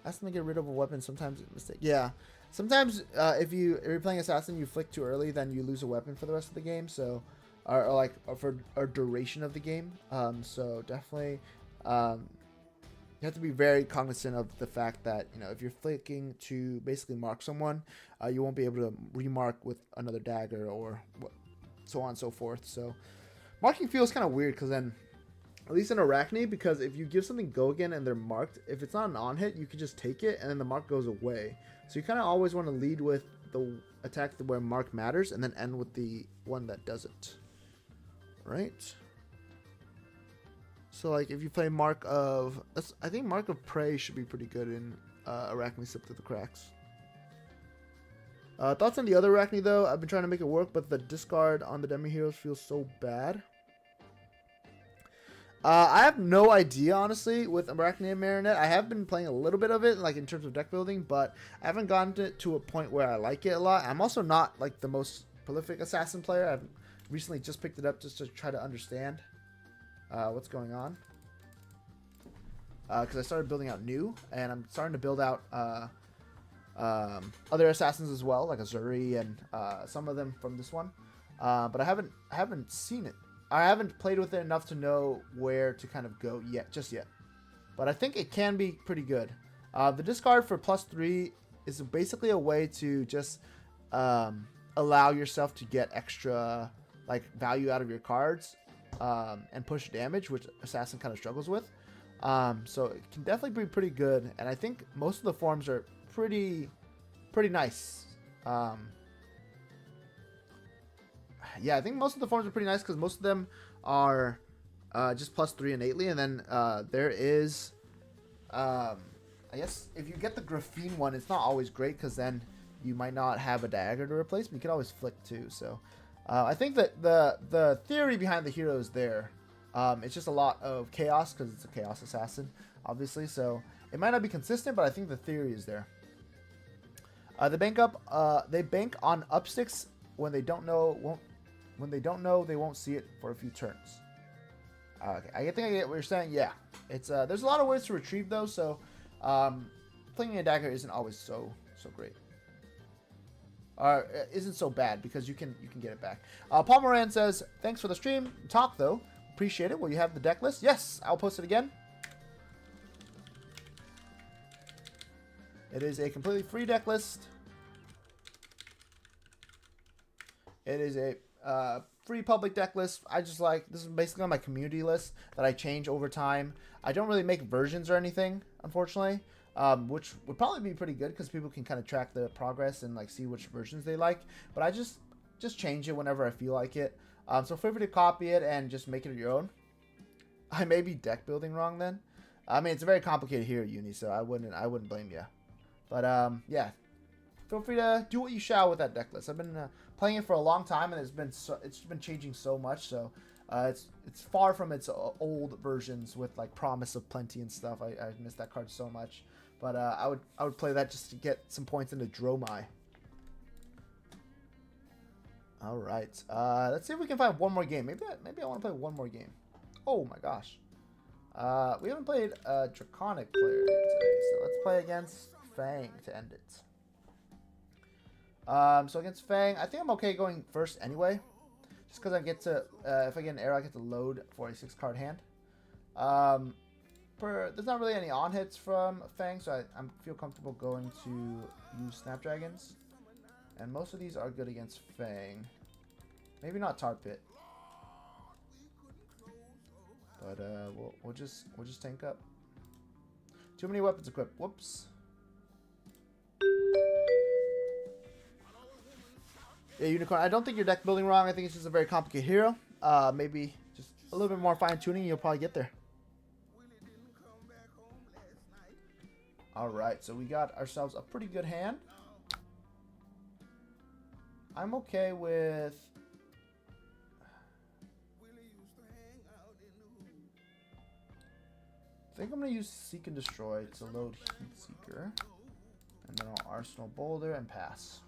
A: to get rid of a weapon. Sometimes it's a mistake. Yeah. Sometimes if you're playing Assassin, you flick too early, then you lose a weapon for the rest of the game. So, or for a duration of the game. So definitely. You have to be very cognizant of the fact that, you know, if you're flicking to basically mark someone, you won't be able to remark with another dagger or so on and so forth. So marking feels kind of weird because then, at least in Arachne, because if you give something go again and they're marked, if it's not an on hit, you can just take it and then the mark goes away. So you kind of always want to lead with attack where mark matters, and then end with the one that doesn't. Right? So like if you play Mark of... I think Mark of Prey should be pretty good in Arachne Slip Through the Cracks. Thoughts on the other Arachne though? I've been trying to make it work, but the discard on the demi-heroes feels so bad. I have no idea, honestly, with Arachne and Marinette. I have been playing a little bit of it, like in terms of deck building, but I haven't gotten to a point where I like it a lot. I'm also not like the most prolific assassin player. I've recently just picked it up just to try to understand what's going on. Because I started building out new, and I'm starting to build out other assassins as well, like Azuri and some of them from this one. But I haven't seen it. I haven't played with it enough to know where to kind of go just yet. But I think it can be pretty good. The discard for +3 is basically a way to just allow yourself to get extra like value out of your cards and push damage, which Assassin kind of struggles with. So it can definitely be pretty good, and I think most of the forms are pretty nice. Yeah, I think most of the forms are pretty nice because most of them are just +3 innately, and then there is, I guess, if you get the Graphene one, it's not always great because then you might not have a dagger to replace, but you can always flick too. So I think that the theory behind the hero is there. It's just a lot of chaos because it's a chaos assassin, obviously. So it might not be consistent, but I think the theory is there. They bank on up sticks when they don't know they won't see it for a few turns. Okay, I think I get what you're saying. Yeah, it's there's a lot of ways to retrieve those, so flinging a dagger isn't always so great. Isn't so bad because you can get it back. Paul Moran says, thanks for the stream talk though, appreciate it. Will you have the deck list? Yes, I'll post it again. It is a completely free deck list. It is a free public deck list. This is basically on my community list that I change over time. I don't really make versions or anything, unfortunately, which would probably be pretty good because people can kind of track the progress and like see which versions they like. But I just change it whenever I feel like it. So feel free to copy it and just make it your own. I may be deck building wrong then. I mean, it's a very complicated hero uni, so I wouldn't blame you. But yeah, feel free to do what you shall with that deck list. I've been playing it for a long time, and it's been changing so much. So it's far from its old versions with like Promise of Plenty and stuff. I miss that card so much. But I would play that just to get some points into Dromai. All right, let's see if we can find one more game. Maybe I want to play one more game. Oh my gosh, we haven't played a Draconic player here today, so let's play against Fang to end it. So against Fang, I think I'm okay going first anyway, just because I get to, if I get an arrow, I get to load for a 6-card hand. There's not really any on hits from Fang, so I feel comfortable going to use Snapdragons, and most of these are good against Fang. Maybe not Tar Pit, but we'll just tank up. Too many weapons equipped. Whoops. Yeah, Unicorn, I don't think you're deck building wrong. I think it's just a very complicated hero. Maybe just a little bit more fine-tuning, you'll probably get there. Alright, so we got ourselves a pretty good hand. I'm okay with... I think I'm going to use Seek and Destroy to load Heat Seeker. And then I'll Arsenal Boulder and pass.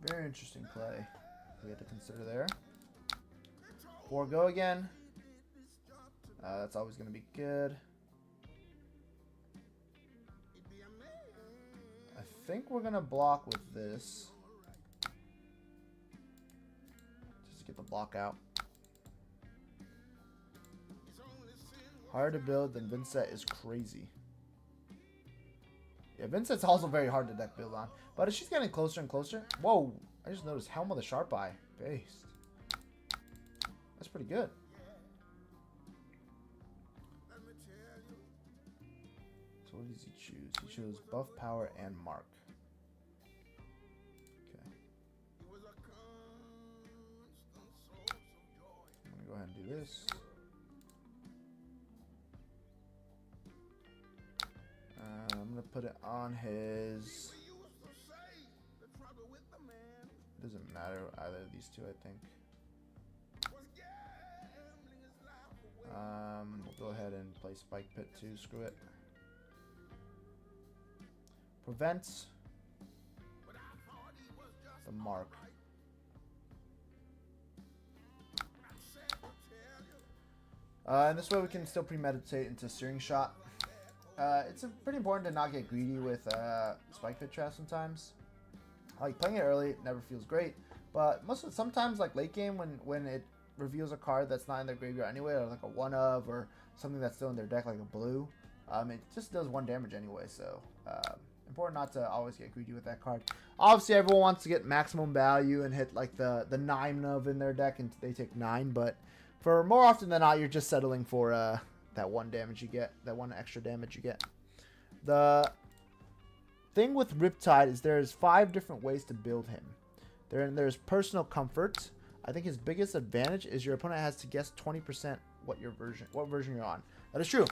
A: Very interesting play we had to consider there. Forgo again. That's always going to be good. I think we're going to block with this. Just to get the block out. Harder to build than Vincent is crazy. Yeah, Vincent's also very hard to deck build on. But she's getting closer and closer. Whoa! I just noticed Helm of the Sharp Eye. Based. That's pretty good. So what does he choose? He chose Buff, Power, and Mark. this. I'm gonna put it on his. Doesn't matter either of these two, I think. We'll go ahead and play Spike Pit too. Screw it. Prevents the mark. And this way we can still premeditate into Searing Shot. It's pretty important to not get greedy with Spike Pit traps sometimes. Like playing it early never feels great, but sometimes like late game when it reveals a card that's not in their graveyard anyway, or like a one of, or something that's still in their deck like a blue, it just does 1 damage anyway. So important not to always get greedy with that card. Obviously, everyone wants to get maximum value and hit like the 9 of in their deck, and they take 9. But for more often than not, you're just settling for that 1 damage you get, that 1 extra damage you get. The thing with Riptide is there's 5 different ways to build him. There's personal comfort. I think his biggest advantage is your opponent has to guess 20% what version you're on. That is true.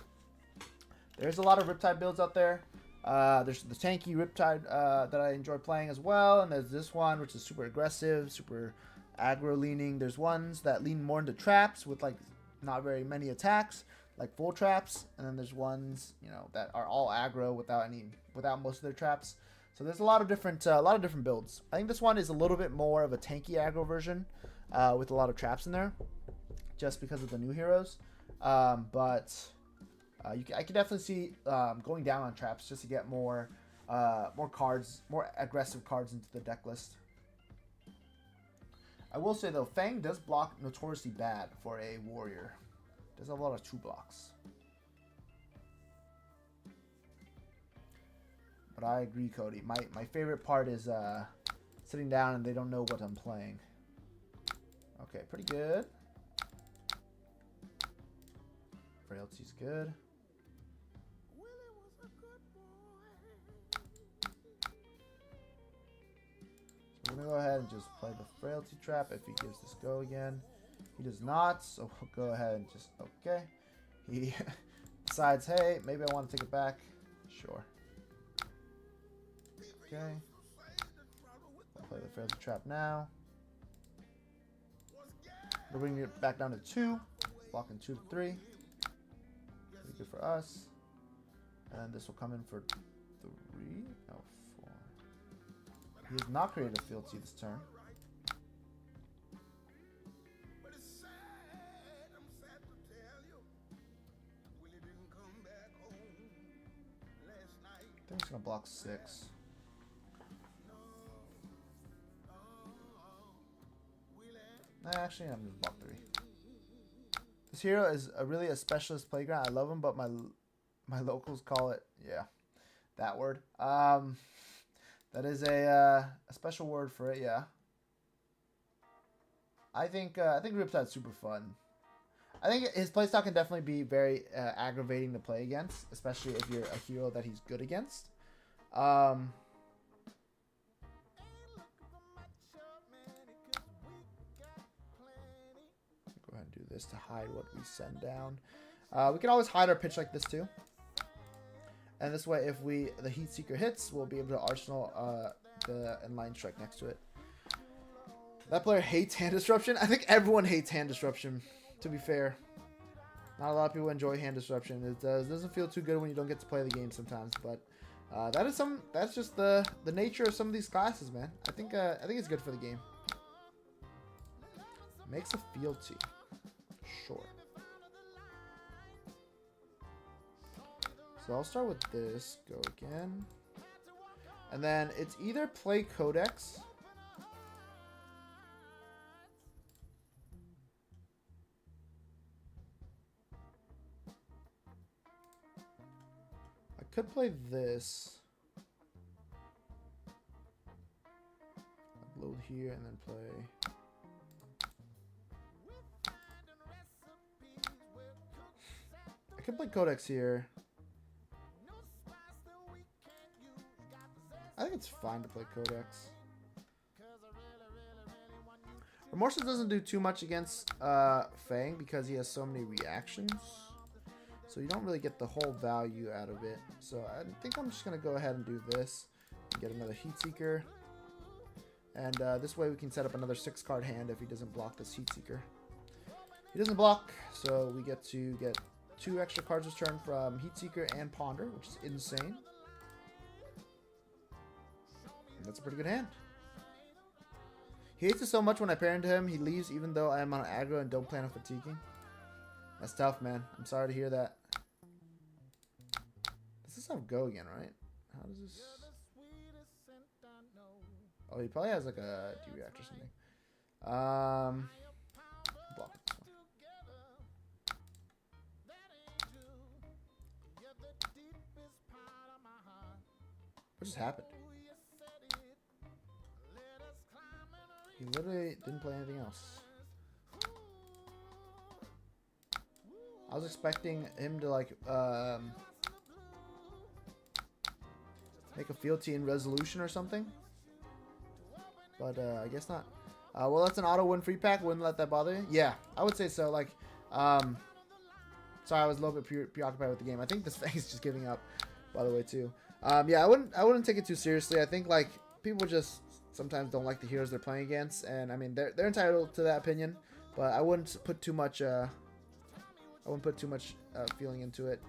A: There's a lot of Riptide builds out there. There's the tanky Riptide that I enjoy playing as well, and there's this one which is super aggressive, super aggro leaning. There's ones that lean more into traps with like not very many attacks, like full traps, and then there's ones, you know, that are all aggro without most of their traps. So there's a lot of different builds. I think this one is a little bit more of a tanky aggro version with a lot of traps in there, just because of the new heroes. I can definitely see going down on traps just to get more cards, more aggressive cards into the deck list. I will say though, Fang does block notoriously bad for a warrior. Does have a lot of 2 blocks. But I agree, Cody. My favorite part is sitting down and they don't know what I'm playing. Okay, pretty good. Frailty's good. So we're going to go ahead and just play the Frailty trap if he gives this go again. He does not, so we'll go ahead and just, okay. He decides, hey, maybe I want to take it back. Sure. Okay. We'll play the Frailty trap now. We're bringing it back down to 2. Blocking 2 to 3. Pretty good for us. And this will come in for 3. No, 4. He has not created a Fealty this turn. I think it's going to block 6. Actually, I'm going to block 3. This hero is really a specialist playground. I love him, but my locals call it, yeah, that word. That is a special word for it, yeah. I think Riptide's super fun. I think his playstyle can definitely be very aggravating to play against, especially if you're a hero that he's good against. Go ahead and do this to hide what we send down. We can always hide our pitch like this too. And this way, if the Heat Seeker hits, we'll be able to arsenal the Inline Strike next to it. That player hates hand disruption. I think everyone hates hand disruption, to be fair. Not a lot of people enjoy hand disruption. It doesn't feel too good when you don't get to play the game sometimes, but that's just the nature of some of these classes, man. I think it's good for the game. Makes a fealty. Sure. So I'll start with this. Go again. And then it's either play Codex. I could play this. Upload here and then play. I could play Codex here. I think it's fine to play Codex. Remorseless doesn't do too much against Fang because he has so many reactions. So you don't really get the whole value out of it. So I think I'm just going to go ahead and do this. And get another Heat Seeker. And this way we can set up another 6-card hand if he doesn't block this Heat Seeker. He doesn't block, so we get to get 2 extra cards this turn from Heat Seeker and Ponder, which is insane. And that's a pretty good hand. He hates it so much when I pair into him, he leaves even though I am on aggro and don't plan on fatiguing. That's tough, man. I'm sorry to hear that. Does this have go again, right? How does this... Oh, he probably has like a D-React or something. Block this one. What just happened? He literally didn't play anything else. I was expecting him to like make a fealty in resolution or something. But I guess not. Well, that's an auto win free pack. Wouldn't let that bother you? Yeah, I would say so. Like, sorry, I was a little bit preoccupied with the game. I think this Fang is just giving up, by the way, too. Yeah, I wouldn't take it too seriously. I think like people just sometimes don't like the heroes they're playing against, and I mean they're entitled to that opinion. But I wouldn't put too much. Feeling into it.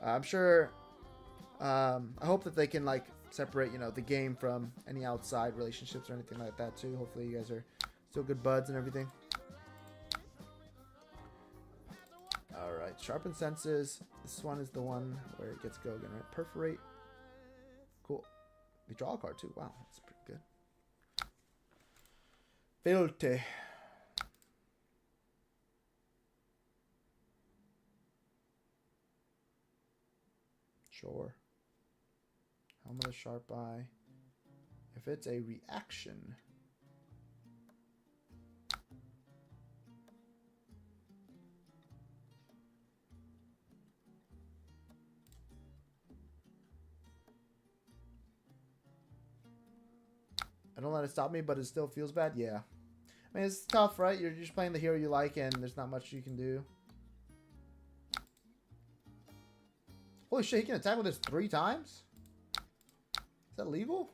A: I'm sure. I hope that they can like separate, you know, the game from any outside relationships or anything like that too. Hopefully you guys are still good buds and everything. Alright, Sharpen Senses. This one is the one where it gets go again, right? Perforate. Cool. We draw a card too. Wow, that's pretty good. Fealty. Sure. Helmet of Sharp Eye. If it's a reaction. I don't let it stop me, but it still feels bad. Yeah. I mean, it's tough, right? You're just playing the hero you like, and there's not much you can do. Holy shit, he can attack with this 3 times? Is that legal?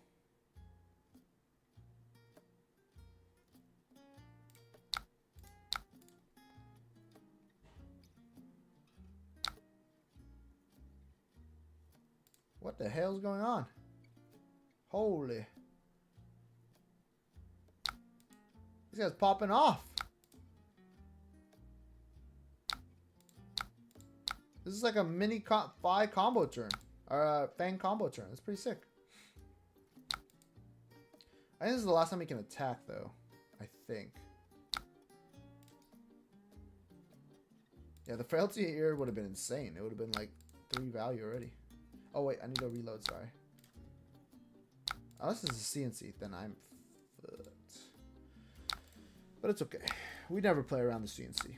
A: What the hell's going on? Holy. This guy's popping off. This is like a mini Fi combo turn. Or a Fang combo turn. That's pretty sick. I think this is the last time he can attack, though. I think. Yeah, the frailty here would have been insane. It would have been like 3 value already. Oh, wait. I need to reload. Sorry. Unless this is a CNC, then I'm fucked. But it's okay. We never play around the CNC.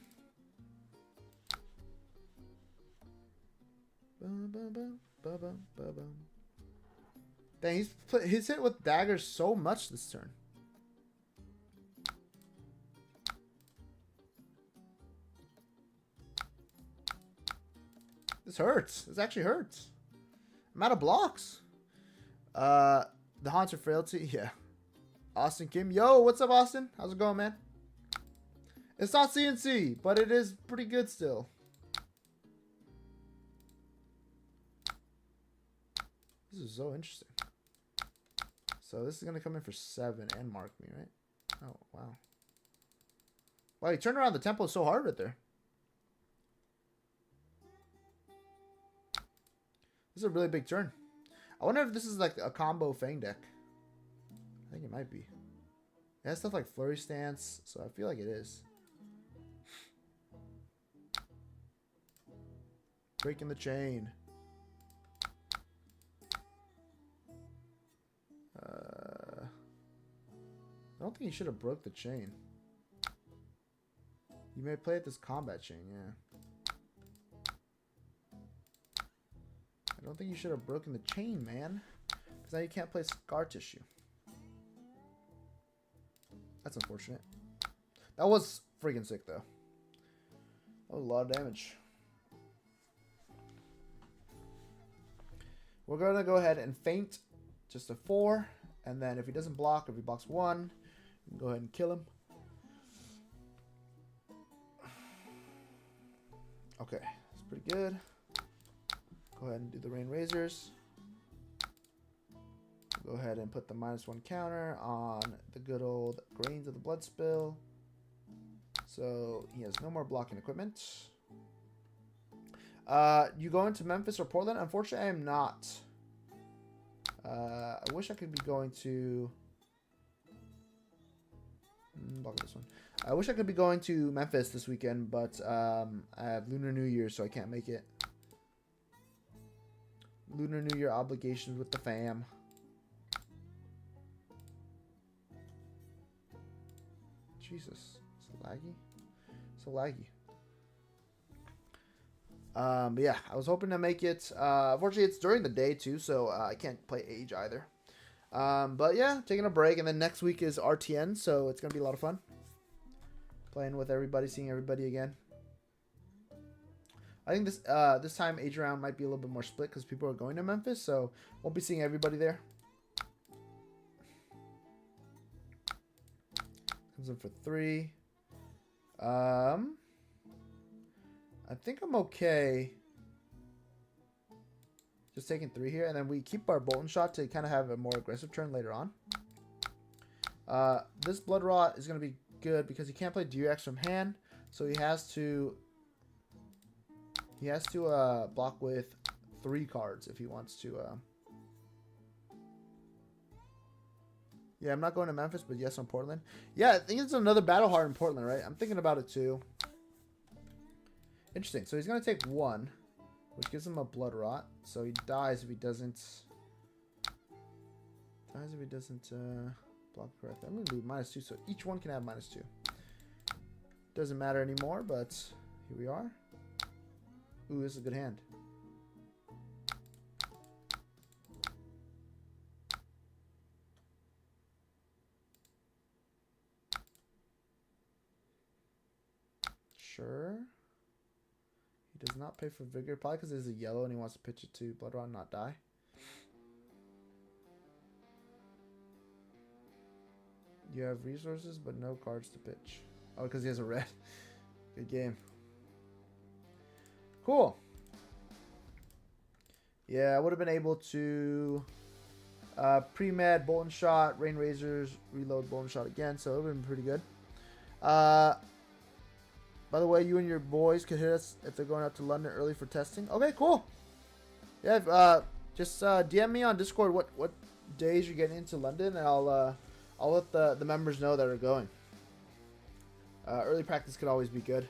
A: Dang, he's hit with daggers so much this turn. This hurts. This actually hurts. I'm out of blocks. The Haunter Frailty, yeah. Austin Kim. Yo, what's up, Austin? How's it going, man? It's not CNC, but it is pretty good still. This is so interesting. So this is going to come in for 7 and mark me, right? Oh, wow. Wow, he turned around the tempo so hard right there. This is a really big turn. I wonder if this is like a combo Fang deck. I think it might be. It has stuff like Flurry Stance, so I feel like it is. Breaking the chain. I don't think he should have broke the chain. You may play at this combat chain, yeah. I don't think you should have broken the chain, man. Because now you can't play Scar Tissue. That's unfortunate. That was freaking sick, though. That was a lot of damage. We're going to go ahead and feint just a 4. And then if he doesn't block, if he blocks 1, go ahead and kill him. Okay, that's pretty good. Go ahead and do the rain razors. Go ahead and put the -1 counter on the good old grains of the blood spill. So he has no more blocking equipment. You going to Memphis or Portland? Unfortunately, I am not. I wish I could be going to... block this one. I wish I could be going to Memphis this weekend, but I have Lunar New Year, so I can't make it. Lunar New Year obligations with the fam. Jesus, so laggy. So laggy. But yeah, I was hoping to make it. Unfortunately, it's during the day too, so I can't play Age either. But yeah, taking a break, and then next week is RTN, so it's gonna be a lot of fun. Playing with everybody, seeing everybody again. I think this time Age round might be a little bit more split because people are going to Memphis, so won't be seeing everybody there. Comes in for 3. I think I'm okay. Just taking 3 here, and then we keep our Bolton shot to kind of have a more aggressive turn later on. This Blood Rot is going to be good because he can't play DX from hand, so he has to block with 3 cards if he wants to. Yeah, I'm not going to Memphis, but yes, on Portland. Yeah, I think it's another Battle Heart in Portland, right? I'm thinking about it too. Interesting. So he's going to take 1, which gives him a Blood Rot. So he dies if he doesn't. Block correctly. I'm going to do -2, so each one can have -2. Doesn't matter anymore, but here we are. Ooh, this is a good hand. Sure. He does not pay for Vigor, probably because there's a yellow and he wants to pitch it to Blood Rot and not die. You have resources, but no cards to pitch. Oh, because he has a red. Good game. Cool. Yeah, I would have been able to pre-med, Bolton Shot, Rain Razors, reload, Bolton Shot again, so it would have been pretty good. By the way, you and your boys could hit us if they're going out to London early for testing. Okay, cool. Yeah, just DM me on Discord what days you're getting into London, and I'll let the members know that are going. Early practice could always be good.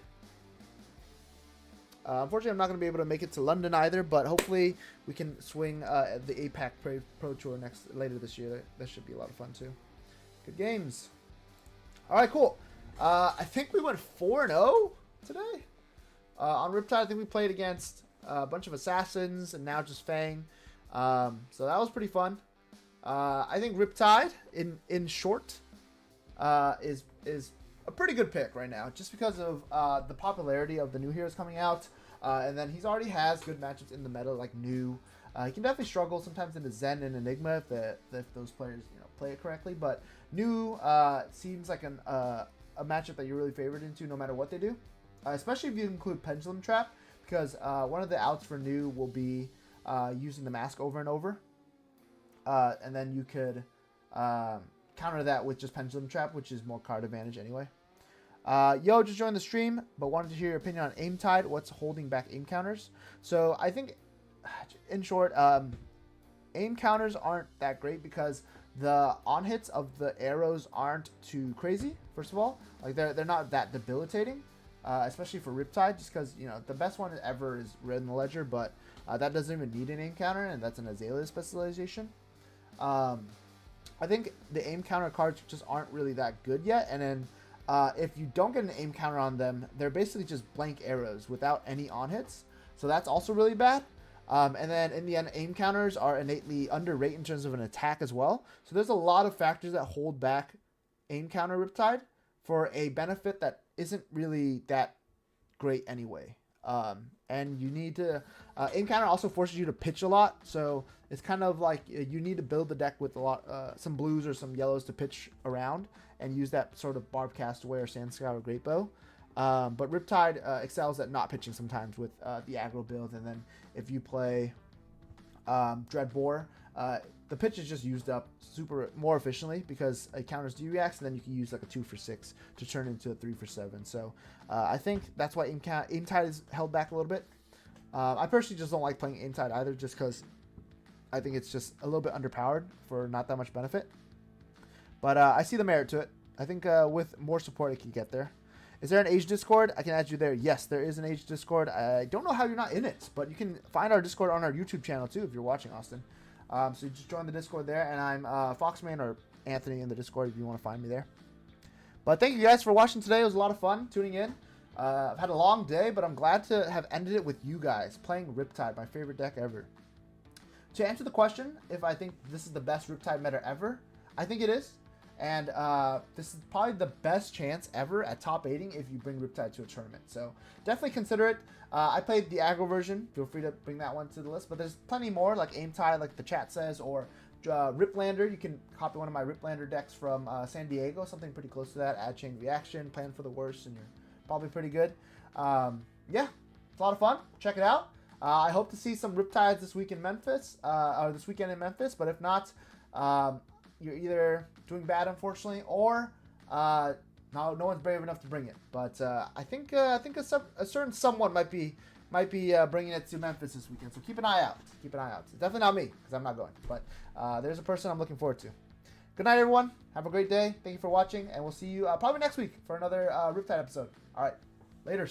A: Unfortunately, I'm not going to be able to make it to London either, but hopefully we can swing the APAC Pro Tour later this year. That should be a lot of fun too. Good games. All right, cool. I think we went 4-0 today. On Riptide, I think we played against a bunch of assassins and now just Fang. So that was pretty fun. I think Riptide, in short, is a pretty good pick right now, just because of the popularity of the new heroes coming out, and then he's already has good matchups in the meta, like new. He can definitely struggle sometimes into Zen and Enigma if those players play it correctly, but new seems like a matchup that you're really favored into no matter what they do, especially if you include Pendulum Trap, because one of the outs for new will be using the mask over and over. And then you could counter that with just Pendulum Trap, which is more card advantage anyway. Yo, just joined the stream, but wanted to hear your opinion on Aim Tide. What's holding back aim counters? So I think, in short, aim counters aren't that great because the on hits of the arrows aren't too crazy. First of all, like they're not that debilitating, especially for Riptide, just because the best one ever is Red in the Ledger, but that doesn't even need an aim counter, and that's an Azalea specialization. I think the aim counter cards just aren't really that good yet, and then if you don't get an aim counter on them, they're basically just blank arrows without any on hits, so that's also really bad. And then in the end, aim counters are innately underrated in terms of an attack as well, so there's a lot of factors that hold back aim counter Riptide for a benefit that isn't really that great anyway. And you need to encounter also forces you to pitch a lot, so it's kind of like you need to build the deck with a lot some blues or some yellows to pitch around and use that sort of Barb Castaway or Sand Scour or Great Bow. But Riptide excels at not pitching sometimes with the aggro build, and then if you play Dreadbore, the pitch is just used up more efficiently because it counters D-Reacts, and then you can use like a 2 for 6 to turn into a 3 for 7. So I think that's why Aimtide is held back a little bit. I personally just don't like playing Aimtide either, just because I think it's just a little bit underpowered for not that much benefit. But I see the merit to it. I think with more support, it can get there. Is there an Age Discord? I can add you there. Yes, there is an Age Discord. I don't know how you're not in it, but you can find our Discord on our YouTube channel too if you're watching, Austin. So you just join the Discord there, and I'm Foxman or Anthony in the Discord if you want to find me there. But thank you guys for watching today. It was a lot of fun tuning in. I've had a long day, but I'm glad to have ended it with you guys playing Riptide, my favorite deck ever. To answer the question, if I think this is the best Riptide meta ever, I think it is. And this is probably the best chance ever at top 8ing if you bring Riptide to a tournament. So definitely consider it. I played the aggro version. Feel free to bring that one to the list. But there's plenty more like Aimtide, like the chat says, or Riplander. You can copy one of my Riplander decks from San Diego, something pretty close to that. Add chain reaction, plan for the worst, and you're probably pretty good. Yeah, it's a lot of fun. Check it out. I hope to see some Riptides this week in Memphis, or this weekend in Memphis. But if not, you're either doing bad, unfortunately, or no one's brave enough to bring it. But I think a certain someone might be bringing it to Memphis this weekend. So keep an eye out. Keep an eye out. It's definitely not me because I'm not going. But there's a person I'm looking forward to. Good night, everyone. Have a great day. Thank you for watching, and we'll see you probably next week for another Riptide episode. All right, later.